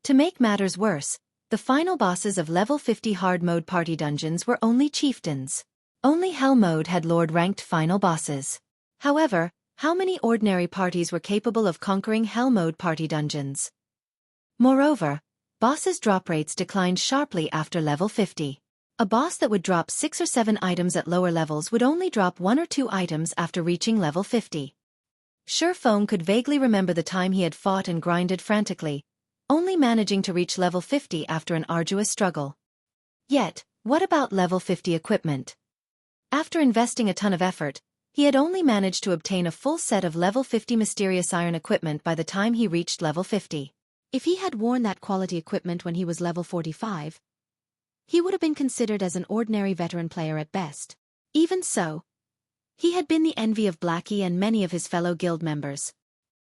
To make matters worse, the final bosses of level 50 hard mode party dungeons were only chieftains. Only hell mode had lord-ranked final bosses. However, how many ordinary parties were capable of conquering hell mode party dungeons? Moreover, bosses' drop rates declined sharply after level 50. A boss that would drop 6 or 7 items at lower levels would only drop 1 or 2 items after reaching level 50. Xueqi could vaguely remember the time he had fought and grinded frantically, only managing to reach level 50 after an arduous struggle. Yet, what about level 50 equipment? After investing a ton of effort, he had only managed to obtain a full set of level 50 mysterious iron equipment by the time he reached level 50. If he had worn that quality equipment when he was level 45, he would have been considered as an ordinary veteran player at best. Even so, he had been the envy of Blackie and many of his fellow guild members.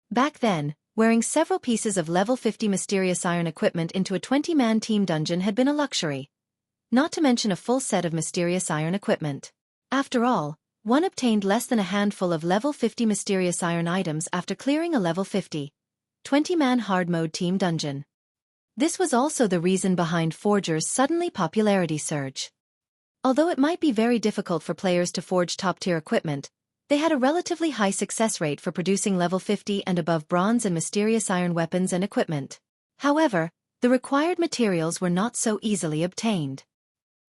Back then, wearing several pieces of level 50 mysterious iron equipment into a 20-man team dungeon had been a luxury, not to mention a full set of mysterious iron equipment. After all, one obtained less than a handful of level 50 mysterious iron items after clearing a level 50, 20-man hard mode team dungeon. This was also the reason behind Forger's suddenly popularity surge. Although it might be very difficult for players to forge top-tier equipment, they had a relatively high success rate for producing level 50 and above bronze and mysterious iron weapons and equipment. However, the required materials were not so easily obtained.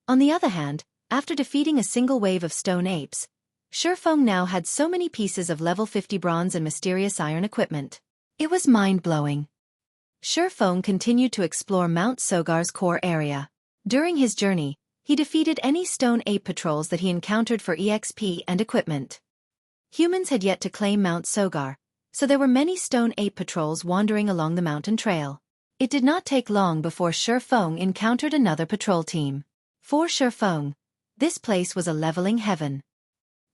On the other hand, after defeating a single wave of stone apes, Xueqi now had so many pieces of level 50 bronze and mysterious iron equipment. It was mind-blowing. Xueqi continued to explore Mount Sogar's core area. During his journey, he defeated any stone ape patrols that he encountered for EXP and equipment. Humans had yet to claim Mount Sogar, so there were many stone ape patrols wandering along the mountain trail. It did not take long before Xueqi encountered another patrol team. For Xueqi, this place was a leveling heaven.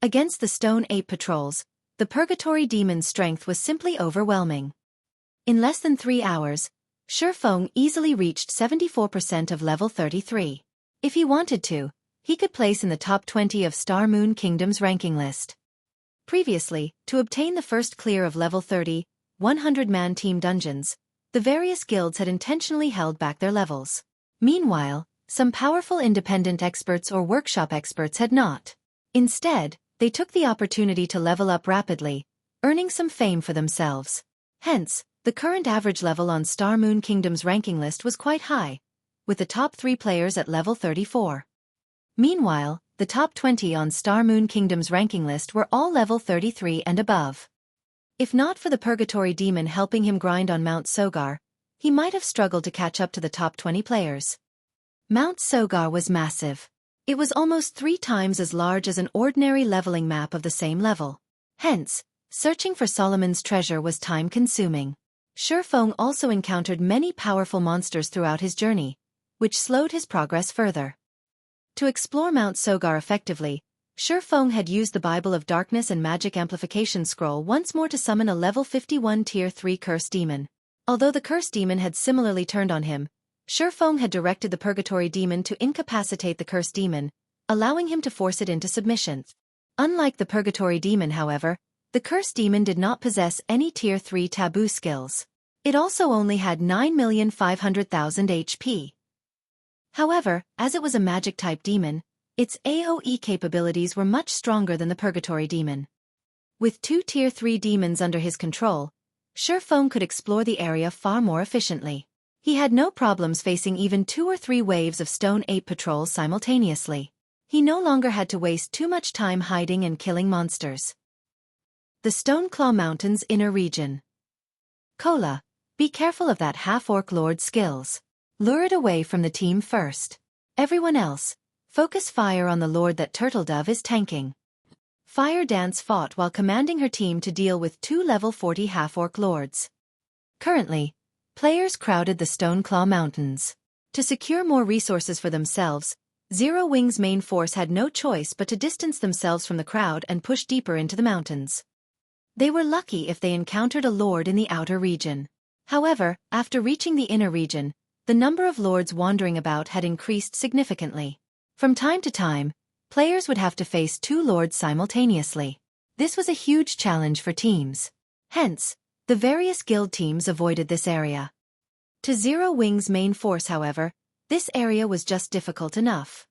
Against the stone ape patrols, the Purgatory Demon's strength was simply overwhelming. In less than 3 hours, Xueqi easily reached 74% of level 33. If he wanted to, he could place in the top 20 of Star Moon Kingdom's ranking list. Previously, to obtain the first clear of level 30, 100-man team dungeons, the various guilds had intentionally held back their levels. Meanwhile, some powerful independent experts or workshop experts had not. Instead, they took the opportunity to level up rapidly, earning some fame for themselves. Hence, the current average level on Star Moon Kingdom's ranking list was quite high, with the top 3 players at level 34. Meanwhile, the top 20 on Star Moon Kingdom's ranking list were all level 33 and above. If not for the Purgatory Demon helping him grind on Mount Sogar, he might have struggled to catch up to the top 20 players. Mount Sogar was massive. It was almost 3 times as large as an ordinary leveling map of the same level. Hence, searching for Solomon's treasure was time-consuming. Xueqi also encountered many powerful monsters throughout his journey, which slowed his progress further. To explore Mount Sogar effectively, Xueqi had used the Bible of Darkness and Magic Amplification Scroll once more to summon a level 51 Tier 3 Curse Demon. Although the Curse Demon had similarly turned on him, Xueqi had directed the Purgatory Demon to incapacitate the Curse Demon, allowing him to force it into submission. Unlike the Purgatory Demon, however, the Curse Demon did not possess any Tier 3 taboo skills. It also only had 9,500,000 HP. However, as it was a magic-type demon, its AoE capabilities were much stronger than the Purgatory Demon. With 2 Tier 3 demons under his control, Xueqi could explore the area far more efficiently. He had no problems facing even 2 or 3 waves of stone ape patrols simultaneously. He no longer had to waste too much time hiding and killing monsters. The Stoneclaw Mountains Inner Region. Kola, be careful of that half-orc lord's skills. Lure it away from the team first. Everyone else, focus fire on the lord that Turtledove is tanking. Fire Dance fought while commanding her team to deal with 2 level 40 half-orc lords. Currently, players crowded the Stoneclaw Mountains. To secure more resources for themselves, Zero Wing's main force had no choice but to distance themselves from the crowd and push deeper into the mountains. They were lucky if they encountered a lord in the outer region. However, after reaching the inner region, the number of lords wandering about had increased significantly. From time to time, players would have to face 2 lords simultaneously. This was a huge challenge for teams. Hence, the various guild teams avoided this area. To Zero Wing's main force, however, this area was just difficult enough.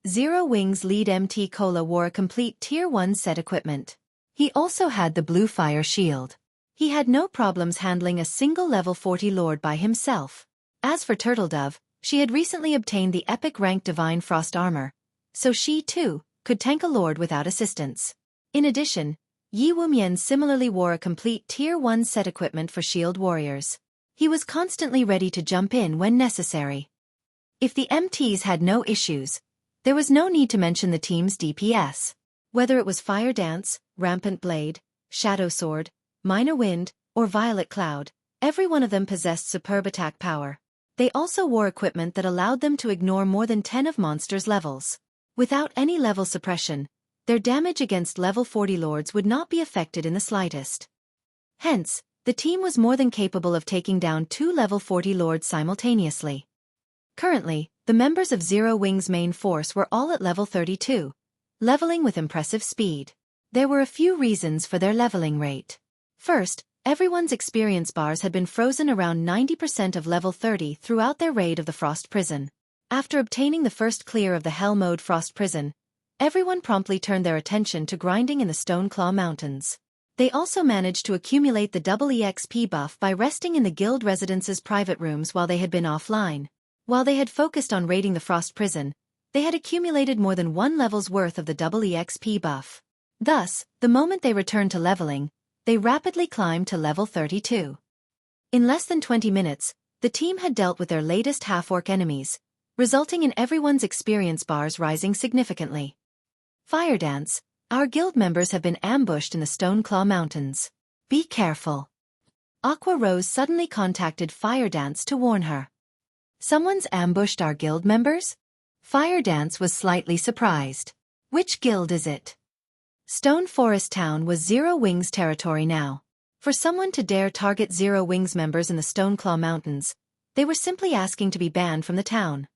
Zero Wing's lead MT Cola wore a complete Tier 1 set equipment. He also had the blue fire shield. He had no problems handling a single level 40 lord by himself. As for Turtledove, she had recently obtained the epic rank Divine Frost armor, so she, too, could tank a lord without assistance. In addition, Yi Wumian similarly wore a complete Tier 1 set equipment for shield warriors. He was constantly ready to jump in when necessary. If the MTs had no issues, there was no need to mention the team's DPS. Whether it was Fire Dance, Rampant Blade, Shadow Sword, Minor Wind, or Violet Cloud, every one of them possessed superb attack power. They also wore equipment that allowed them to ignore more than 10 of monsters' levels. Without any level suppression, their damage against level 40 lords would not be affected in the slightest. Hence, the team was more than capable of taking down 2 level 40 lords simultaneously. Currently, the members of Zero Wing's main force were all at level 32, leveling with impressive speed. There were a few reasons for their leveling rate. First, everyone's experience bars had been frozen around 90% of level 30 throughout their raid of the Frost Prison. After obtaining the first clear of the Hell Mode Frost Prison, everyone promptly turned their attention to grinding in the Stoneclaw Mountains. They also managed to accumulate the double EXP buff by resting in the guild residence's private rooms while they had been offline. While they had focused on raiding the Frost Prison, they had accumulated more than 1 level's worth of the double EXP buff. Thus, the moment they returned to leveling, they rapidly climbed to level 32. In less than 20 minutes, the team had dealt with their latest half-orc enemies, resulting in everyone's experience bars rising significantly. Fire Dance, our guild members have been ambushed in the Stoneclaw Mountains. Be careful. Aqua Rose suddenly contacted Fire Dance to warn her. Someone's ambushed our guild members? Fire Dance was slightly surprised. Which guild is it? Stone Forest Town was Zero Wing's territory now. For someone to dare target Zero Wing's members in the Stoneclaw Mountains, they were simply asking to be banned from the town.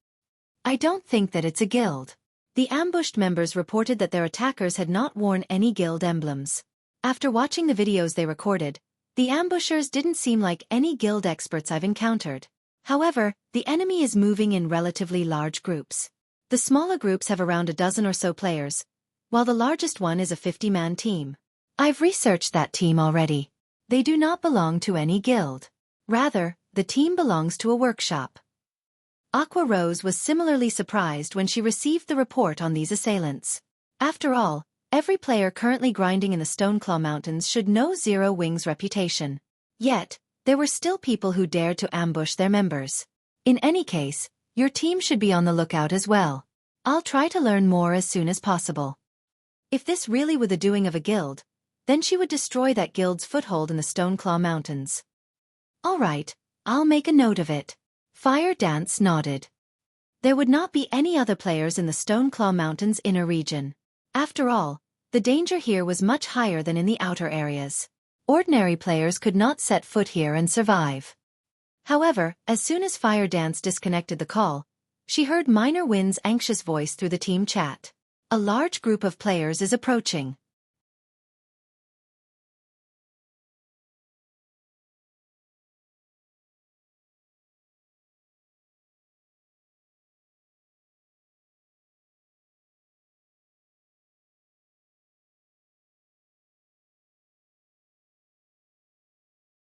I don't think that it's a guild. The ambushed members reported that their attackers had not worn any guild emblems. After watching the videos they recorded, the ambushers didn't seem like any guild experts I've encountered. However, the enemy is moving in relatively large groups. The smaller groups have around a dozen or so players, while the largest one is a 50-man team. I've researched that team already. They do not belong to any guild. Rather, the team belongs to a workshop. Aqua Rose was similarly surprised when she received the report on these assailants. After all, every player currently grinding in the Stoneclaw Mountains should know Zero Wing's reputation. Yet, there were still people who dared to ambush their members. In any case, your team should be on the lookout as well. I'll try to learn more as soon as possible. If this really were the doing of a guild, then she would destroy that guild's foothold in the Stoneclaw Mountains. All right, I'll make a note of it. Fire Dance nodded. There would not be any other players in the Stoneclaw Mountains' inner region. After all, the danger here was much higher than in the outer areas. Ordinary players could not set foot here and survive. However, as soon as Fire Dance disconnected the call, she heard Minor Wind's anxious voice through the team chat. A large group of players is approaching.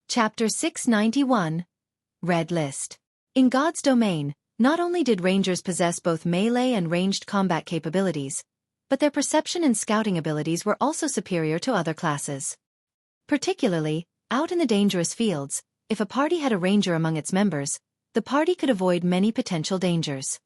Chapter 691, Red List. In God's domain, not only did rangers possess both melee and ranged combat capabilities, but their perception and scouting abilities were also superior to other classes. Particularly, out in the dangerous fields, if a party had a ranger among its members, the party could avoid many potential dangers.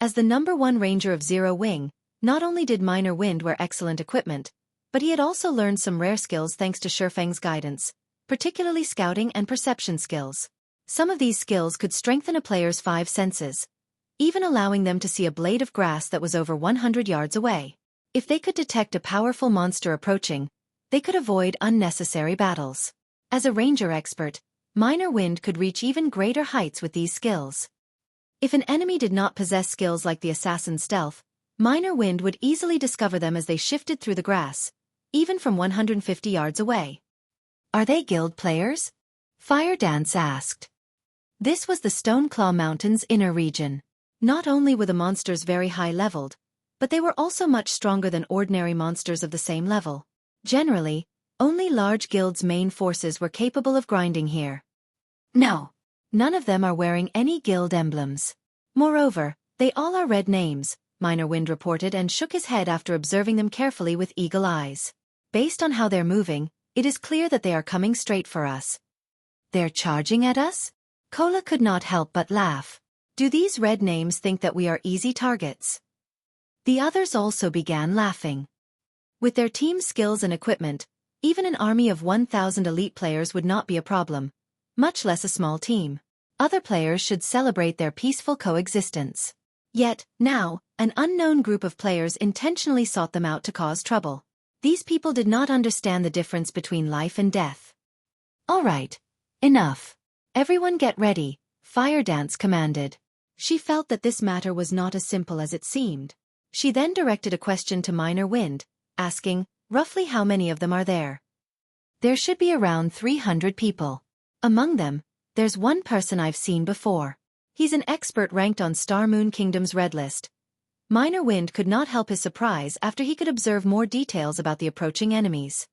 As the #1 ranger of Zero Wing, not only did Minor Wind wear excellent equipment, but he had also learned some rare skills thanks to Shifeng's guidance, particularly scouting and perception skills. Some of these skills could strengthen a player's 5 senses, even allowing them to see a blade of grass that was over 100 yards away. If they could detect a powerful monster approaching, they could avoid unnecessary battles. As a ranger expert, Minor Wind could reach even greater heights with these skills. If an enemy did not possess skills like the assassin's stealth, Minor Wind would easily discover them as they shifted through the grass, even from 150 yards away. Are they guild players? Fire Dance asked. This was the Stoneclaw Mountains' inner region. Not only were the monsters very high-leveled, but they were also much stronger than ordinary monsters of the same level. Generally, only large guilds' main forces were capable of grinding here. No, none of them are wearing any guild emblems. Moreover, they all are red names, Minor Wind reported and shook his head after observing them carefully with eagle eyes. Based on how they're moving, it is clear that they are coming straight for us. They're charging at us? Kola could not help but laugh. Do these red names think that we are easy targets? The others also began laughing. With their team's skills and equipment, even an army of 1,000 elite players would not be a problem, much less a small team. Other players should celebrate their peaceful coexistence. Yet, now, an unknown group of players intentionally sought them out to cause trouble. These people did not understand the difference between life and death. All right, enough. Everyone get ready, Fire Dance commanded. She felt that this matter was not as simple as it seemed. She then directed a question to Minor Wind, asking, roughly how many of them are there? There should be around 300 people. Among them, there's one person I've seen before. He's an expert ranked on Star Moon Kingdom's red list. Minor Wind could not help his surprise after he could observe more details about the approaching enemies.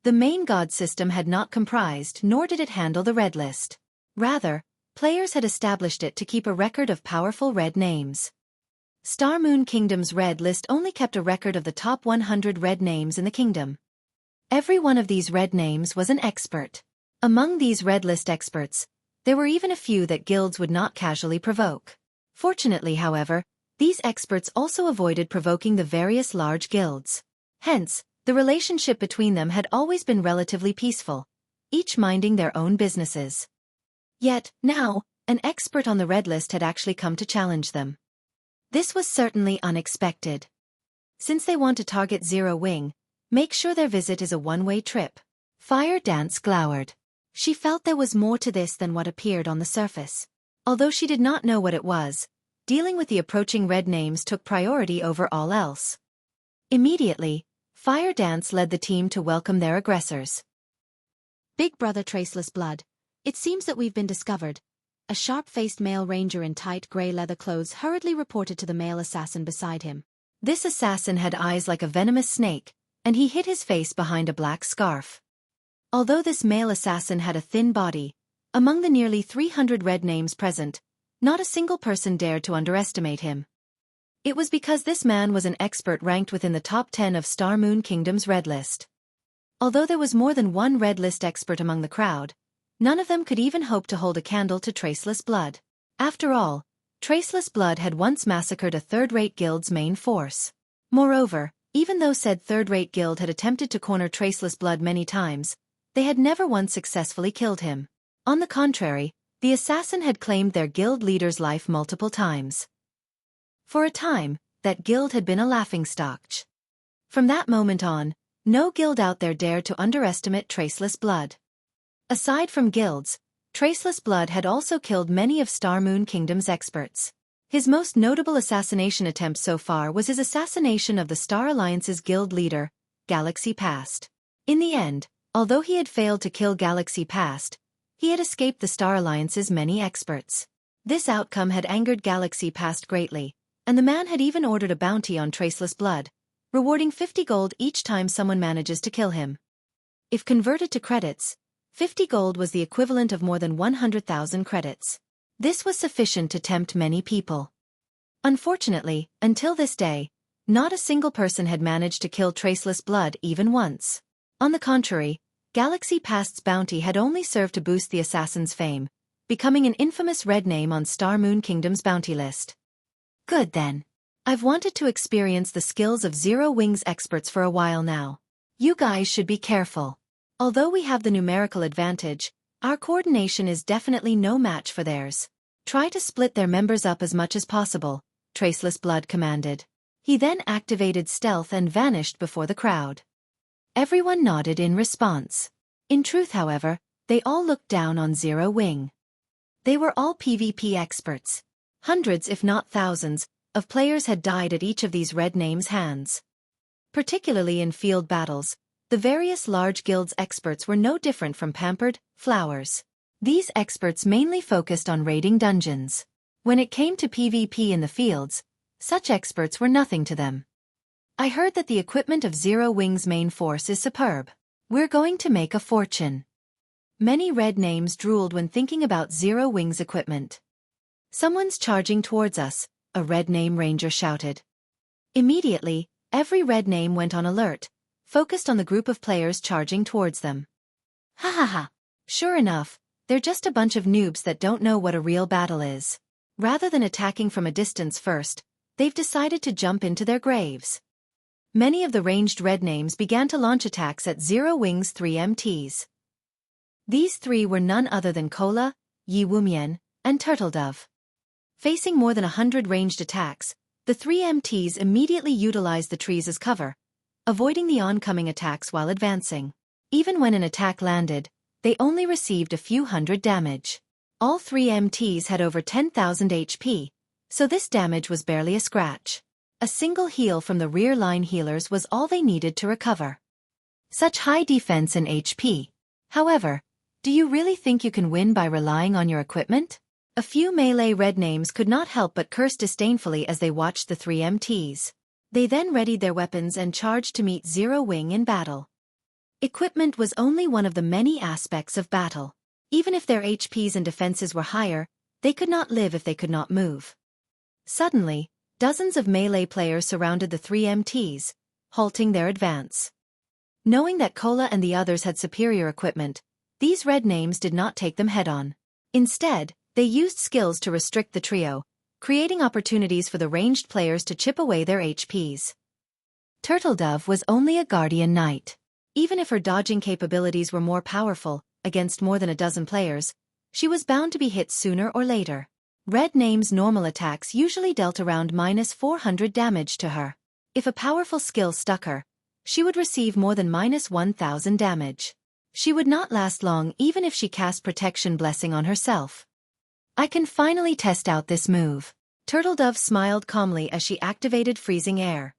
The main god system had not comprised nor did it handle the red list. Rather, players had established it to keep a record of powerful red names. Star Moon Kingdom's red list only kept a record of the top 100 red names in the kingdom. Every one of these red names was an expert. Among these red list experts, there were even a few that guilds would not casually provoke. Fortunately, however, these experts also avoided provoking the various large guilds. Hence, the relationship between them had always been relatively peaceful, each minding their own businesses. Yet, now, an expert on the red list had actually come to challenge them. This was certainly unexpected. Since they want to target Zero Wing, make sure their visit is a one-way trip. Fire Dance glowered. She felt there was more to this than what appeared on the surface. Although she did not know what it was, dealing with the approaching red names took priority over all else. Immediately, Fire Dance led the team to welcome their aggressors. Big Brother Traceless Blood, it seems that we've been discovered. A sharp-faced male ranger in tight gray leather clothes hurriedly reported to the male assassin beside him. This assassin had eyes like a venomous snake, and he hid his face behind a black scarf. Although this male assassin had a thin body, among the nearly 300 red names present, not a single person dared to underestimate him. It was because this man was an expert ranked within the top 10 of Star Moon Kingdom's red list. Although there was more than one red list expert among the crowd, none of them could even hope to hold a candle to Traceless Blood. After all, Traceless Blood had once massacred a third-rate guild's main force. Moreover, even though said third-rate guild had attempted to corner Traceless Blood many times, they had never once successfully killed him. On the contrary, the assassin had claimed their guild leader's life multiple times. For a time, that guild had been a laughingstock. From that moment on, no guild out there dared to underestimate Traceless Blood. Aside from guilds, Traceless Blood had also killed many of Star Moon Kingdom's experts. His most notable assassination attempt so far was his assassination of the Star Alliance's guild leader, Galaxy Past. In the end, although he had failed to kill Galaxy Past, he had escaped the Star Alliance's many experts. This outcome had angered Galaxy Past greatly, and the man had even ordered a bounty on Traceless Blood, rewarding 50 gold each time someone manages to kill him. If converted to credits, 50 gold was the equivalent of more than 100,000 credits. This was sufficient to tempt many people. Unfortunately, until this day, not a single person had managed to kill Traceless Blood even once. On the contrary, Galaxy Past's bounty had only served to boost the assassin's fame, becoming an infamous red name on Star Moon Kingdom's bounty list. Good then. I've wanted to experience the skills of Zero Wings experts for a while now. You guys should be careful. Although we have the numerical advantage, our coordination is definitely no match for theirs. Try to split their members up as much as possible, Traceless Blood commanded. He then activated stealth and vanished before the crowd. Everyone nodded in response. In truth, however, they all looked down on Zero Wing. They were all PvP experts. Hundreds if not thousands of players had died at each of these red names' hands. Particularly in field battles, the various large guilds' experts were no different from pampered flowers. These experts mainly focused on raiding dungeons. When it came to PvP in the fields, such experts were nothing to them. I heard that the equipment of Zero Wing's main force is superb. We're going to make a fortune. Many red names drooled when thinking about Zero Wing's equipment. Someone's charging towards us, a red name ranger shouted. Immediately, every red name went on alert, focused on the group of players charging towards them. Ha ha ha. Sure enough, they're just a bunch of noobs that don't know what a real battle is. Rather than attacking from a distance first, they've decided to jump into their graves. Many of the ranged red names began to launch attacks at Zero Wing's 3 MTs. These three were none other than Cola, Yi Wumian, and Turtledove. Facing more than 100 ranged attacks, the 3 MTs immediately utilized the trees as cover, avoiding the oncoming attacks while advancing. Even when an attack landed, they only received a few hundred damage. All 3 MTs had over 10,000 HP, so this damage was barely a scratch. A single heal from the rear line healers was all they needed to recover. Such high defense and HP. However, do you really think you can win by relying on your equipment? A few melee red names could not help but curse disdainfully as they watched the 3 MTs. They then readied their weapons and charged to meet Zero Wing in battle. Equipment was only one of the many aspects of battle. Even if their HPs and defenses were higher, they could not live if they could not move. Suddenly, dozens of melee players surrounded the 3 MTs, halting their advance. Knowing that Cola and the others had superior equipment, these red names did not take them head-on. Instead, they used skills to restrict the trio, creating opportunities for the ranged players to chip away their HPs. Turtledove was only a Guardian Knight. Even if her dodging capabilities were more powerful, against more than a dozen players, she was bound to be hit sooner or later. Red name's normal attacks usually dealt around -400 damage to her. If a powerful skill stuck her, she would receive more than -1000 damage. She would not last long even if she cast Protection Blessing on herself. I can finally test out this move. Turtledove smiled calmly as she activated Freezing Air.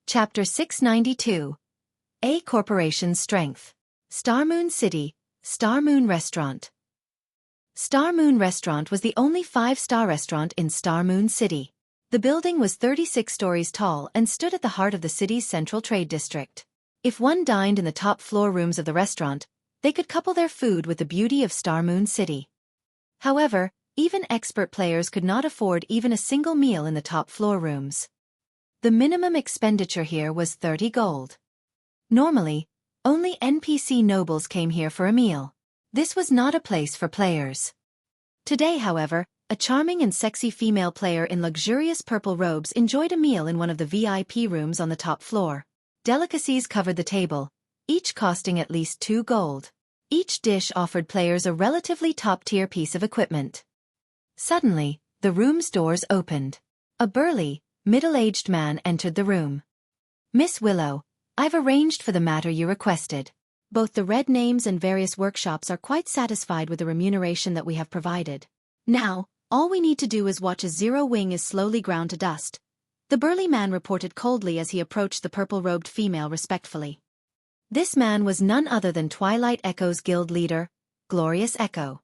Chapter 692. A Corporation's Strength. Star Moon City, Star Moon Restaurant. Star Moon Restaurant was the only 5-star restaurant in Star Moon City. The building was 36 stories tall and stood at the heart of the city's central trade district. If one dined in the top floor rooms of the restaurant, they could couple their food with the beauty of Star Moon City. However, even expert players could not afford even a single meal in the top floor rooms. The minimum expenditure here was 30 gold. Normally, only NPC nobles came here for a meal. This was not a place for players. Today, however, a charming and sexy female player in luxurious purple robes enjoyed a meal in one of the VIP rooms on the top floor. Delicacies covered the table, each costing at least 2 gold. Each dish offered players a relatively top-tier piece of equipment. Suddenly, the room's doors opened. A burly, middle-aged man entered the room. Miss Willow, I've arranged for the matter you requested. Both the red names and various workshops are quite satisfied with the remuneration that we have provided. Now, all we need to do is watch as Zero Wing is slowly ground to dust. The burly man reported coldly as he approached the purple-robed female respectfully. This man was none other than Twilight Echo's guild leader, Glorious Echo.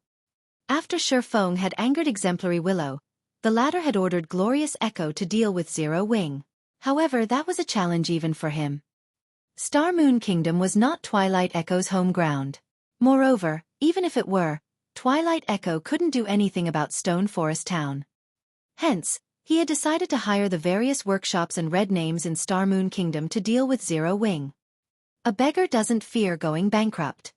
After Feng had angered Exemplary Willow, the latter had ordered Glorious Echo to deal with Zero Wing. However, that was a challenge even for him. Star Moon Kingdom was not Twilight Echo's home ground. Moreover, even if it were, Twilight Echo couldn't do anything about Stone Forest Town. Hence, he had decided to hire the various workshops and red names in Star Moon Kingdom to deal with Zero Wing. A beggar doesn't fear going bankrupt.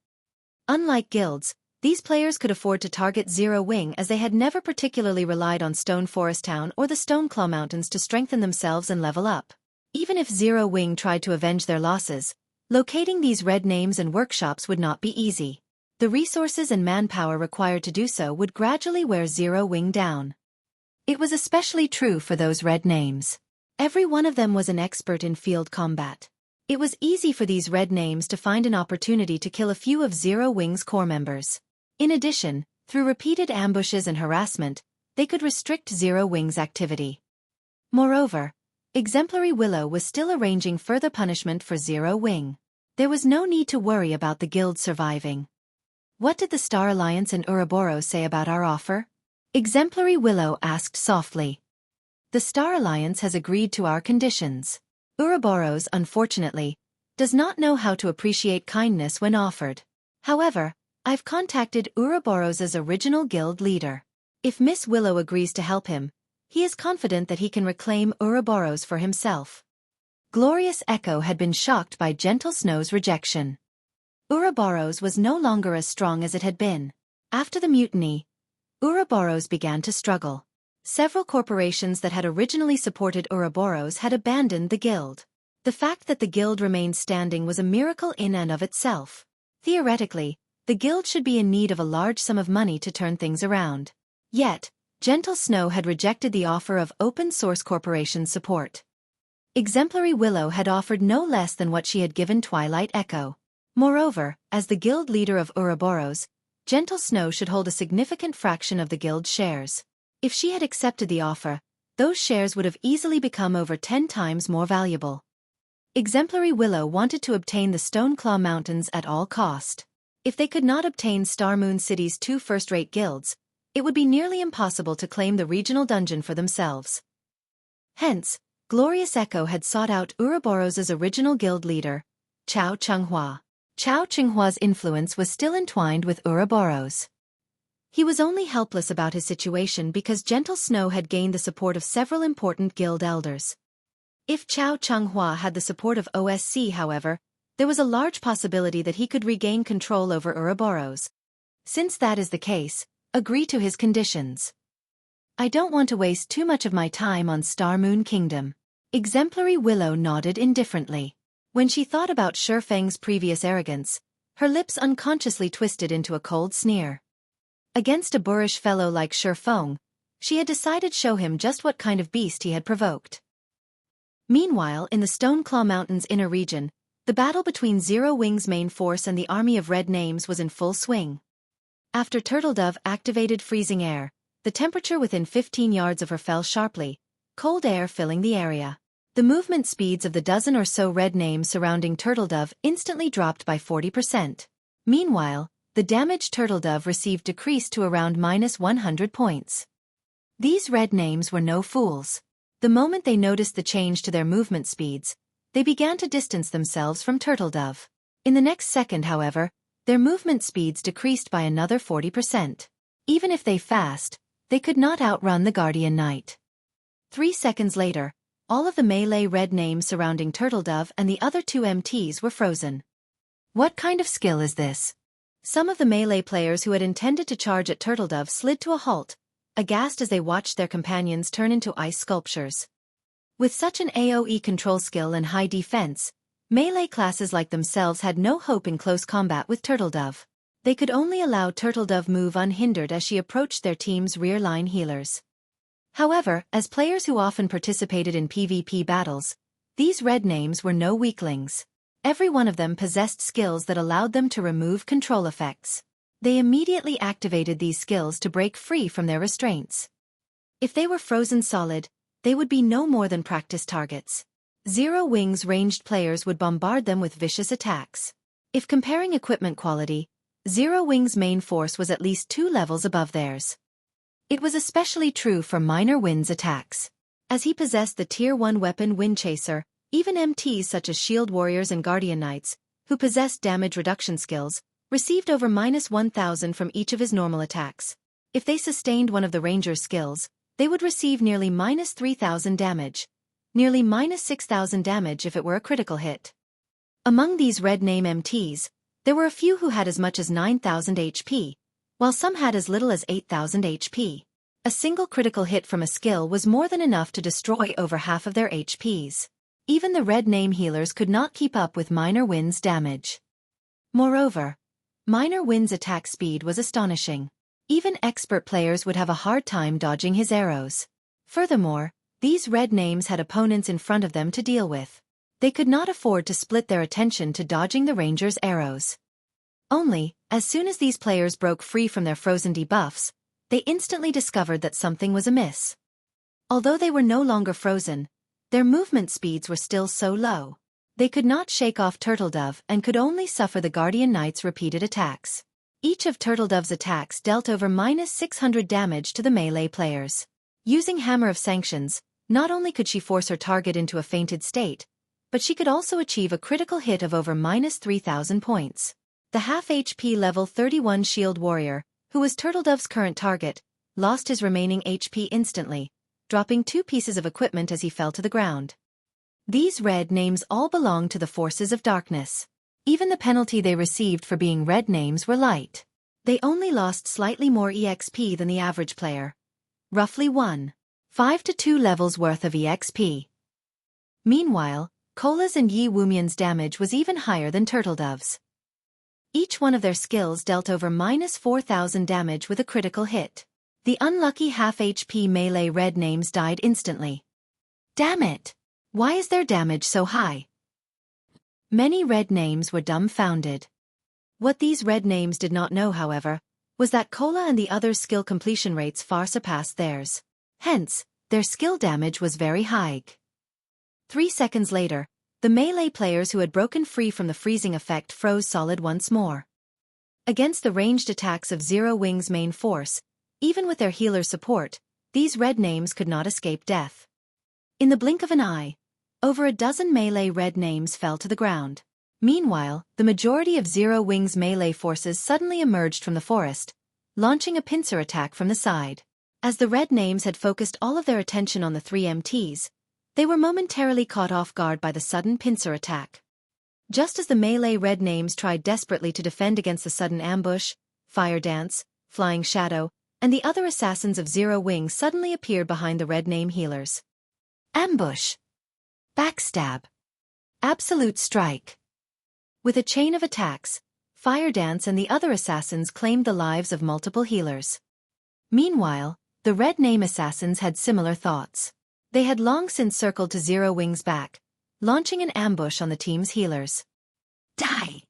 Unlike guilds, these players could afford to target Zero Wing as they had never particularly relied on Stone Forest Town or the Stoneclaw Mountains to strengthen themselves and level up. Even if Zero Wing tried to avenge their losses, locating these red names and workshops would not be easy. The resources and manpower required to do so would gradually wear Zero Wing down. It was especially true for those red names. Every one of them was an expert in field combat. It was easy for these red names to find an opportunity to kill a few of Zero Wing's core members. In addition, through repeated ambushes and harassment, they could restrict Zero Wing's activity. Moreover, Exemplary Willow was still arranging further punishment for Zero Wing. There was no need to worry about the guild surviving. What did the Star Alliance and Ouroboros say about our offer? Exemplary Willow asked softly. The Star Alliance has agreed to our conditions. Ouroboros, unfortunately, does not know how to appreciate kindness when offered. However, I've contacted Ouroboros' original guild leader. If Miss Willow agrees to help him, he is confident that he can reclaim Ouroboros for himself. Glorious Echo had been shocked by Gentle Snow's rejection. Ouroboros was no longer as strong as it had been. After the mutiny, Ouroboros began to struggle. Several corporations that had originally supported Ouroboros had abandoned the guild. The fact that the guild remained standing was a miracle in and of itself. Theoretically, the guild should be in need of a large sum of money to turn things around. Yet, Gentle Snow had rejected the offer of open-source corporation support. Exemplary Willow had offered no less than what she had given Twilight Echo. Moreover, as the guild leader of Ouroboros, Gentle Snow should hold a significant fraction of the guild's shares. If she had accepted the offer, those shares would have easily become over 10 times more valuable. Exemplary Willow wanted to obtain the Stoneclaw Mountains at all cost. If they could not obtain Star Moon City's 2 first-rate guilds, it would be nearly impossible to claim the regional dungeon for themselves. Hence, Glorious Echo had sought out Ouroboros' original guild leader, Chao Chenghua. Chao Chenghua's influence was still entwined with Ouroboros. He was only helpless about his situation because Gentle Snow had gained the support of several important guild elders. If Chao Chenghua had the support of OSC, however, there was a large possibility that he could regain control over Ouroboros. Since that is the case, agree to his conditions. I don't want to waste too much of my time on Star Moon Kingdom. Exemplary Willow nodded indifferently. When she thought about Shifeng's previous arrogance, her lips unconsciously twisted into a cold sneer. Against a boorish fellow like Shifeng, she had decided to show him just what kind of beast he had provoked. Meanwhile, in the Stoneclaw Mountains inner region, the battle between Zero Wing's main force and the army of red names was in full swing. After Turtledove activated freezing air, the temperature within 15 yards of her fell sharply, cold air filling the area. The movement speeds of the dozen or so red names surrounding Turtledove instantly dropped by 40%. Meanwhile, the damage Turtledove received decreased to around -100 points. These red names were no fools. The moment they noticed the change to their movement speeds, they began to distance themselves from Turtledove. In the next second, however, their movement speeds decreased by another 40%. Even if they fast, they could not outrun the Guardian Knight. 3 seconds later, all of the melee red names surrounding Turtledove and the other 2 MTs were frozen. What kind of skill is this? Some of the melee players who had intended to charge at Turtledove slid to a halt, aghast as they watched their companions turn into ice sculptures. With such an AoE control skill and high defense, melee classes like themselves had no hope in close combat with Turtledove. They could only allow Turtledove move unhindered as she approached their team's rear-line healers. However, as players who often participated in PvP battles, these red names were no weaklings. Every one of them possessed skills that allowed them to remove control effects. They immediately activated these skills to break free from their restraints. If they were frozen solid, they would be no more than practice targets. Zero Wing's ranged players would bombard them with vicious attacks. If comparing equipment quality, Zero Wing's main force was at least 2 levels above theirs. It was especially true for Minor Wind's attacks. As he possessed the Tier 1 weapon Windchaser, even MTs such as Shield Warriors and Guardian Knights, who possessed damage reduction skills, received over -1000 from each of his normal attacks. If they sustained one of the ranger's skills, they would receive nearly -3000 damage, nearly -6000 damage if it were a critical hit. Among these red name MTs, there were a few who had as much as 9000 HP, while some had as little as 8000 HP. A single critical hit from a skill was more than enough to destroy over half of their HPs. Even the red name healers could not keep up with Minor Wind's damage. Moreover, Minor Wind's attack speed was astonishing. Even expert players would have a hard time dodging his arrows. Furthermore, these red names had opponents in front of them to deal with. They could not afford to split their attention to dodging the ranger's arrows. Only, as soon as these players broke free from their frozen debuffs, they instantly discovered that something was amiss. Although they were no longer frozen, their movement speeds were still so low. They could not shake off Turtledove and could only suffer the Guardian Knight's repeated attacks. Each of Turtledove's attacks dealt over -600 damage to the melee players. Using Hammer of Sanctions, not only could she force her target into a fainted state, but she could also achieve a critical hit of over -3000 points. The half HP level 31 Shield Warrior, who was Turtledove's current target, lost his remaining HP instantly, dropping 2 pieces of equipment as he fell to the ground. These red names all belonged to the forces of darkness. Even the penalty they received for being red names were light. They only lost slightly more EXP than the average player. Roughly 1.5 to 2 levels worth of EXP. Meanwhile, Cola's and Yi Wumian's damage was even higher than Turtledove's. Each one of their skills dealt over -4000 damage with a critical hit. The unlucky half HP melee red names died instantly. Damn it! Why is their damage so high? Many red names were dumbfounded. What these red names did not know, however, was that Cola and the others' skill completion rates far surpassed theirs. Hence, their skill damage was very high. 3 seconds later, the melee players who had broken free from the freezing effect froze solid once more. Against the ranged attacks of Zero Wing's main force, even with their healer support, these red names could not escape death. In the blink of an eye, over a dozen melee red names fell to the ground. Meanwhile, the majority of Zero Wing's melee forces suddenly emerged from the forest, launching a pincer attack from the side. As the red names had focused all of their attention on the 3 MTs, they were momentarily caught off guard by the sudden pincer attack. Just as the melee red names tried desperately to defend against the sudden ambush, Fire Dance, Flying Shadow, and the other assassins of Zero Wing suddenly appeared behind the red name healers. Ambush. Backstab. Absolute Strike. With a chain of attacks, Fire Dance and the other assassins claimed the lives of multiple healers. Meanwhile, the red name assassins had similar thoughts. They had long since circled to Zero Wing's back, launching an ambush on the team's healers. Die!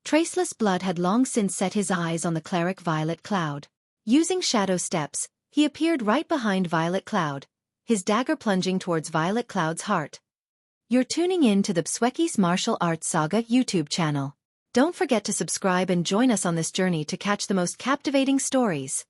Traceless Blood had long since set his eyes on the cleric Violet Cloud. Using shadow steps, he appeared right behind Violet Cloud, his dagger plunging towards Violet Cloud's heart. You're tuning in to the Xueqi's Martial Arts Saga YouTube channel. Don't forget to subscribe and join us on this journey to catch the most captivating stories.